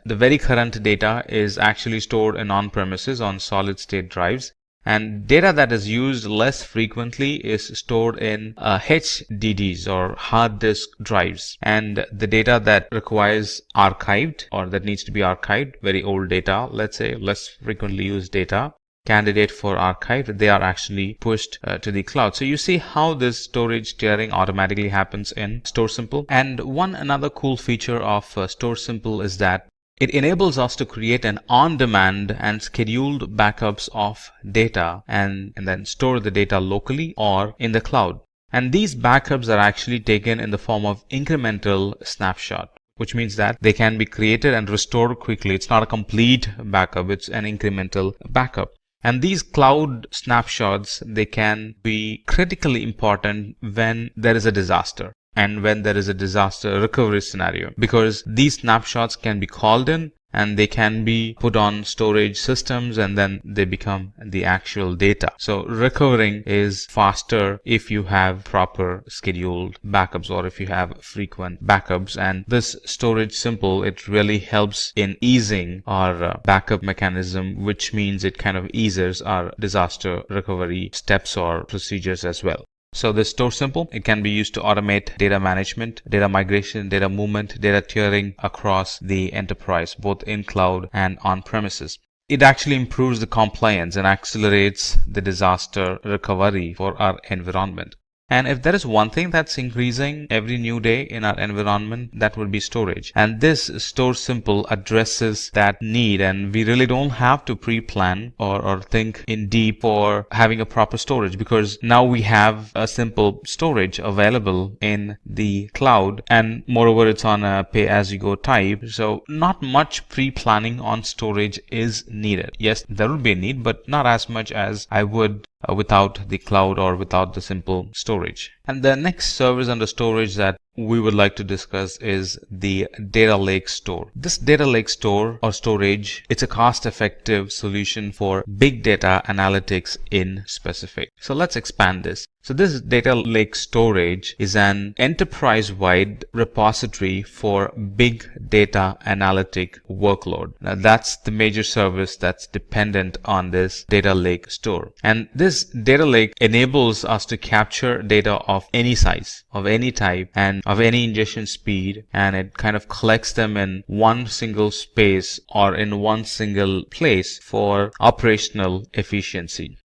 very current data is actually stored in on-premises on solid state drives, and data that is used less frequently is stored in HDDs or hard disk drives. And the data that requires archived or that needs to be archived, very old data, let's say less frequently used data, candidate for archive, they are actually pushed to the cloud. So you see how this storage tiering automatically happens in Store Simple. And another cool feature of Store Simple is that it enables us to create an on-demand and scheduled backups of data and then store the data locally or in the cloud. And these backups are actually taken in the form of incremental snapshot, which means that they can be created and restored quickly. It's not a complete backup, it's an incremental backup. And these cloud snapshots, they can be critically important when there is a disaster and when there is a disaster recovery scenario, because these snapshots can be called in and they can be put on storage systems and then they become the actual data. So recovering is faster if you have proper scheduled backups or if you have frequent backups. And this storage simple, it really helps in easing our backup mechanism, which means it kind of eases our disaster recovery steps or procedures as well. So this store simple, it can be used to automate data management, data migration, data movement, data tiering across the enterprise, both in cloud and on premises. It actually improves the compliance and accelerates the disaster recovery for our environment. And if there is one thing that's increasing every new day in our environment, that would be storage. And this store simple addresses that need, and we really don't have to pre-plan or think in deep for having a proper storage, because now we have a simple storage available in the cloud, and moreover it's on a pay-as-you-go type. So not much pre-planning on storage is needed. Yes, there will be a need, but not as much as I would without the cloud or without the simple storage. And the next service under storage that we would like to discuss is the data lake store. This data lake store or storage, it's a cost-effective solution for big data analytics in specific. So let's expand this. So this data lake storage is an enterprise-wide repository for big data analytic workload. Now that's the major service that's dependent on this data lake store. And this data lake enables us to capture data of any size, of any type, and of any ingestion speed, and it kind of collects them in one single space or in one single place for operational efficiency.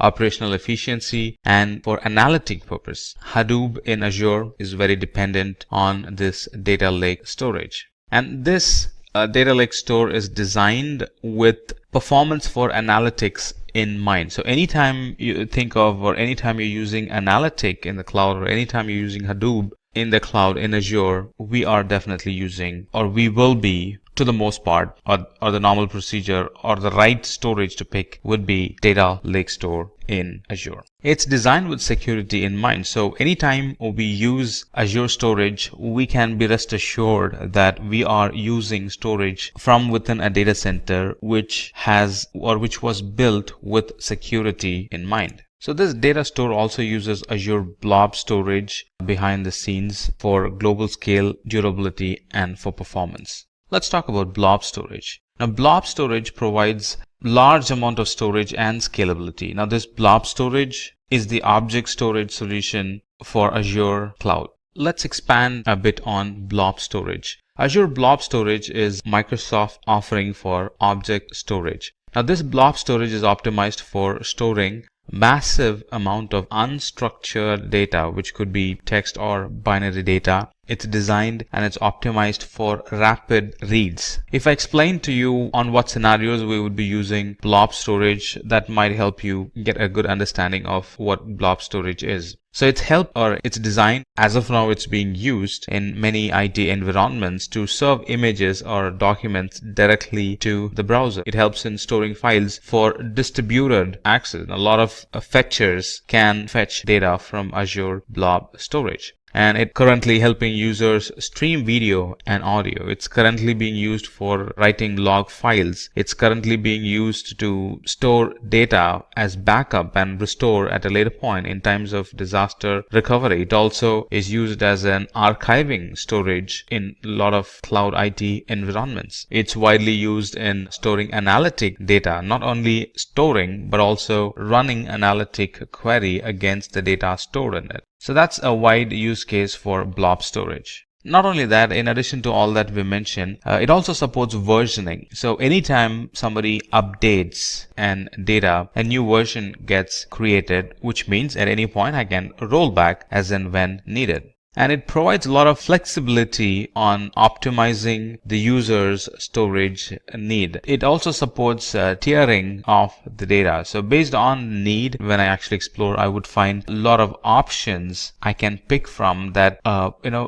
Operational efficiency and for analytic purpose. Hadoop in Azure is very dependent on this data lake storage. And this data lake store is designed with performance for analytics in mind. So anytime you think of, or anytime you're using analytic in the cloud, or anytime you're using Hadoop in the cloud in Azure, we are definitely using, or we will be, to the most part, or the normal procedure or the right storage to pick would be data lake store in Azure. It's designed with security in mind. So anytime we use Azure storage, we can be rest assured that we are using storage from within a data center which was built with security in mind. So this data store also uses Azure Blob storage behind the scenes for global scale, durability, and for performance. Let's talk about blob storage. Now, blob storage provides large amount of storage and scalability. Now, this blob storage is the object storage solution for Azure Cloud. Let's expand a bit on blob storage. Azure Blob Storage is Microsoft offering for object storage. Now, this blob storage is optimized for storing massive amount of unstructured data, which could be text or binary data. It's designed and it's optimized for rapid reads. If I explain to you on what scenarios we would be using blob storage, that might help you get a good understanding of what blob storage is. So it's designed, as of now it's being used in many IT environments to serve images or documents directly to the browser. It helps in storing files for distributed access. A lot of fetchers can fetch data from Azure Blob Storage. And it's currently helping users stream video and audio. It's currently being used for writing log files. It's currently being used to store data as backup and restore at a later point in times of disaster recovery. It also is used as an archiving storage in a lot of cloud IT environments. It's widely used in storing analytic data, not only storing but also running analytic query against the data stored in it. So that's a wide use case for blob storage. Not only that, in addition to all that we mentioned, it also supports versioning. So anytime somebody updates an data, a new version gets created, which means at any point I can roll back as and when needed. And it provides a lot of flexibility on optimizing the user's storage need. It also supports tiering of the data. So based on need, when I actually explore, I would find a lot of options I can pick from that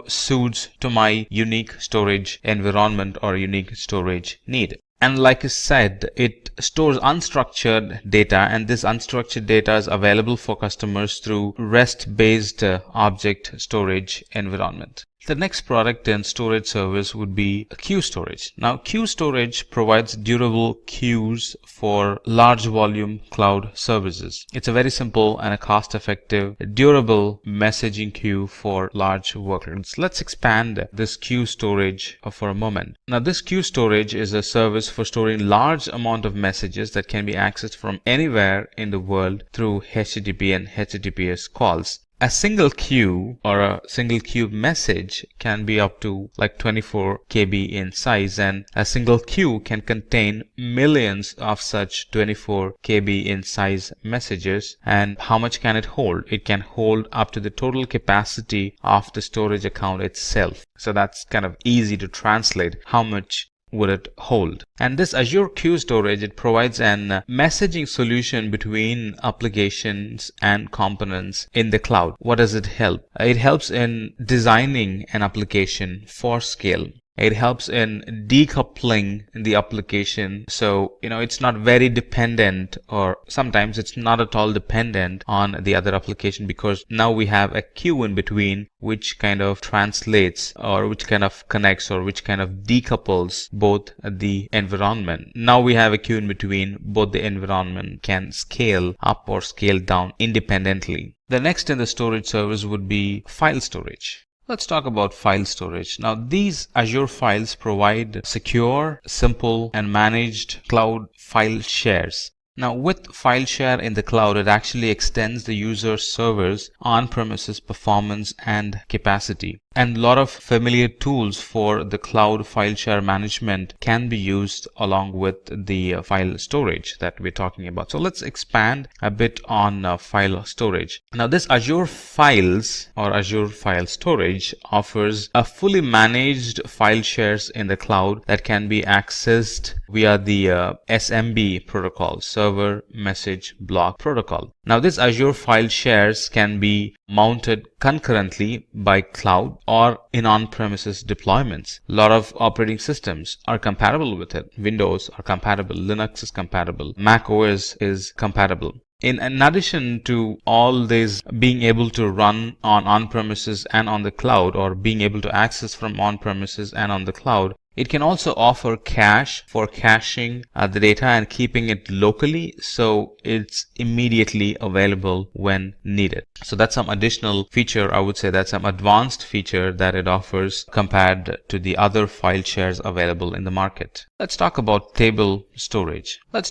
suits to my unique storage environment or unique storage need. And like I said, it stores unstructured data, and this unstructured data is available for customers through REST-based object storage environment. The next product and storage service would be queue storage. Now, queue storage provides durable queues for large volume cloud services. It's a very simple and a cost-effective, durable messaging queue for large workloads. Let's expand this queue storage for a moment. Now, this queue storage is a service for storing large amount of messages that can be accessed from anywhere in the world through HTTP and HTTPS calls. A single queue or a single queue message can be up to like 24 KB in size, and a single queue can contain millions of such 24 KB in size messages. And how much can it hold? It can hold up to the total capacity of the storage account itself. So that's kind of easy to translate how much would it hold. And this Azure Queue Storage, it provides an messaging solution between applications and components in the cloud. What does it help? It helps in designing an application for scale. It helps in decoupling the application, so it's not very dependent, or sometimes it's not at all dependent on the other application, because now we have a queue in between which kind of translates, or which kind of connects, or which kind of decouples both the environment. Now we have a queue in between, both the environment can scale up or scale down independently. The next in the storage service would be file storage. Let's talk about file storage. Now, these Azure files provide secure, simple, and managed cloud file shares. Now, with file share in the cloud, it actually extends the user server's on-premises performance and capacity. And a lot of familiar tools for the cloud file share management can be used along with the file storage that we're talking about. So let's expand a bit on file storage. Now, this Azure Files or Azure File Storage offers a fully managed file shares in the cloud that can be accessed via the SMB protocol, Server Message Block Protocol. Now, this Azure File Shares can be mounted concurrently by cloud or in on-premises deployments. A lot of operating systems are compatible with it. Windows are compatible, Linux is compatible, Mac OS is compatible. In addition to all this being able to run on-premises and on the cloud, or being able to access from on-premises and on the cloud, it can also offer cache for caching the data and keeping it locally, so it's immediately available when needed. So that's some additional feature. I would say that's some advanced feature that it offers compared to the other file shares available in the market. Let's talk about table storage. Now,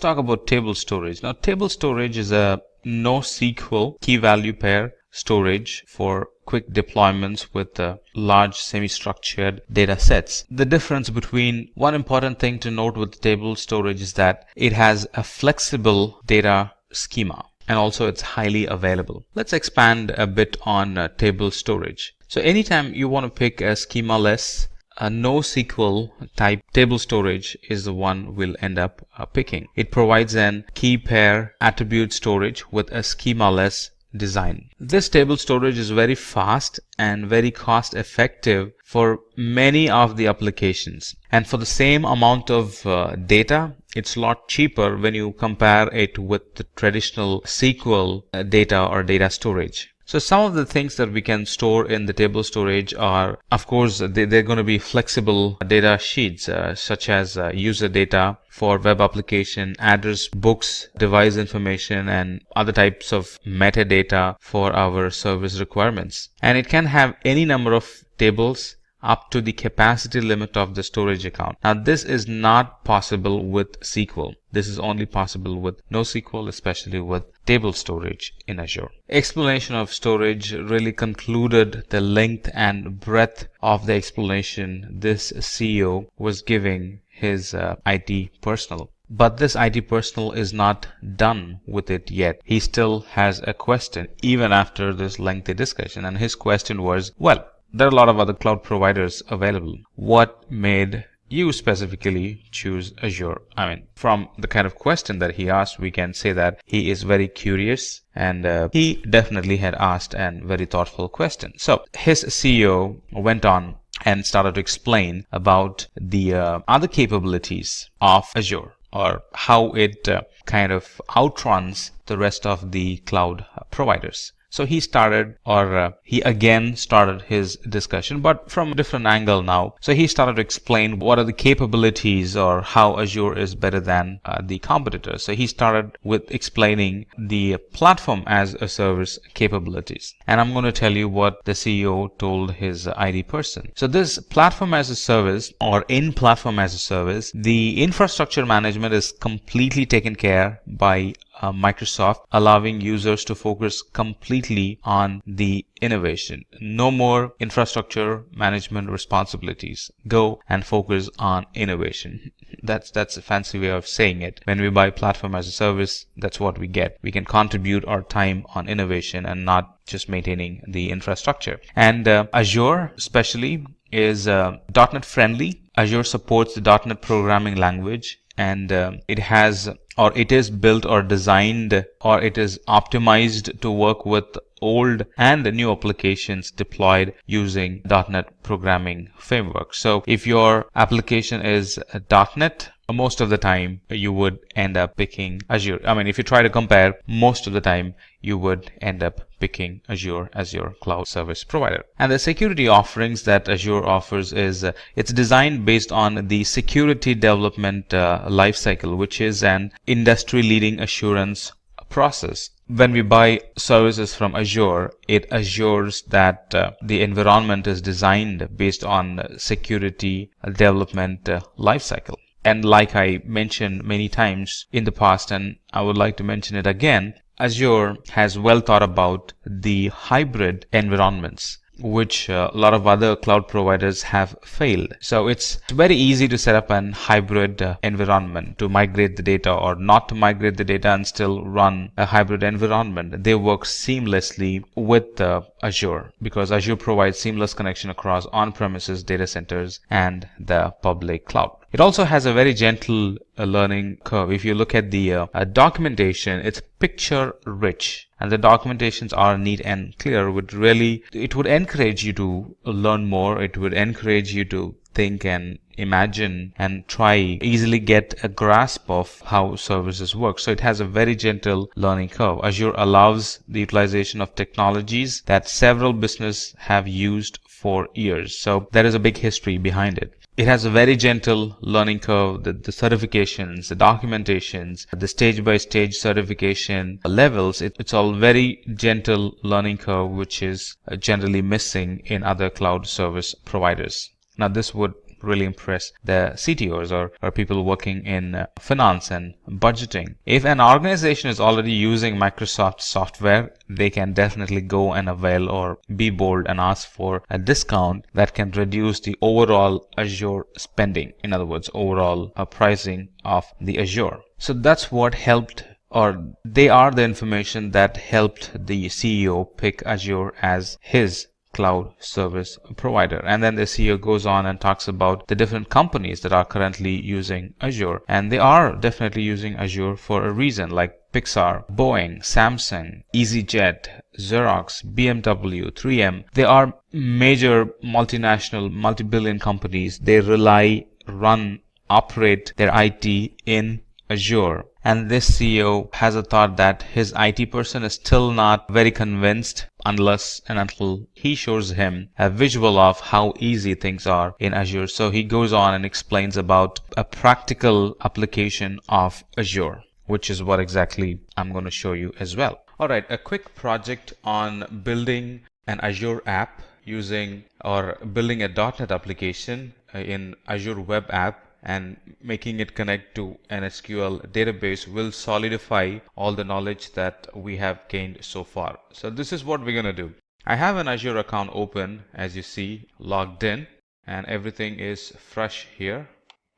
table storage is a NoSQL key value pair storage for quick deployments with large semi-structured data sets. The difference between one important thing to note with table storage is that it has a flexible data schema, and also it's highly available. Let's expand a bit on table storage. So anytime you want to pick a schema-less, a NoSQL type table storage is the one we'll end up picking. It provides an key pair attribute storage with a schema-less design. This table storage is very fast and very cost effective for many of the applications, and for the same amount of data, it's a lot cheaper when you compare it with the traditional SQL data or data storage. So some of the things that we can store in the table storage are, of course, they're going to be flexible data sheets, such as user data for web application, address books, device information, and other types of metadata for our service requirements. And it can have any number of tables up to the capacity limit of the storage account. Now, this is not possible with SQL. This is only possible with NoSQL, especially with table storage in Azure. Explanation of storage really concluded the length and breadth of the explanation this CEO was giving his IT personnel. But this IT personnel is not done with it yet. He still has a question even after this lengthy discussion, and his question was, well, there are a lot of other cloud providers available. What made you specifically choose Azure? I mean, from the kind of question that he asked, we can say that he is very curious, and he definitely had asked a very thoughtful question. So his CEO went on and started to explain about the other capabilities of Azure, or how it kind of outruns the rest of the cloud providers. So he started, or he again started his discussion, but from a different angle now. So he started to explain what are the capabilities, or how Azure is better than the competitors. So he started with explaining the platform as a service capabilities. And I'm going to tell you what the CEO told his ID person. So this platform as a service, or in platform as a service, the infrastructure management is completely taken care by Microsoft, allowing users to focus completely on the innovation. No more infrastructure management responsibilities. Go and focus on innovation. That's a fancy way of saying it. When we buy platform as a service, that's what we get. We can contribute our time on innovation and not just maintaining the infrastructure. And Azure especially is .NET friendly. Azure supports the .NET programming language, and it is built or designed, or it is optimized to work with old and new applications deployed using .NET programming framework. So if your application is .NET, most of the time you would end up picking Azure. I mean, if you try to compare, most of the time you would end up picking Azure as your cloud service provider. And the security offerings that Azure offers is it's designed based on the security development lifecycle, which is an industry-leading assurance process. When we buy services from Azure, it assures that the environment is designed based on security development lifecycle. And like I mentioned many times in the past, and I would like to mention it again, Azure has well thought about the hybrid environments, which a lot of other cloud providers have failed. So it's very easy to set up an hybrid environment, to migrate the data or not to migrate the data and still run a hybrid environment. They work seamlessly with Azure, because Azure provides seamless connection across on-premises data centers and the public cloud. It also has a very gentle learning curve. If you look at the documentation, it's picture rich, and the documentations are neat and clear. It would encourage you to learn more. It would encourage you to think and imagine and try easily get a grasp of how services work. So it has a very gentle learning curve. Azure allows the utilization of technologies that several businesses have used for years. So there is a big history behind it. It has a very gentle learning curve. The certifications, the documentations, the stage-by-stage certification levels, it's all very gentle learning curve, which is generally missing in other cloud service providers. Now, this would really impress the CTOs or people working in finance and budgeting. If an organization is already using Microsoft software, they can definitely go and avail or be bold and ask for a discount that can reduce the overall Azure spending. In other words, overall pricing of the Azure. So that's what helped, or they are the information that helped the CEO pick Azure as his cloud service provider. And then the CEO goes on and talks about the different companies that are currently using Azure, and they are definitely using Azure for a reason, like Pixar, Boeing, Samsung, EasyJet, Xerox, BMW, 3M. They are major multinational, multi-billion companies. They rely, run, operate their IT in Azure. And this CEO has a thought that his IT person is still not very convinced unless and until he shows him a visual of how easy things are in Azure. So he goes on and explains about a practical application of Azure, which is what exactly I'm going to show you as well. All right, a quick project on building an Azure app using, or building a .NET application in Azure Web App and making it connect to an SQL database will solidify all the knowledge that we have gained so far. So this is what we're going to do. I have an Azure account open, as you see, logged in, and everything is fresh here.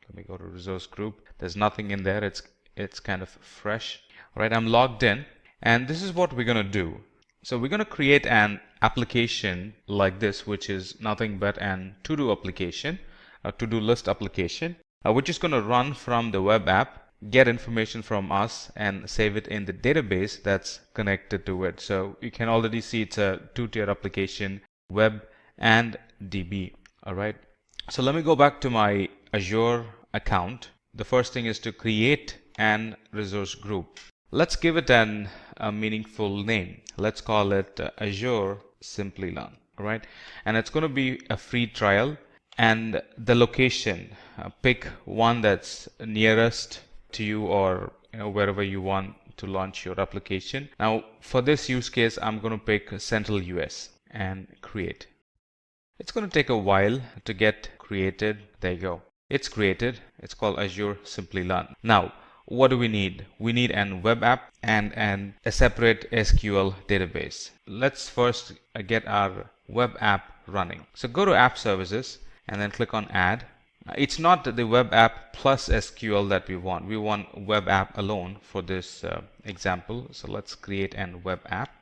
Let me go to resource group. There's nothing in there. It's kind of fresh. All right, I'm logged in, and this is what we're going to do. So we're going to create an application like this, which is nothing but an to-do application, a to-do list application, which is going to run from the web app, get information from us, and save it in the database that's connected to it. So you can already see it's a two-tier application, web and DB. All right. So let me go back to my Azure account. The first thing is to create an resource group. Let's give it a meaningful name. Let's call it Azure Simplilearn. All right. And it's going to be a free trial. And the location, pick one that's nearest to you, or wherever you want to launch your application. Now for this use case, I'm going to pick Central US and create. It's going to take a while to get created. There you go. It's created. It's called Azure Simplilearn. Now, what do we need? We need an web app and a separate SQL database. Let's first get our web app running. So go to App Services and then click on Add. It's not the web app plus SQL that we want. We want web app alone for this example. So let's create an web app.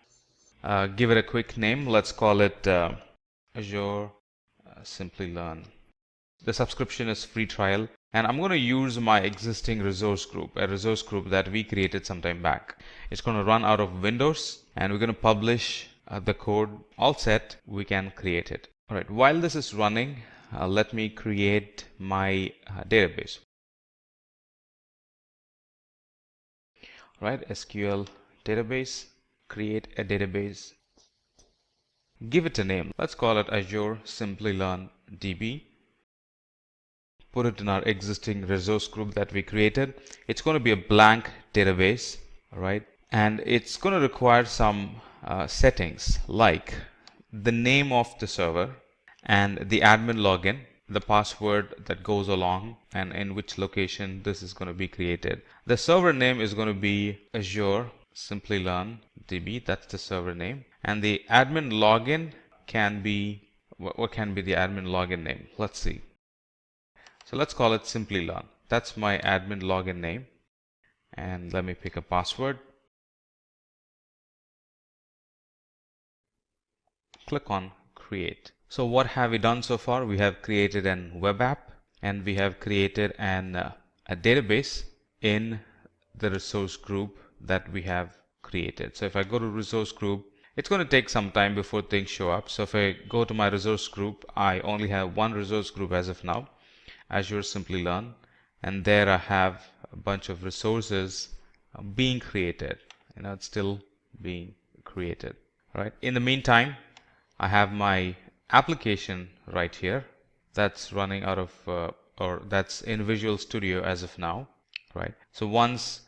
Give it a quick name. Let's call it Azure Simplilearn. The subscription is free trial, and I'm going to use my existing resource group, a resource group that we created some time back. It's going to run out of Windows, and we're going to publish the code. All set, we can create it. All right, while this is running, let me create my database. All right, SQL database, create a database. Give it a name. Let's call it Azure Simplilearn DB. Put it in our existing resource group that we created. It's going to be a blank database, all right? And it's going to require some settings like the name of the server and the admin login, the password that goes along, and in which location this is going to be created. The server name is going to be Azure Simplilearn DB. That's the server name. And the admin login can be, what can be the admin login name? Let's see. So let's call it Simplilearn. That's my admin login name. And let me pick a password. Click on create. So what have we done so far? We have created an web app, and we have created a database in the resource group that we have created. So if I go to resource group, it's going to take some time before things show up. So if I go to my resource group, I only have one resource group as of now, Azure Simplilearn, and there I have a bunch of resources being created. It's still being created. All right. In the meantime, I have my application right here that's running out of or that's in Visual Studio as of now, right? So once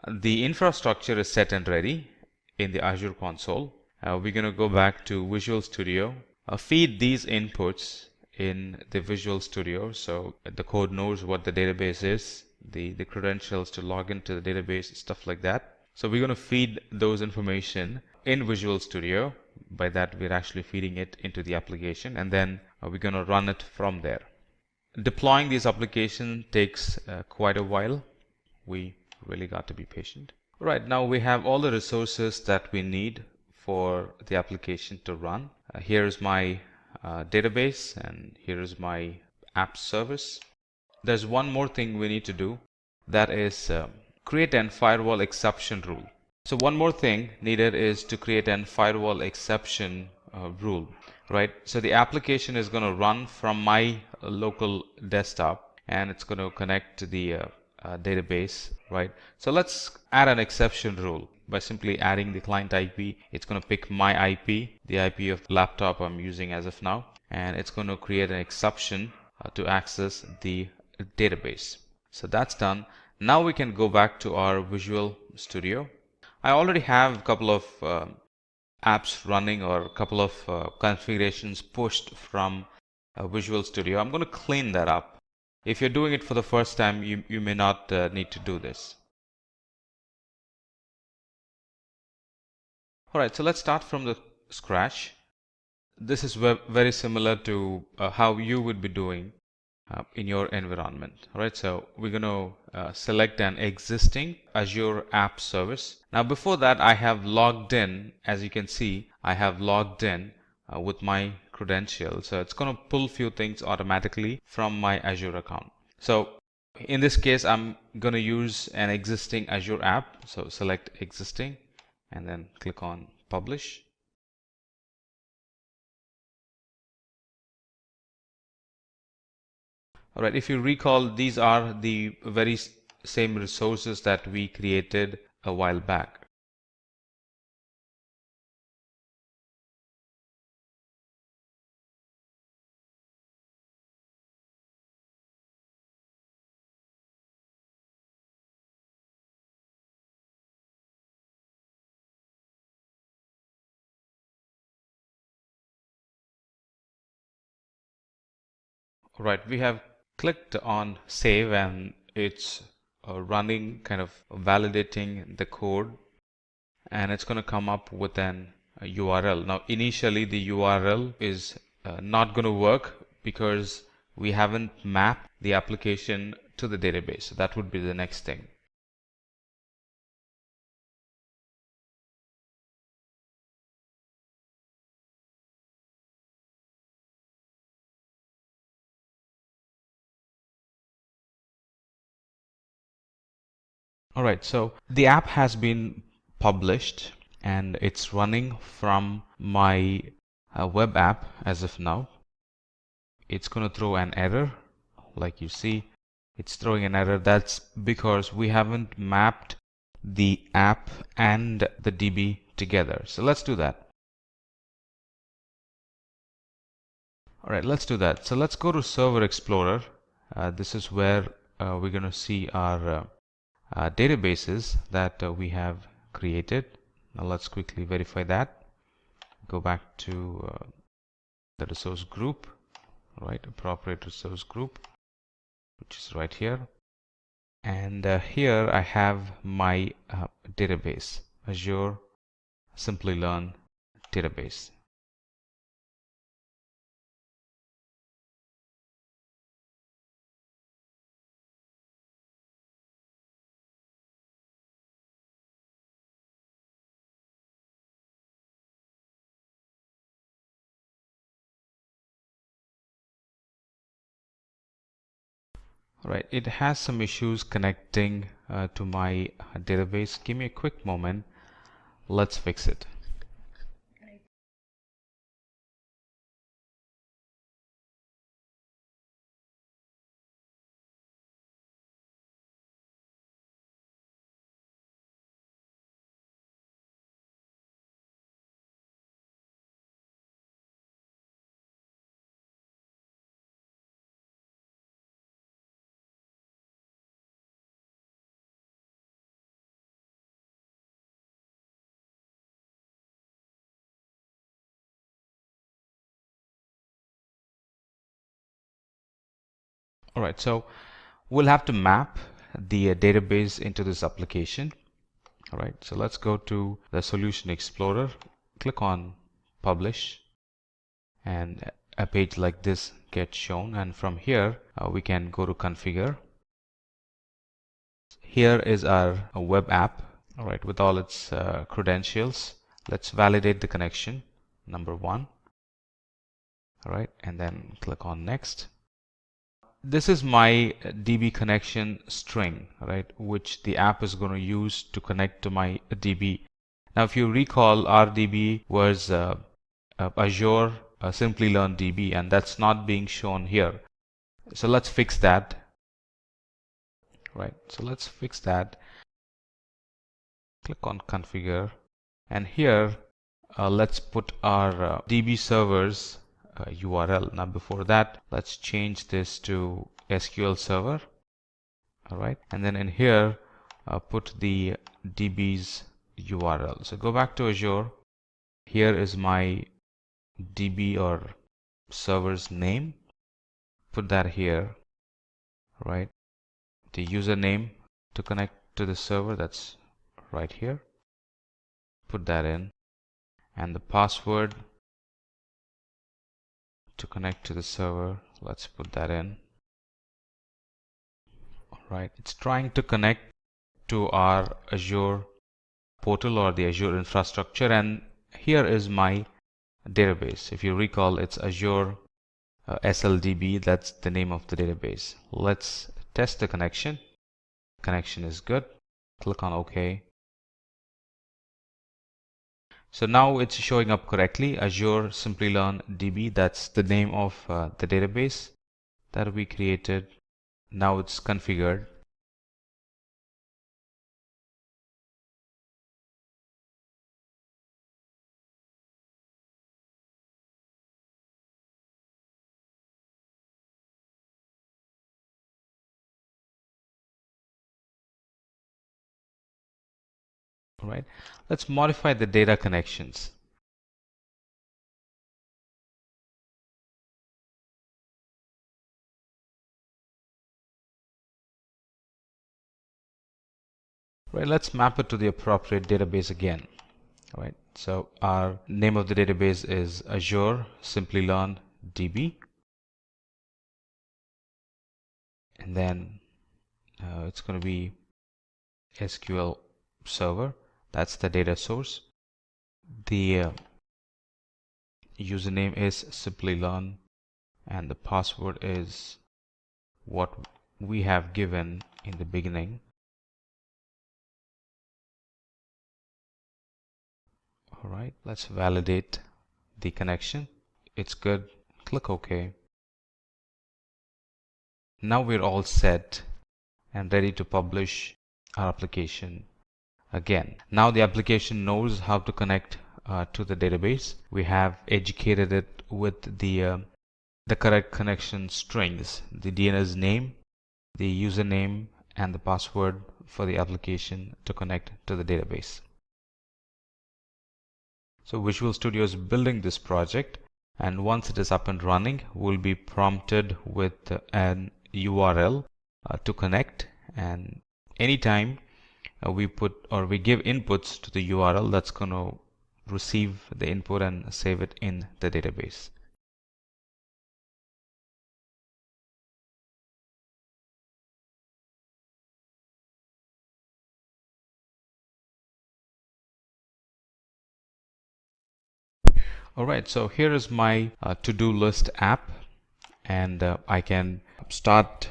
the infrastructure is set and ready in the Azure console, we're going to go back to Visual Studio, feed these inputs in the Visual Studio so the code knows what the database is, the credentials to log into the database, stuff like that. So we're going to feed those information in Visual Studio. By that, we're actually feeding it into the application, and then we're going to run it from there. Deploying these applications takes quite a while. We really got to be patient. Right, now we have all the resources that we need for the application to run. Here's my database, and here's my app service. There's one more thing we need to do, that is create an firewall exception rule. So one more thing needed is to create an firewall exception rule, right? So the application is going to run from my local desktop, and it's going to connect to the database, right? So let's add an exception rule by simply adding the client IP. It's going to pick my IP, the IP of the laptop I'm using as of now, and it's going to create an exception to access the database. So that's done. Now we can go back to our Visual Studio. I already have a couple of apps running, or a couple of configurations pushed from Visual Studio. I'm going to clean that up. If you're doing it for the first time, you may not need to do this. All right, so let's start from the scratch. This is very similar to how you would be doing in your environment. All right, so we're going to select an existing Azure app service. Now before that, I have logged in. As you can see, I have logged in with my credentials. So it's going to pull few things automatically from my Azure account. So in this case, I'm going to use an existing Azure app. So select existing and then click on publish. All right, if you recall, these are the very same resources that we created a while back. Right, we have clicked on save and it's running, kind of validating the code, and it's going to come up with an URL. Now, initially the URL is not going to work because we haven't mapped the application to the database. So that would be the next thing. All right, so the app has been published and it's running from my web app as of now. It's going to throw an error. Like you see, it's throwing an error. That's because we haven't mapped the app and the DB together. So let's do that. All right, let's do that. So let's go to Server Explorer. This is where we're going to see our databases that we have created. Now let's quickly verify that. Go back to the resource group, right? Appropriate resource group, which is right here. And here I have my database, Azure Simplilearn database. Right, it has some issues connecting to my database. Give me a quick moment. Let's fix it. All right, so we'll have to map the database into this application. All right, so let's go to the Solution Explorer, click on Publish, and a page like this gets shown. And from here, we can go to Configure. Here is our web app, all right, with all its credentials. Let's validate the connection, number 1. All right, and then click on Next. This is my DB connection string, right, which the app is going to use to connect to my DB. Now, if you recall, our DB was Azure Simplilearn DB, and that's not being shown here. So let's fix that. Right, so let's fix that. Click on Configure, and here let's put our DB servers URL. Now before that, let's change this to SQL Server. All right, and then in here put the DB's URL. So go back to Azure. Here is my DB or server's name. Put that here. Right, the username to connect to the server, that's right here. Put that in, and the password to connect to the server, let's put that in. All right, it's trying to connect to our Azure portal or the Azure infrastructure, and here is my database. If you recall, it's Azure SLDB. That's the name of the database. Let's test the connection. Connection is good. Click on OK. So now it's showing up correctly, Azure Simplilearn DB. That's the name of the database. that we created. Now it's configured. All right, let's modify the data connections. Right, let's map it to the appropriate database again. All right, so our name of the database is Azure Simplilearn DB, and then it's going to be SQL Server. That's the data source. The username is Simplilearn, and the password is what we have given in the beginning. All right, let's validate the connection. It's good. Click OK. Now we're all set and ready to publish our application again. Now the application knows how to connect to the database. We have educated it with the correct connection strings, the DNS name, the username, and the password for the application to connect to the database. So Visual Studio is building this project, and once it is up and running, we'll be prompted with an URL to connect, and anytime we put or we give inputs to the URL, that's going to receive the input and save it in the database. Alright, so here is my to-do list app, and I can start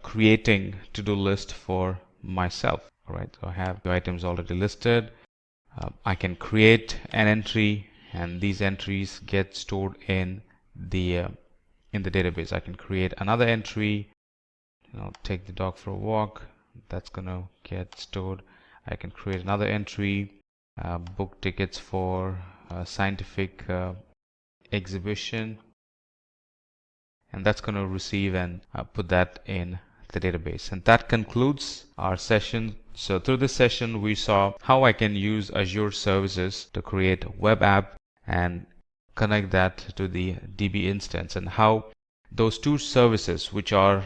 creating to-do list for myself. Alright, so I have the items already listed. I can create an entry, and these entries get stored in the database. I can create another entry, take the dog for a walk. That's gonna get stored. I can create another entry, book tickets for a scientific exhibition, and that's going to receive and put that in the database. And that concludes our session. So through this session we saw how I can use Azure services to create a web app and connect that to the DB instance, and how those two services which are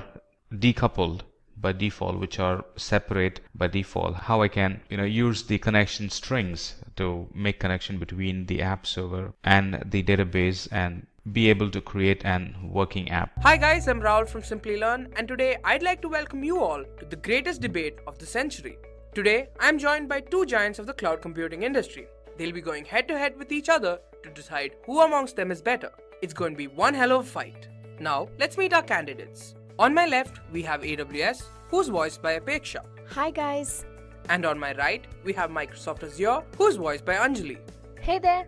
decoupled by default, which are separate by default, how I can use the connection strings to make connection between the app server and the database and be able to create an working app. Hi guys, I'm Rahul from Simplilearn, and today I'd like to welcome you all to the greatest debate of the century. Today I'm joined by two giants of the cloud computing industry. They'll be going head to head with each other to decide who amongst them is better. It's going to be one hell of a fight. Now let's meet our candidates. On my left, we have AWS, who's voiced by Apeksha. Hi guys. And on my right, we have Microsoft Azure, who's voiced by Anjali. Hey there.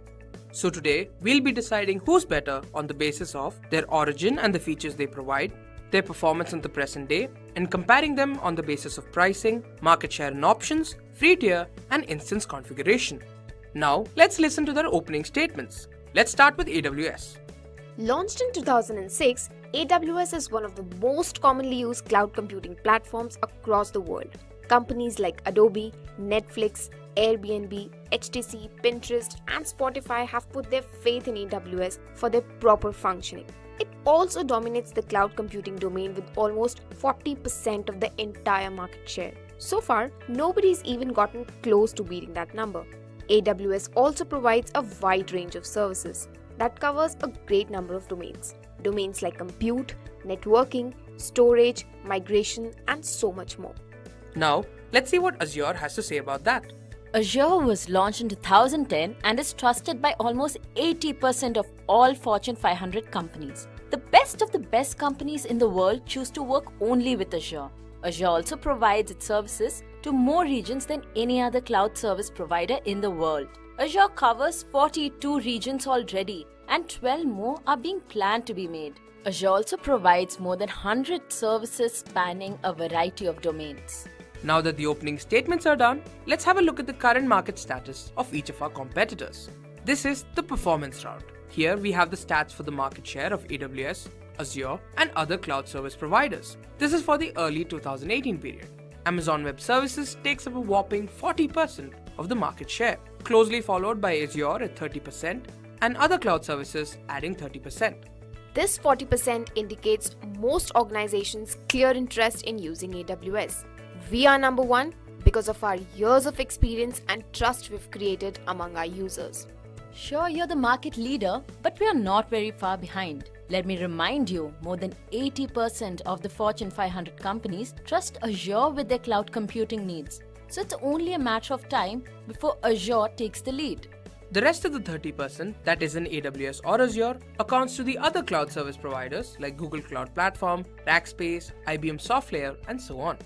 So today, we'll be deciding who's better on the basis of their origin and the features they provide, their performance in the present day, and comparing them on the basis of pricing, market share and options, free tier, and instance configuration. Now, let's listen to their opening statements. Let's start with AWS. Launched in 2006, AWS is one of the most commonly used cloud computing platforms across the world. Companies like Adobe, Netflix, Airbnb, HTC, Pinterest, and Spotify have put their faith in AWS for their proper functioning. It also dominates the cloud computing domain with almost 40% of the entire market share. So far, nobody's even gotten close to beating that number. AWS also provides a wide range of services that covers a great number of domains. Domains like compute, networking, storage, migration, and so much more. Now, let's see what Azure has to say about that. Azure was launched in 2010 and is trusted by almost 80% of all Fortune 500 companies. The best of the best companies in the world choose to work only with Azure. Azure also provides its services to more regions than any other cloud service provider in the world. Azure covers 42 regions already, and 12 more are being planned to be made. Azure also provides more than 100 services spanning a variety of domains. Now that the opening statements are done, let's have a look at the current market status of each of our competitors. This is the performance round. Here we have the stats for the market share of AWS, Azure, and other cloud service providers. This is for the early 2018 period. Amazon Web Services takes up a whopping 40% of the market share, closely followed by Azure at 30% and other cloud services adding 30%. This 40% indicates most organizations' clear interest in using AWS. We are number one because of our years of experience and trust we've created among our users. Sure, you're the market leader, but we are not very far behind. Let me remind you, more than 80% of the Fortune 500 companies trust Azure with their cloud computing needs. So it's only a matter of time before Azure takes the lead. The rest of the 30% that is in AWS or Azure accounts to the other cloud service providers like Google Cloud Platform, Rackspace, IBM SoftLayer, and so on.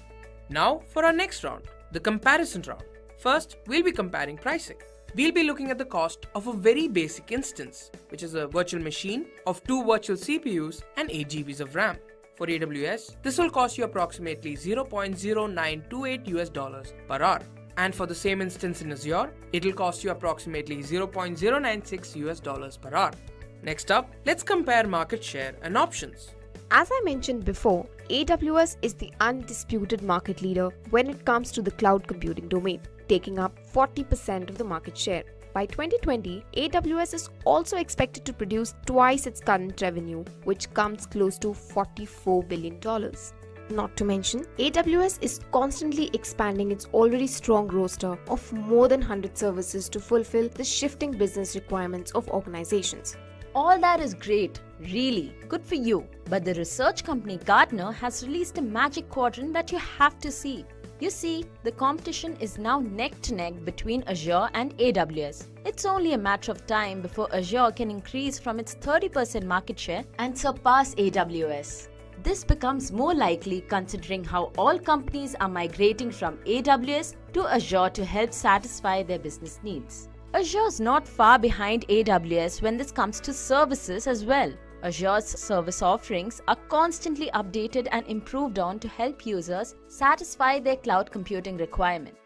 Now for our next round, the comparison round. First, we'll be comparing pricing. We'll be looking at the cost of a very basic instance, which is a virtual machine of 2 virtual CPUs and 8 GBs of RAM. For AWS, this will cost you approximately $0.0928 per hour. And for the same instance in Azure, it'll cost you approximately $0.096 per hour. Next up, let's compare market share and options. As I mentioned before, AWS is the undisputed market leader when it comes to the cloud computing domain, taking up 40% of the market share. By 2020, AWS is also expected to produce twice its current revenue, which comes close to $44 billion. Not to mention, AWS is constantly expanding its already strong roster of more than 100 services to fulfill the shifting business requirements of organizations. All that is great, really, good for you. But the research company Gartner has released a magic quadrant that you have to see. You see, the competition is now neck to neck between Azure and AWS. It's only a matter of time before Azure can increase from its 30% market share and surpass AWS. This becomes more likely considering how all companies are migrating from AWS to Azure to help satisfy their business needs. Azure is not far behind AWS when this comes to services as well. Azure's service offerings are constantly updated and improved on to help users satisfy their cloud computing requirements.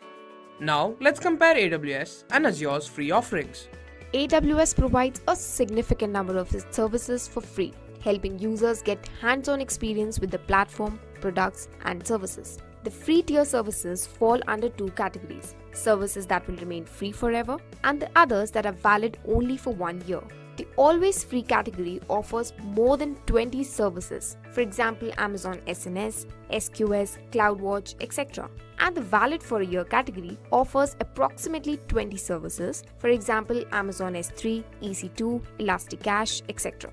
Now, let's compare AWS and Azure's free offerings. AWS provides a significant number of its services for free, helping users get hands-on experience with the platform, products, and services. The free tier services fall under 2 categories: services that will remain free forever and the others that are valid only for 1 year. The always free category offers more than 20 services, for example Amazon SNS, SQS, CloudWatch, etc. And the valid for a year category offers approximately 20 services, for example Amazon S3, EC2, Elasticache, etc.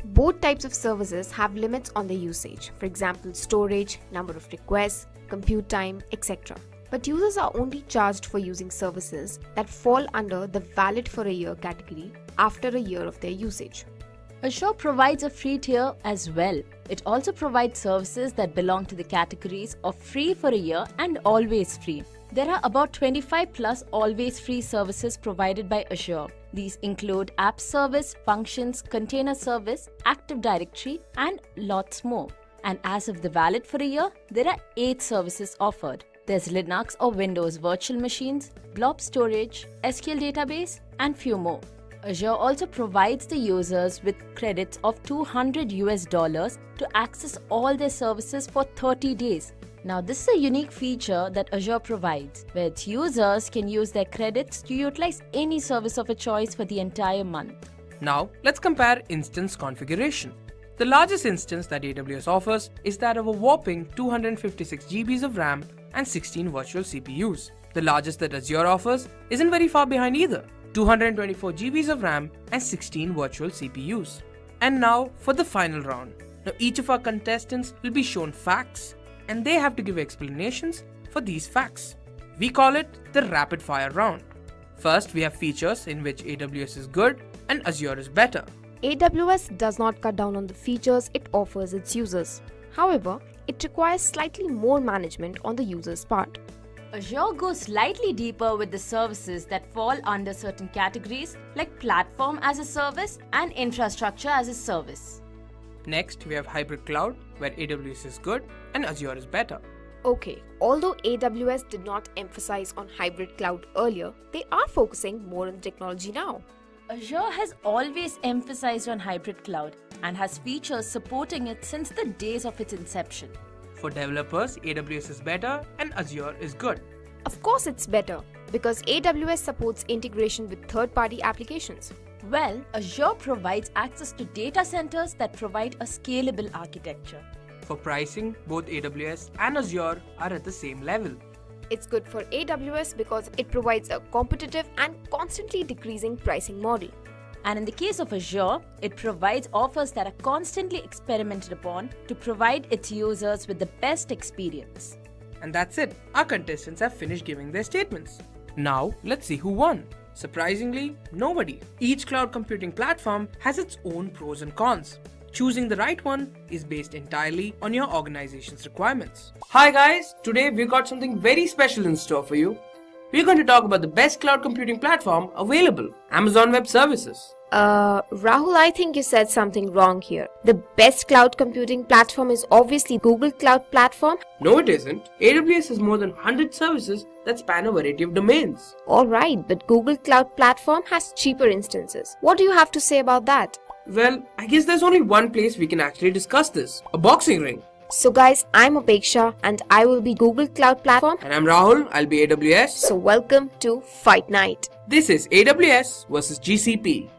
Both types of services have limits on their usage, for example storage, number of requests, compute time, etc. But users are only charged for using services that fall under the valid for a year category after a year of their usage. Azure provides a free tier as well. It also provides services that belong to the categories of free for a year and always free. There are about 25 plus always free services provided by Azure. These include App Service, Functions, Container Service, Active Directory, and lots more. And as of the valid for a year, there are 8 services offered. There's Linux or Windows virtual machines, blob storage, SQL database, and few more. Azure also provides the users with credits of $200 to access all their services for 30 days. Now, this is a unique feature that Azure provides, where its users can use their credits to utilize any service of a choice for the entire month. Now, let's compare instance configuration. The largest instance that AWS offers is that of a whopping 256 GBs of RAM and 16 virtual CPUs. The largest that Azure offers isn't very far behind either, 224 GBs of RAM and 16 virtual CPUs. And now for the final round. Now each of our contestants will be shown facts and they have to give explanations for these facts. We call it the rapid fire round. First, we have features in which AWS is good and Azure is better. AWS does not cut down on the features it offers its users. However, it requires slightly more management on the user's part. Azure goes slightly deeper with the services that fall under certain categories like platform as a service and infrastructure as a service. Next, we have hybrid cloud, where AWS is good and Azure is better. Okay, although AWS did not emphasize on hybrid cloud earlier, they are focusing more on technology now. Azure has always emphasized on hybrid cloud and has features supporting it since the days of its inception. For developers, AWS is better and Azure is good. Of course, it's better because AWS supports integration with third-party applications. Well, Azure provides access to data centers that provide a scalable architecture. For pricing, both AWS and Azure are at the same level. It's good for AWS because it provides a competitive and constantly decreasing pricing model. And in the case of Azure, it provides offers that are constantly experimented upon to provide its users with the best experience. And that's it. Our contestants have finished giving their statements. Now, let's see who won. Surprisingly, nobody. Each cloud computing platform has its own pros and cons. Choosing the right one is based entirely on your organization's requirements. Hi guys, today we've got something very special in store for you. We're going to talk about the best cloud computing platform available, Amazon Web Services. Rahul, I think you said something wrong here. The best cloud computing platform is obviously Google Cloud Platform. No, it isn't. AWS has more than 100 services that span a variety of domains. Alright, but Google Cloud Platform has cheaper instances. What do you have to say about that? Well, I guess there's only one place we can actually discuss this. A boxing ring. So guys, I'm Apeksha and I will be Google Cloud Platform. And I'm Rahul, I'll be AWS. So welcome to Fight Night. This is AWS versus GCP.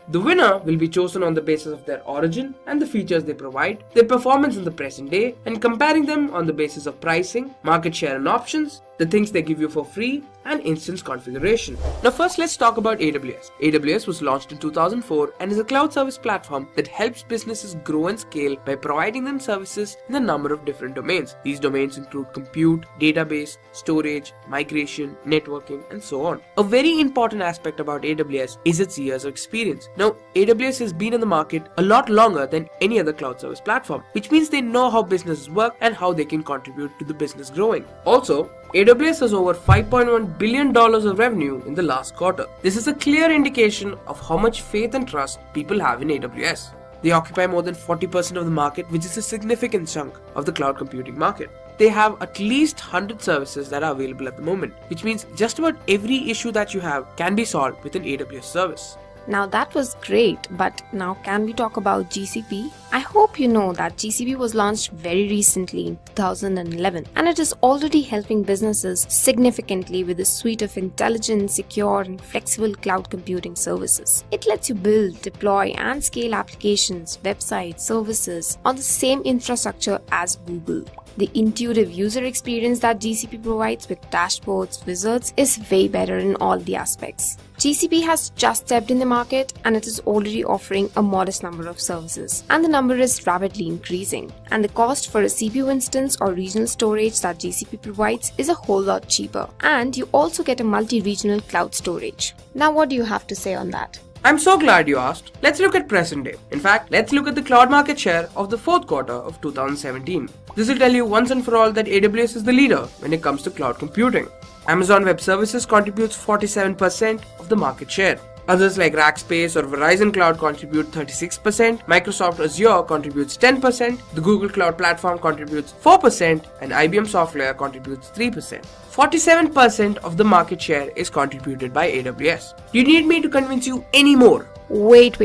The winner will be chosen on the basis of their origin and the features they provide, their performance in the present day, and comparing them on the basis of pricing, market share and options, the things they give you for free, and instance configuration. Now first let's talk about AWS. AWS was launched in 2004 and is a cloud service platform that helps businesses grow and scale by providing them services in a number of different domains. These domains include compute, database, storage, migration, networking, and so on. A very important aspect about AWS is its years of experience. Now, AWS has been in the market a lot longer than any other cloud service platform, which means they know how businesses work and how they can contribute to the business growing. Also, AWS has over $5.1 billion of revenue in the last quarter. This is a clear indication of how much faith and trust people have in AWS. They occupy more than 40% of the market, which is a significant chunk of the cloud computing market. They have at least 100 services that are available at the moment, which means just about every issue that you have can be solved with an AWS service. Now that was great, but now can we talk about GCP? I hope you know that GCP was launched very recently in 2011 and it is already helping businesses significantly with a suite of intelligent, secure and flexible cloud computing services. It lets you build, deploy and scale applications, websites, services on the same infrastructure as Google. The intuitive user experience that GCP provides with dashboards, wizards is way better in all the aspects. GCP has just stepped in the market and it is already offering a modest number of services. And the number is rapidly increasing. And the cost for a CPU instance or regional storage that GCP provides is a whole lot cheaper. And you also get a multi-regional cloud storage. Now what do you have to say on that? I'm so glad you asked. Let's look at present day. In fact, let's look at the cloud market share of the fourth quarter of 2017. This will tell you once and for all that AWS is the leader when it comes to cloud computing. Amazon Web Services contributes 47% of the market share. Others like Rackspace or Verizon Cloud contribute 36%, Microsoft Azure contributes 10%, the Google Cloud Platform contributes 4%, and IBM Software contributes 3%. 47% of the market share is contributed by AWS. Do you need me to convince you any more? Wait.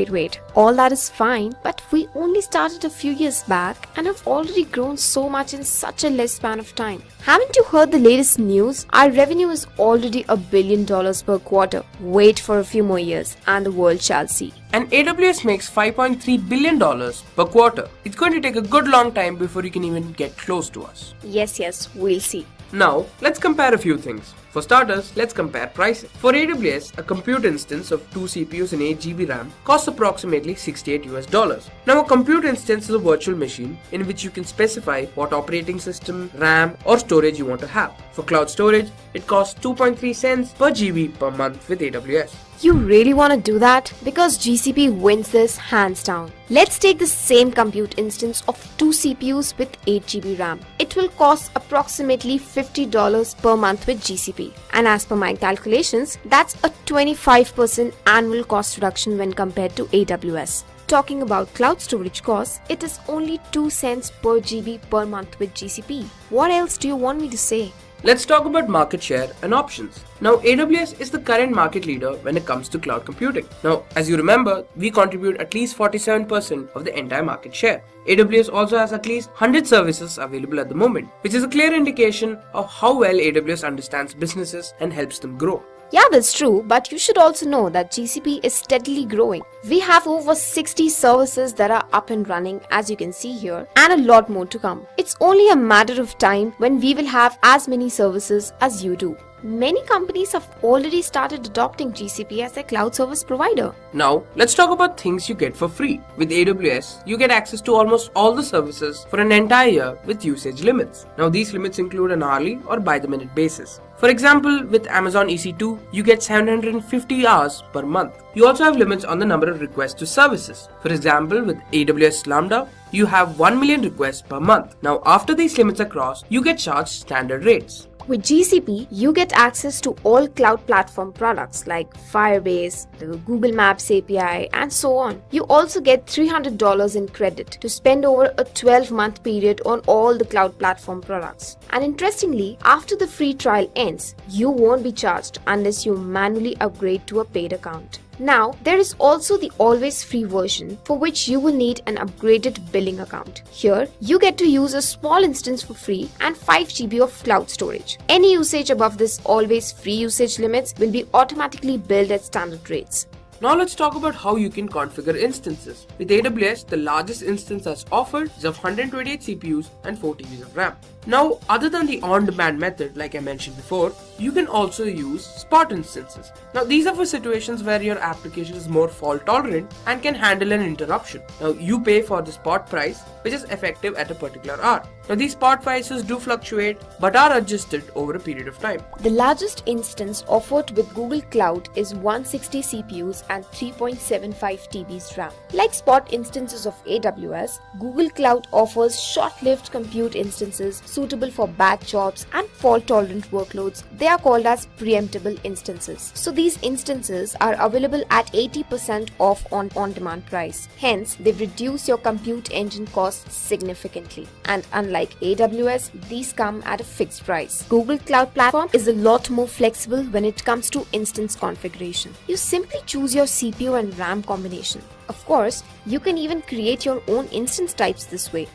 All that is fine, but we only started a few years back and have already grown so much in such a less span of time. Haven't you heard the latest news? Our revenue is already $1 billion per quarter. Wait for a few more years and the world shall see. And AWS makes $5.3 billion per quarter. It's going to take a good long time before you can even get close to us. Yes, we'll see. Now, let's compare a few things. For starters, let's compare pricing. For AWS, a compute instance of 2 CPUs and 8 GB RAM costs approximately $68 US. Now, a compute instance is a virtual machine in which you can specify what operating system, RAM, or storage you want to have. For cloud storage, it costs 2.3 cents per GB per month with AWS. You really want to do that? Because GCP wins this hands down. Let's take the same compute instance of 2 CPUs with 8 GB RAM. It will cost approximately $50 per month with GCP. And as per my calculations, that's a 25% annual cost reduction when compared to AWS. Talking about cloud storage costs, it is only 2 cents per GB per month with GCP. What else do you want me to say? Let's talk about market share and options. Now, AWS is the current market leader when it comes to cloud computing. Now, as you remember, we contribute at least 47% of the entire market share. AWS also has at least 100 services available at the moment, which is a clear indication of how well AWS understands businesses and helps them grow. Yeah, that's true, but you should also know that GCP is steadily growing. We have over 60 services that are up and running, as you can see here, and a lot more to come. It's only a matter of time when we will have as many services as you do. Many companies have already started adopting GCP as their cloud service provider. Now, let's talk about things you get for free. With AWS, you get access to almost all the services for an entire year with usage limits. Now, these limits include an hourly or by-the-minute basis. For example, with Amazon EC2, you get 750 hours per month. You also have limits on the number of requests to services. For example, with AWS Lambda, you have 1 million requests per month. Now, after these limits are crossed, you get charged standard rates. With GCP, you get access to all cloud platform products like Firebase, the Google Maps API, and so on. You also get $300 in credit to spend over a 12-month period on all the cloud platform products. And interestingly, after the free trial ends, you won't be charged unless you manually upgrade to a paid account. Now, there is also the always free version for which you will need an upgraded billing account. Here, you get to use a small instance for free and 5 GB of cloud storage. Any usage above this always free usage limits will be automatically billed at standard rates. Now let's talk about how you can configure instances. With AWS, the largest instance that's offered is of 128 CPUs and 4 TBs of RAM. Now, other than the on-demand method like I mentioned before, you can also use spot instances. Now, these are for situations where your application is more fault tolerant and can handle an interruption. Now, you pay for the spot price, which is effective at a particular hour. Now, these spot prices do fluctuate but are adjusted over a period of time. The largest instance offered with Google Cloud is 160 CPUs and 3.75 TBs RAM. Like spot instances of AWS, Google Cloud offers short-lived compute instances suitable for batch jobs and fault-tolerant workloads. They are called as preemptible instances. So these instances are available at 80% off on on-demand price. Hence, they reduce your compute engine costs significantly. And unlike AWS, these come at a fixed price. Google Cloud Platform is a lot more flexible when it comes to instance configuration. You simply choose your CPU and RAM combination. Of course, you can even create your own instance types this way.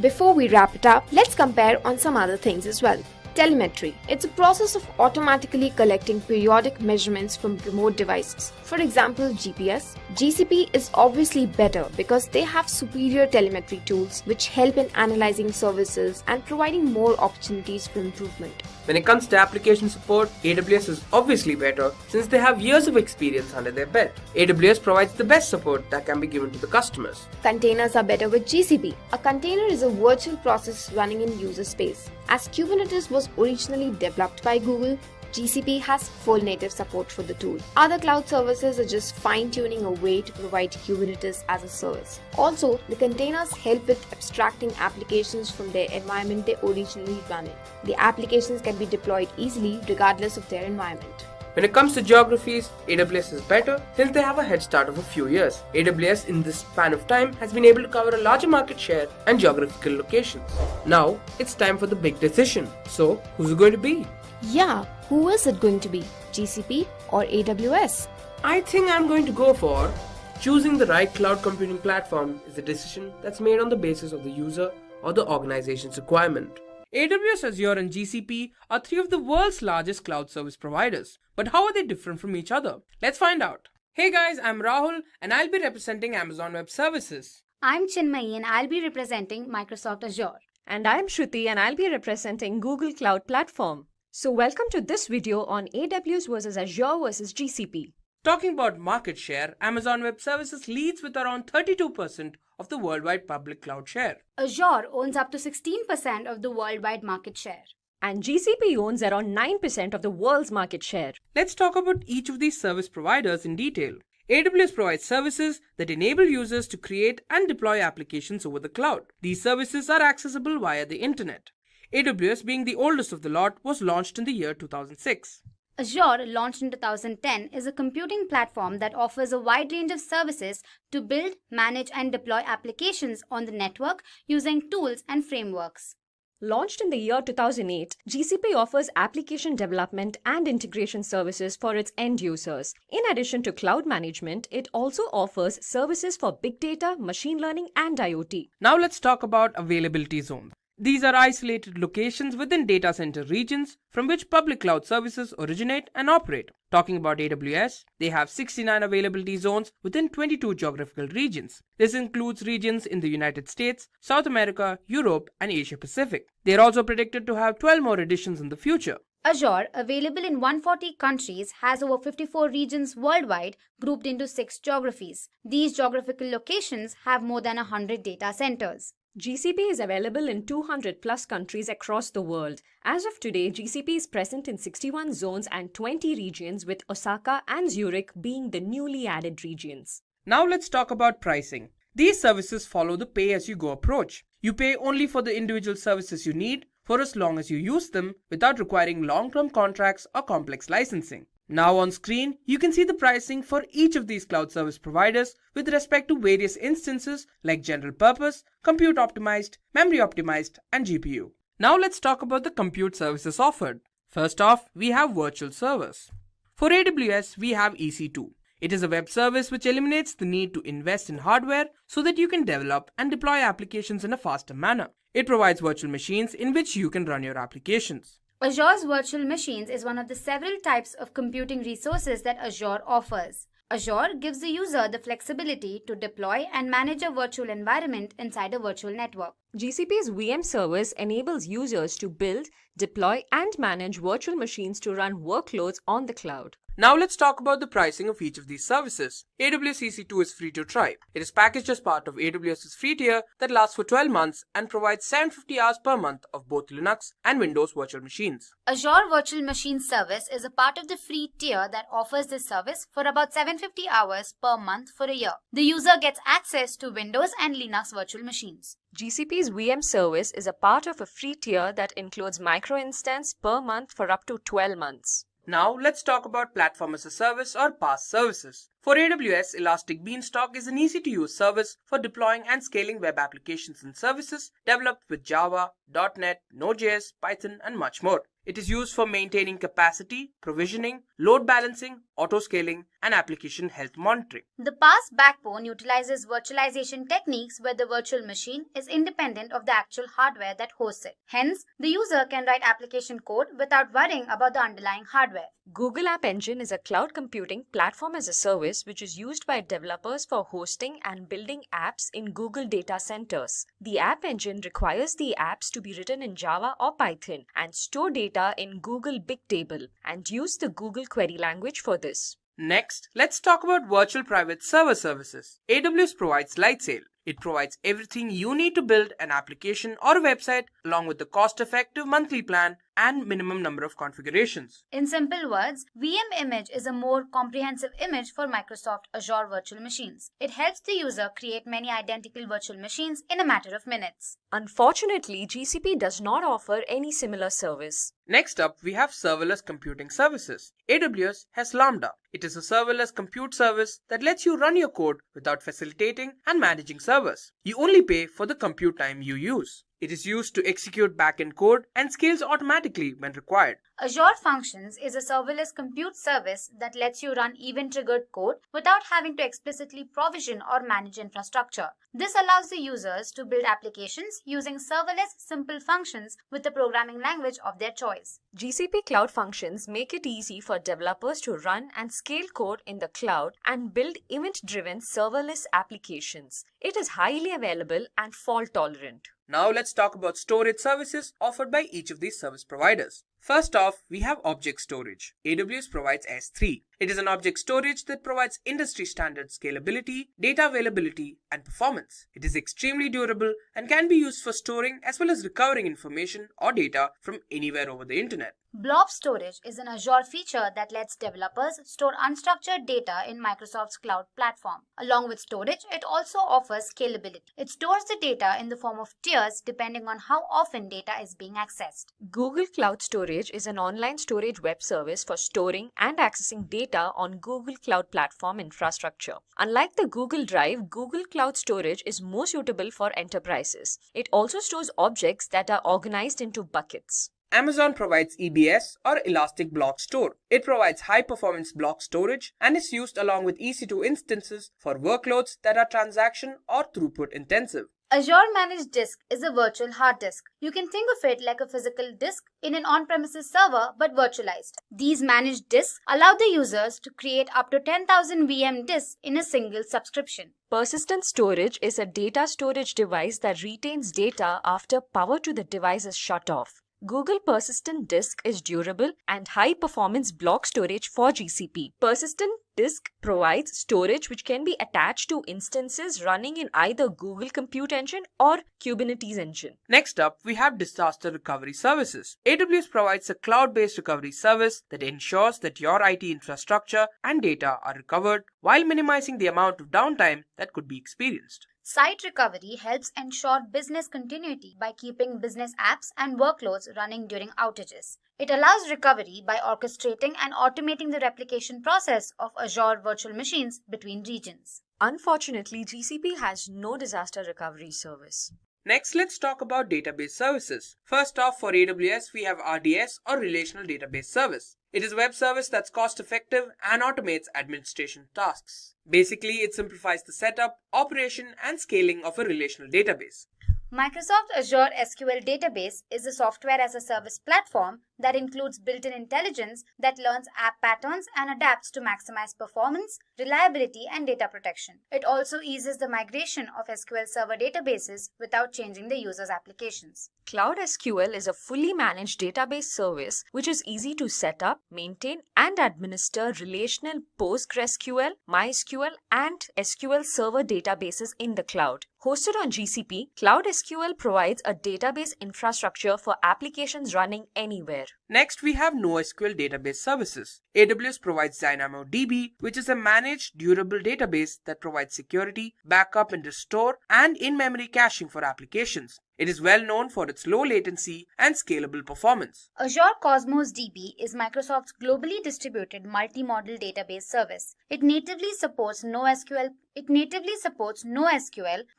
Before we wrap it up, let's compare on some other things as well. Telemetry. It's a process of automatically collecting periodic measurements from remote devices. For example, GPS. GCP is obviously better because they have superior telemetry tools which help in analyzing services and providing more opportunities for improvement. When it comes to application support, AWS is obviously better since they have years of experience under their belt. AWS provides the best support that can be given to the customers. Containers are better with GCP. A container is a virtual process running in user space. As Kubernetes was originally developed by Google, GCP has full native support for the tool. Other cloud services are just fine-tuning a way to provide Kubernetes as a service. Also, the containers help with abstracting applications from their environment they originally run in. The applications can be deployed easily regardless of their environment. When it comes to geographies, AWS is better since they have a head start of a few years. AWS in this span of time has been able to cover a larger market share and geographical locations. Now, it's time for the big decision. So, who's it going to be? Yeah, who is it going to be? GCP or AWS? I think I'm going to go for choosing the right cloud computing platform is a decision that's made on the basis of the user or the organization's requirement. AWS, Azure and GCP are three of the world's largest cloud service providers. But how are they different from each other? Let's find out. Hey guys, I'm Rahul and I'll be representing Amazon Web Services. I'm Chinmayi and I'll be representing Microsoft Azure. And I'm Shruti and I'll be representing Google Cloud Platform. So welcome to this video on AWS versus Azure versus GCP. Talking about market share, Amazon Web Services leads with around 32% of the worldwide public cloud share. Azure owns up to 16% of the worldwide market share. And GCP owns around 9% of the world's market share. Let's talk about each of these service providers in detail. AWS provides services that enable users to create and deploy applications over the cloud. These services are accessible via the internet. AWS, being the oldest of the lot, was launched in the year 2006. Azure, launched in 2010, is a computing platform that offers a wide range of services to build, manage, and deploy applications on the network using tools and frameworks. Launched in the year 2008, GCP offers application development and integration services for its end users. In addition to cloud management, it also offers services for big data, machine learning, and IoT. Now let's talk about availability zones. These are isolated locations within data center regions from which public cloud services originate and operate. Talking about AWS, they have 69 availability zones within 22 geographical regions. This includes regions in the United States, South America, Europe, and Asia Pacific. They are also predicted to have 12 more additions in the future. Azure, available in 140 countries, has over 54 regions worldwide grouped into 6 geographies. These geographical locations have more than 100 data centers. GCP is available in 200 plus countries across the world. As of today, GCP is present in 61 zones and 20 regions, with Osaka and Zurich being the newly added regions. Now let's talk about pricing. These services follow the pay-as-you-go approach. You pay only for the individual services you need for as long as you use them without requiring long-term contracts or complex licensing. Now on screen, you can see the pricing for each of these cloud service providers with respect to various instances like general purpose, compute optimized, memory optimized, and GPU. Now let's talk about the compute services offered. First off, we have virtual servers. For AWS, we have EC2. It is a web service which eliminates the need to invest in hardware so that you can develop and deploy applications in a faster manner. It provides virtual machines in which you can run your applications. Azure's virtual machines is one of the several types of computing resources that Azure offers. Azure gives the user the flexibility to deploy and manage a virtual environment inside a virtual network. GCP's VM service enables users to build, deploy, and manage virtual machines to run workloads on the cloud. Now let's talk about the pricing of each of these services. AWS EC2 is free to try. It is packaged as part of AWS's free tier that lasts for 12 months and provides 750 hours per month of both Linux and Windows virtual machines. Azure Virtual Machine Service is a part of the free tier that offers this service for about 750 hours per month for a year. The user gets access to Windows and Linux virtual machines. GCP's VM service is a part of a free tier that includes micro-instance per month for up to 12 months. Now let's talk about Platform as a Service or PaaS services. For AWS, Elastic Beanstalk is an easy-to-use service for deploying and scaling web applications and services developed with Java, .NET, Node.js, Python, and much more. It is used for maintaining capacity, provisioning, load balancing, auto-scaling, and application health monitoring. The PaaS backbone utilizes virtualization techniques where the virtual machine is independent of the actual hardware that hosts it. Hence, the user can write application code without worrying about the underlying hardware. Google App Engine is a cloud computing platform as a service which is used by developers for hosting and building apps in Google data centers. The App Engine requires the apps to be written in Java or Python and store data in Google Bigtable and use the Google query language for this. Next, let's talk about virtual private server services. AWS provides Lightsail. It provides everything you need to build an application or a website along with the cost-effective monthly plan and minimum number of configurations. In simple words, VM Image is a more comprehensive image for Microsoft Azure virtual machines. It helps the user create many identical virtual machines in a matter of minutes. Unfortunately, GCP does not offer any similar service. Next up, we have serverless computing services. AWS has Lambda. It is a serverless compute service that lets you run your code without facilitating and managing servers. You only pay for the compute time you use. It is used to execute backend code and scales automatically when required. Azure Functions is a serverless compute service that lets you run event-triggered code without having to explicitly provision or manage infrastructure. This allows the users to build applications using serverless simple functions with the programming language of their choice. GCP Cloud Functions make it easy for developers to run and scale code in the cloud and build event-driven serverless applications. It is highly available and fault-tolerant. Now let's talk about storage services offered by each of these service providers. First off, we have object storage. AWS provides S3. It is an object storage that provides industry standard scalability, data availability, and performance. It is extremely durable and can be used for storing as well as recovering information or data from anywhere over the internet. Blob storage is an Azure feature that lets developers store unstructured data in Microsoft's cloud platform. Along with storage, it also offers scalability. It stores the data in the form of tiers depending on how often data is being accessed. Google Cloud Storage is an online storage web service for storing and accessing data on Google Cloud Platform infrastructure. Unlike the Google Drive, Google Cloud Storage is more suitable for enterprises. It also stores objects that are organized into buckets. Amazon provides EBS or Elastic Block Store. It provides high-performance block storage and is used along with EC2 instances for workloads that are transaction or throughput intensive. Azure Managed Disk is a virtual hard disk. You can think of it like a physical disk in an on-premises server but virtualized. These managed disks allow the users to create up to 10,000 VM disks in a single subscription. Persistent storage is a data storage device that retains data after power to the device is shut off. Google Persistent Disk is durable and high-performance block storage for GCP. Persistent Disk provides storage which can be attached to instances running in either Google Compute Engine or Kubernetes Engine. Next up, we have disaster recovery services. AWS provides a cloud-based recovery service that ensures that your IT infrastructure and data are recovered while minimizing the amount of downtime that could be experienced. Site recovery helps ensure business continuity by keeping business apps and workloads running during outages. It allows recovery by orchestrating and automating the replication process of Azure virtual machines between regions. Unfortunately, GCP has no disaster recovery service. Next, let's talk about database services. First off, for AWS, we have RDS or Relational Database Service. It is a web service that's cost-effective and automates administration tasks. Basically, it simplifies the setup, operation, and scaling of a relational database. Microsoft Azure SQL Database is a software as a service platform that includes built-in intelligence that learns app patterns and adapts to maximize performance, reliability, and data protection. It also eases the migration of SQL Server databases without changing the user's applications. Cloud SQL is a fully managed database service which is easy to set up, maintain, and administer relational PostgreSQL, MySQL, and SQL Server databases in the cloud. Hosted on GCP, Cloud SQL provides a database infrastructure for applications running anywhere. Next, we have NoSQL database services. AWS provides DynamoDB, which is a managed, durable database that provides security, backup and restore, and in-memory caching for applications. It is well known for its low latency and scalable performance. Azure Cosmos DB is Microsoft's globally distributed multi-model database service. It natively supports NoSQL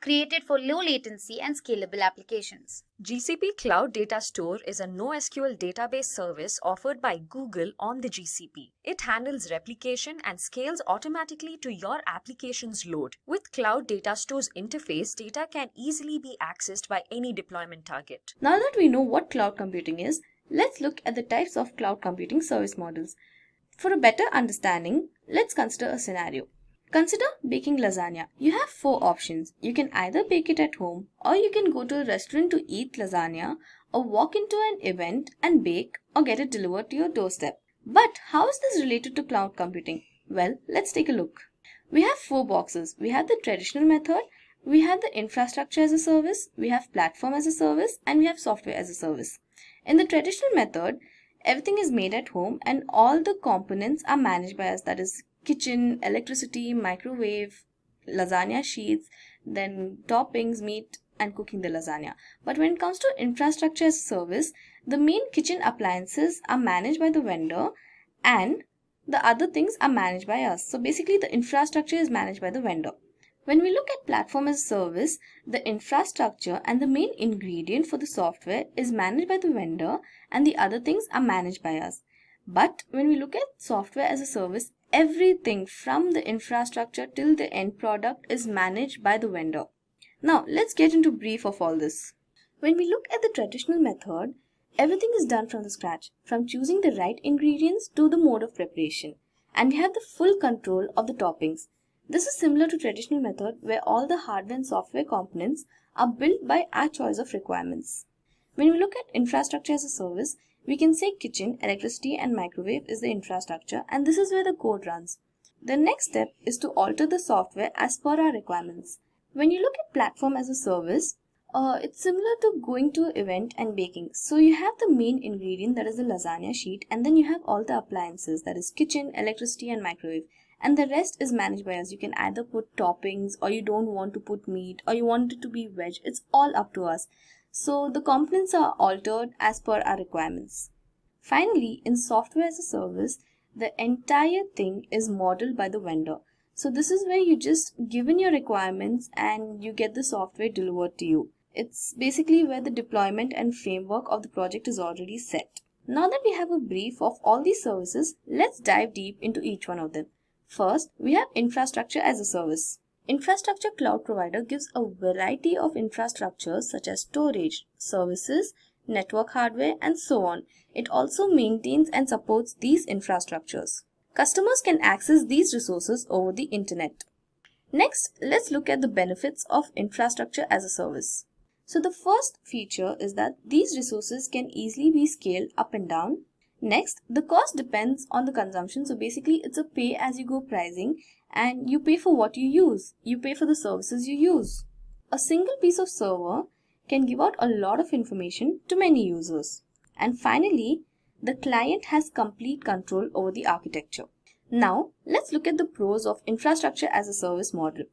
created for low latency and scalable applications. GCP Cloud Data Store is a NoSQL database service offered by Google on the GCP. It handles replication and scales automatically to your application's load. With Cloud Data Store's interface, data can easily be accessed by any deployment target. Now that we know what cloud computing is, let's look at the types of cloud computing service models. For a better understanding, let's consider a scenario. Consider baking lasagna. You have 4 options. You can either bake it at home, or you can go to a restaurant to eat lasagna, or walk into an event and bake, or get it delivered to your doorstep. But how is this related to cloud computing? Well, let's take a look. We have 4 boxes. We have the traditional method, we have the infrastructure as a service, we have platform as a service, and we have software as a service. In the traditional method, everything is made at home and all the components are managed by us, that is kitchen, electricity, microwave, lasagna sheets, then toppings, meat, and cooking the lasagna. But when it comes to infrastructure as a service, the main kitchen appliances are managed by the vendor and the other things are managed by us. So basically the infrastructure is managed by the vendor. When we look at platform as a service, the infrastructure and the main ingredient for the software is managed by the vendor and the other things are managed by us. But when we look at software as a service, everything from the infrastructure till the end product is managed by the vendor. Now let's get into brief of all this. When we look at the traditional method, everything is done from the scratch, from choosing the right ingredients to the mode of preparation, and we have the full control of the toppings. This is similar to traditional method where all the hardware and software components are built by our choice of requirements. When we look at infrastructure as a service, we can say kitchen, electricity and microwave is the infrastructure, and this is where the code runs. The next step is to alter the software as per our requirements. When you look at platform as a service, It's similar to going to an event and baking. So you have the main ingredient, that is the lasagna sheet, and then you have all the appliances, that is kitchen, electricity and microwave, and the rest is managed by us. You can either put toppings, or you don't want to put meat, or you want it to be veg. It's all up to us. So the components are altered as per our requirements. Finally, in software as a service, the entire thing is modeled by the vendor. So this is where you just give in your requirements and you get the software delivered to you. It's basically where the deployment and framework of the project is already set. Now that we have a brief of all these services, let's dive deep into each one of them. First, we have infrastructure as a service. Infrastructure cloud provider gives a variety of infrastructures such as storage, services, network hardware, and so on. It also maintains and supports these infrastructures. Customers can access these resources over the internet. Next, let's look at the benefits of infrastructure as a service. So the first feature is that these resources can easily be scaled up and down. Next, the cost depends on the consumption. So basically it's a pay as you go pricing, and you pay for what you use. You pay for the services you use. A single piece of server can give out a lot of information to many users. And finally, the client has complete control over the architecture. Now, let's look at the pros of infrastructure as a service model.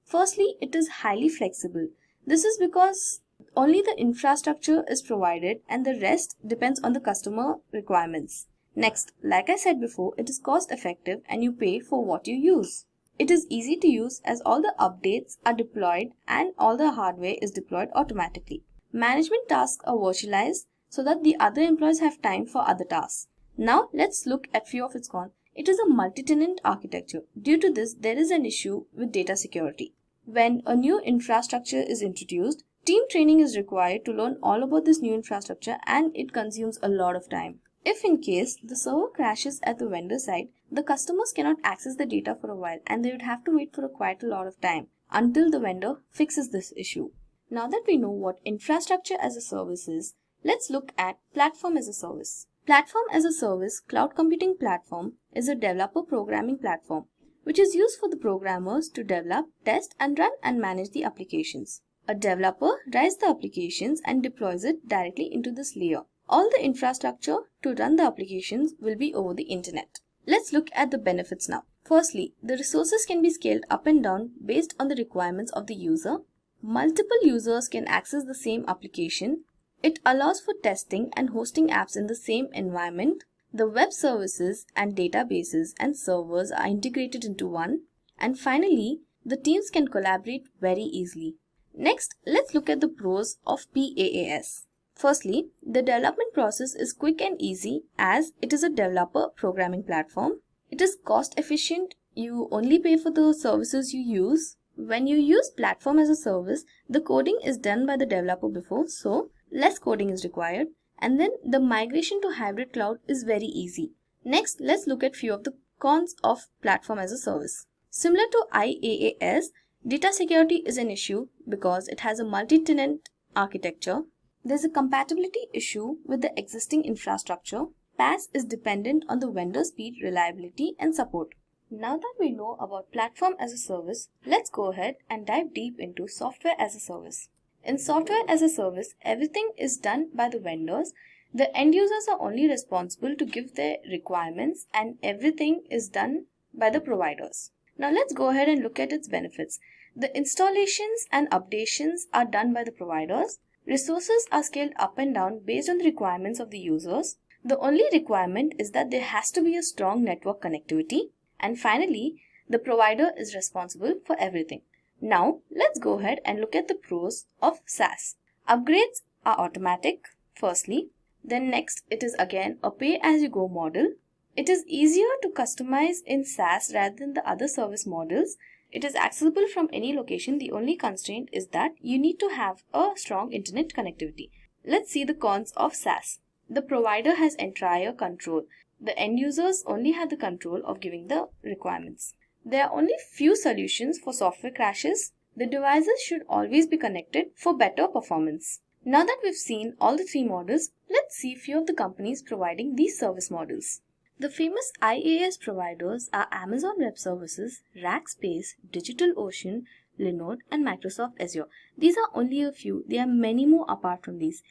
Firstly, it is highly flexible. This is because only the infrastructure is provided and the rest depends on the customer requirements. Next, like I said before, it is cost effective and you pay for what you use. It is easy to use as all the updates are deployed and all the hardware is deployed automatically. Management tasks are virtualized so that the other employees have time for other tasks. Now let's look at few of its cons. It is a multi-tenant architecture. Due to this, there is an issue with data security. When a new infrastructure is introduced, team training is required to learn all about this new infrastructure, and it consumes a lot of time. If in case the server crashes at the vendor side, the customers cannot access the data for a while and they would have to wait for quite a lot of time until the vendor fixes this issue. Now that we know what infrastructure as a service is, let's look at platform as a service. Platform as a service cloud computing platform is a developer programming platform which is used for the programmers to develop, test and run and manage the applications. A developer writes the applications and deploys it directly into this layer. All the infrastructure to run the applications will be over the internet. Let's look at the benefits now. Firstly, the resources can be scaled up and down based on the requirements of the user. Multiple users can access the same application. It allows for testing and hosting apps in the same environment. The web services and databases and servers are integrated into one. And finally, the teams can collaborate very easily. Next, let's look at the pros of PaaS. Firstly, the development process is quick and easy as it is a developer programming platform. It is cost efficient. You only pay for the services you use. When you use platform as a service, the coding is done by the developer before, so less coding is required. And then the migration to hybrid cloud is very easy. Next, let's look at few of the cons of platform as a service. Similar to IaaS, data security is an issue because it has a multi-tenant architecture. There's a compatibility issue with the existing infrastructure. PaaS is dependent on the vendor speed, reliability, and support. Now that we know about platform as a service, let's go ahead and dive deep into software as a service. In software as a service, everything is done by the vendors. The end users are only responsible to give their requirements, and everything is done by the providers. Now let's go ahead and look at its benefits. The installations and updations are done by the providers. Resources are scaled up and down based on the requirements of the users. The only requirement is that there has to be a strong network connectivity. And finally, the provider is responsible for everything. Now, let's go ahead and look at the pros of SaaS. Upgrades are automatic, firstly. Then next, it is again a pay-as-you-go model. It is easier to customize in SaaS rather than the other service models. It is accessible from any location. The only constraint is that you need to have a strong internet connectivity. Let's see the cons of SaaS. The provider has entire control. The end users only have the control of giving the requirements. There are only few solutions for software crashes. The devices should always be connected for better performance. Now that we've seen all the three models, let's see few of the companies providing these service models. The famous IaaS providers are Amazon Web Services, Rackspace, DigitalOcean, Linode, and Microsoft Azure. These are only a few. There are many more apart from these.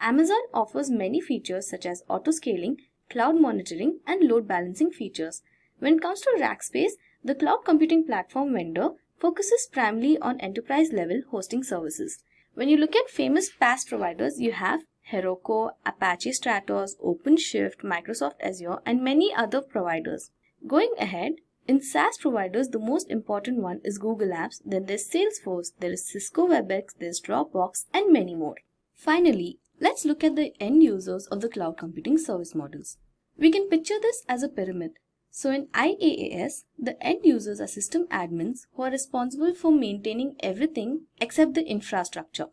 Amazon offers many features such as auto-scaling, cloud monitoring, and load balancing features. When it comes to rack space, the cloud computing platform vendor focuses primarily on enterprise-level hosting services. When you look at famous PaaS providers, you have Heroku, Apache Stratos, OpenShift, Microsoft Azure, and many other providers. Going ahead, in SaaS providers, the most important one is Google Apps, then there's Salesforce, there is Cisco WebEx, there's Dropbox, and many more. Finally, let's look at the end users of the cloud computing service models. We can picture this as a pyramid. So in IaaS, the end users are system admins who are responsible for maintaining everything except the infrastructure.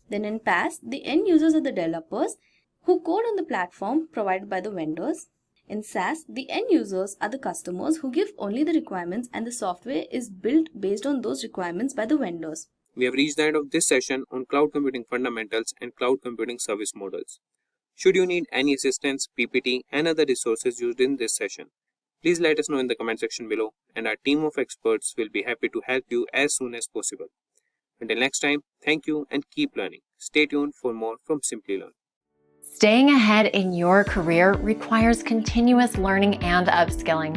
Then in PaaS, the end users are the developers who code on the platform provided by the vendors. In SaaS, the end users are the customers who give only the requirements and the software is built based on those requirements by the vendors. We have reached the end of this session on cloud computing fundamentals and cloud computing service models. Should you need any assistance, PPT, and other resources used in this session, please let us know in the comment section below, and our team of experts will be happy to help you as soon as possible. Until next time, thank you and keep learning. Stay tuned for more from Simplilearn. Staying ahead in your career requires continuous learning and upskilling.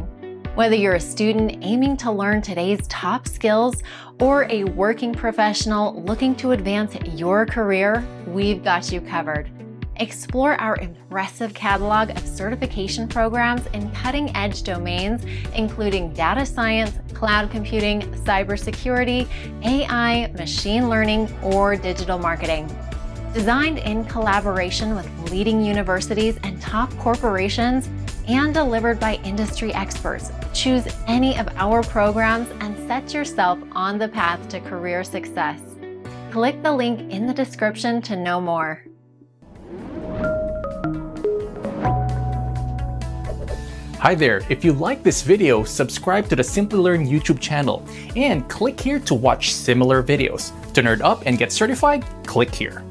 Whether you're a student aiming to learn today's top skills or a working professional looking to advance your career, we've got you covered. Explore our impressive catalog of certification programs in cutting-edge domains, including data science, cloud computing, cybersecurity, AI, machine learning, or digital marketing. Designed in collaboration with leading universities and top corporations, and delivered by industry experts, choose any of our programs and set yourself on the path to career success. Click the link in the description to know more. Hi there, if you like this video, subscribe to the Simplilearn YouTube channel and click here to watch similar videos. To nerd up and get certified, click here.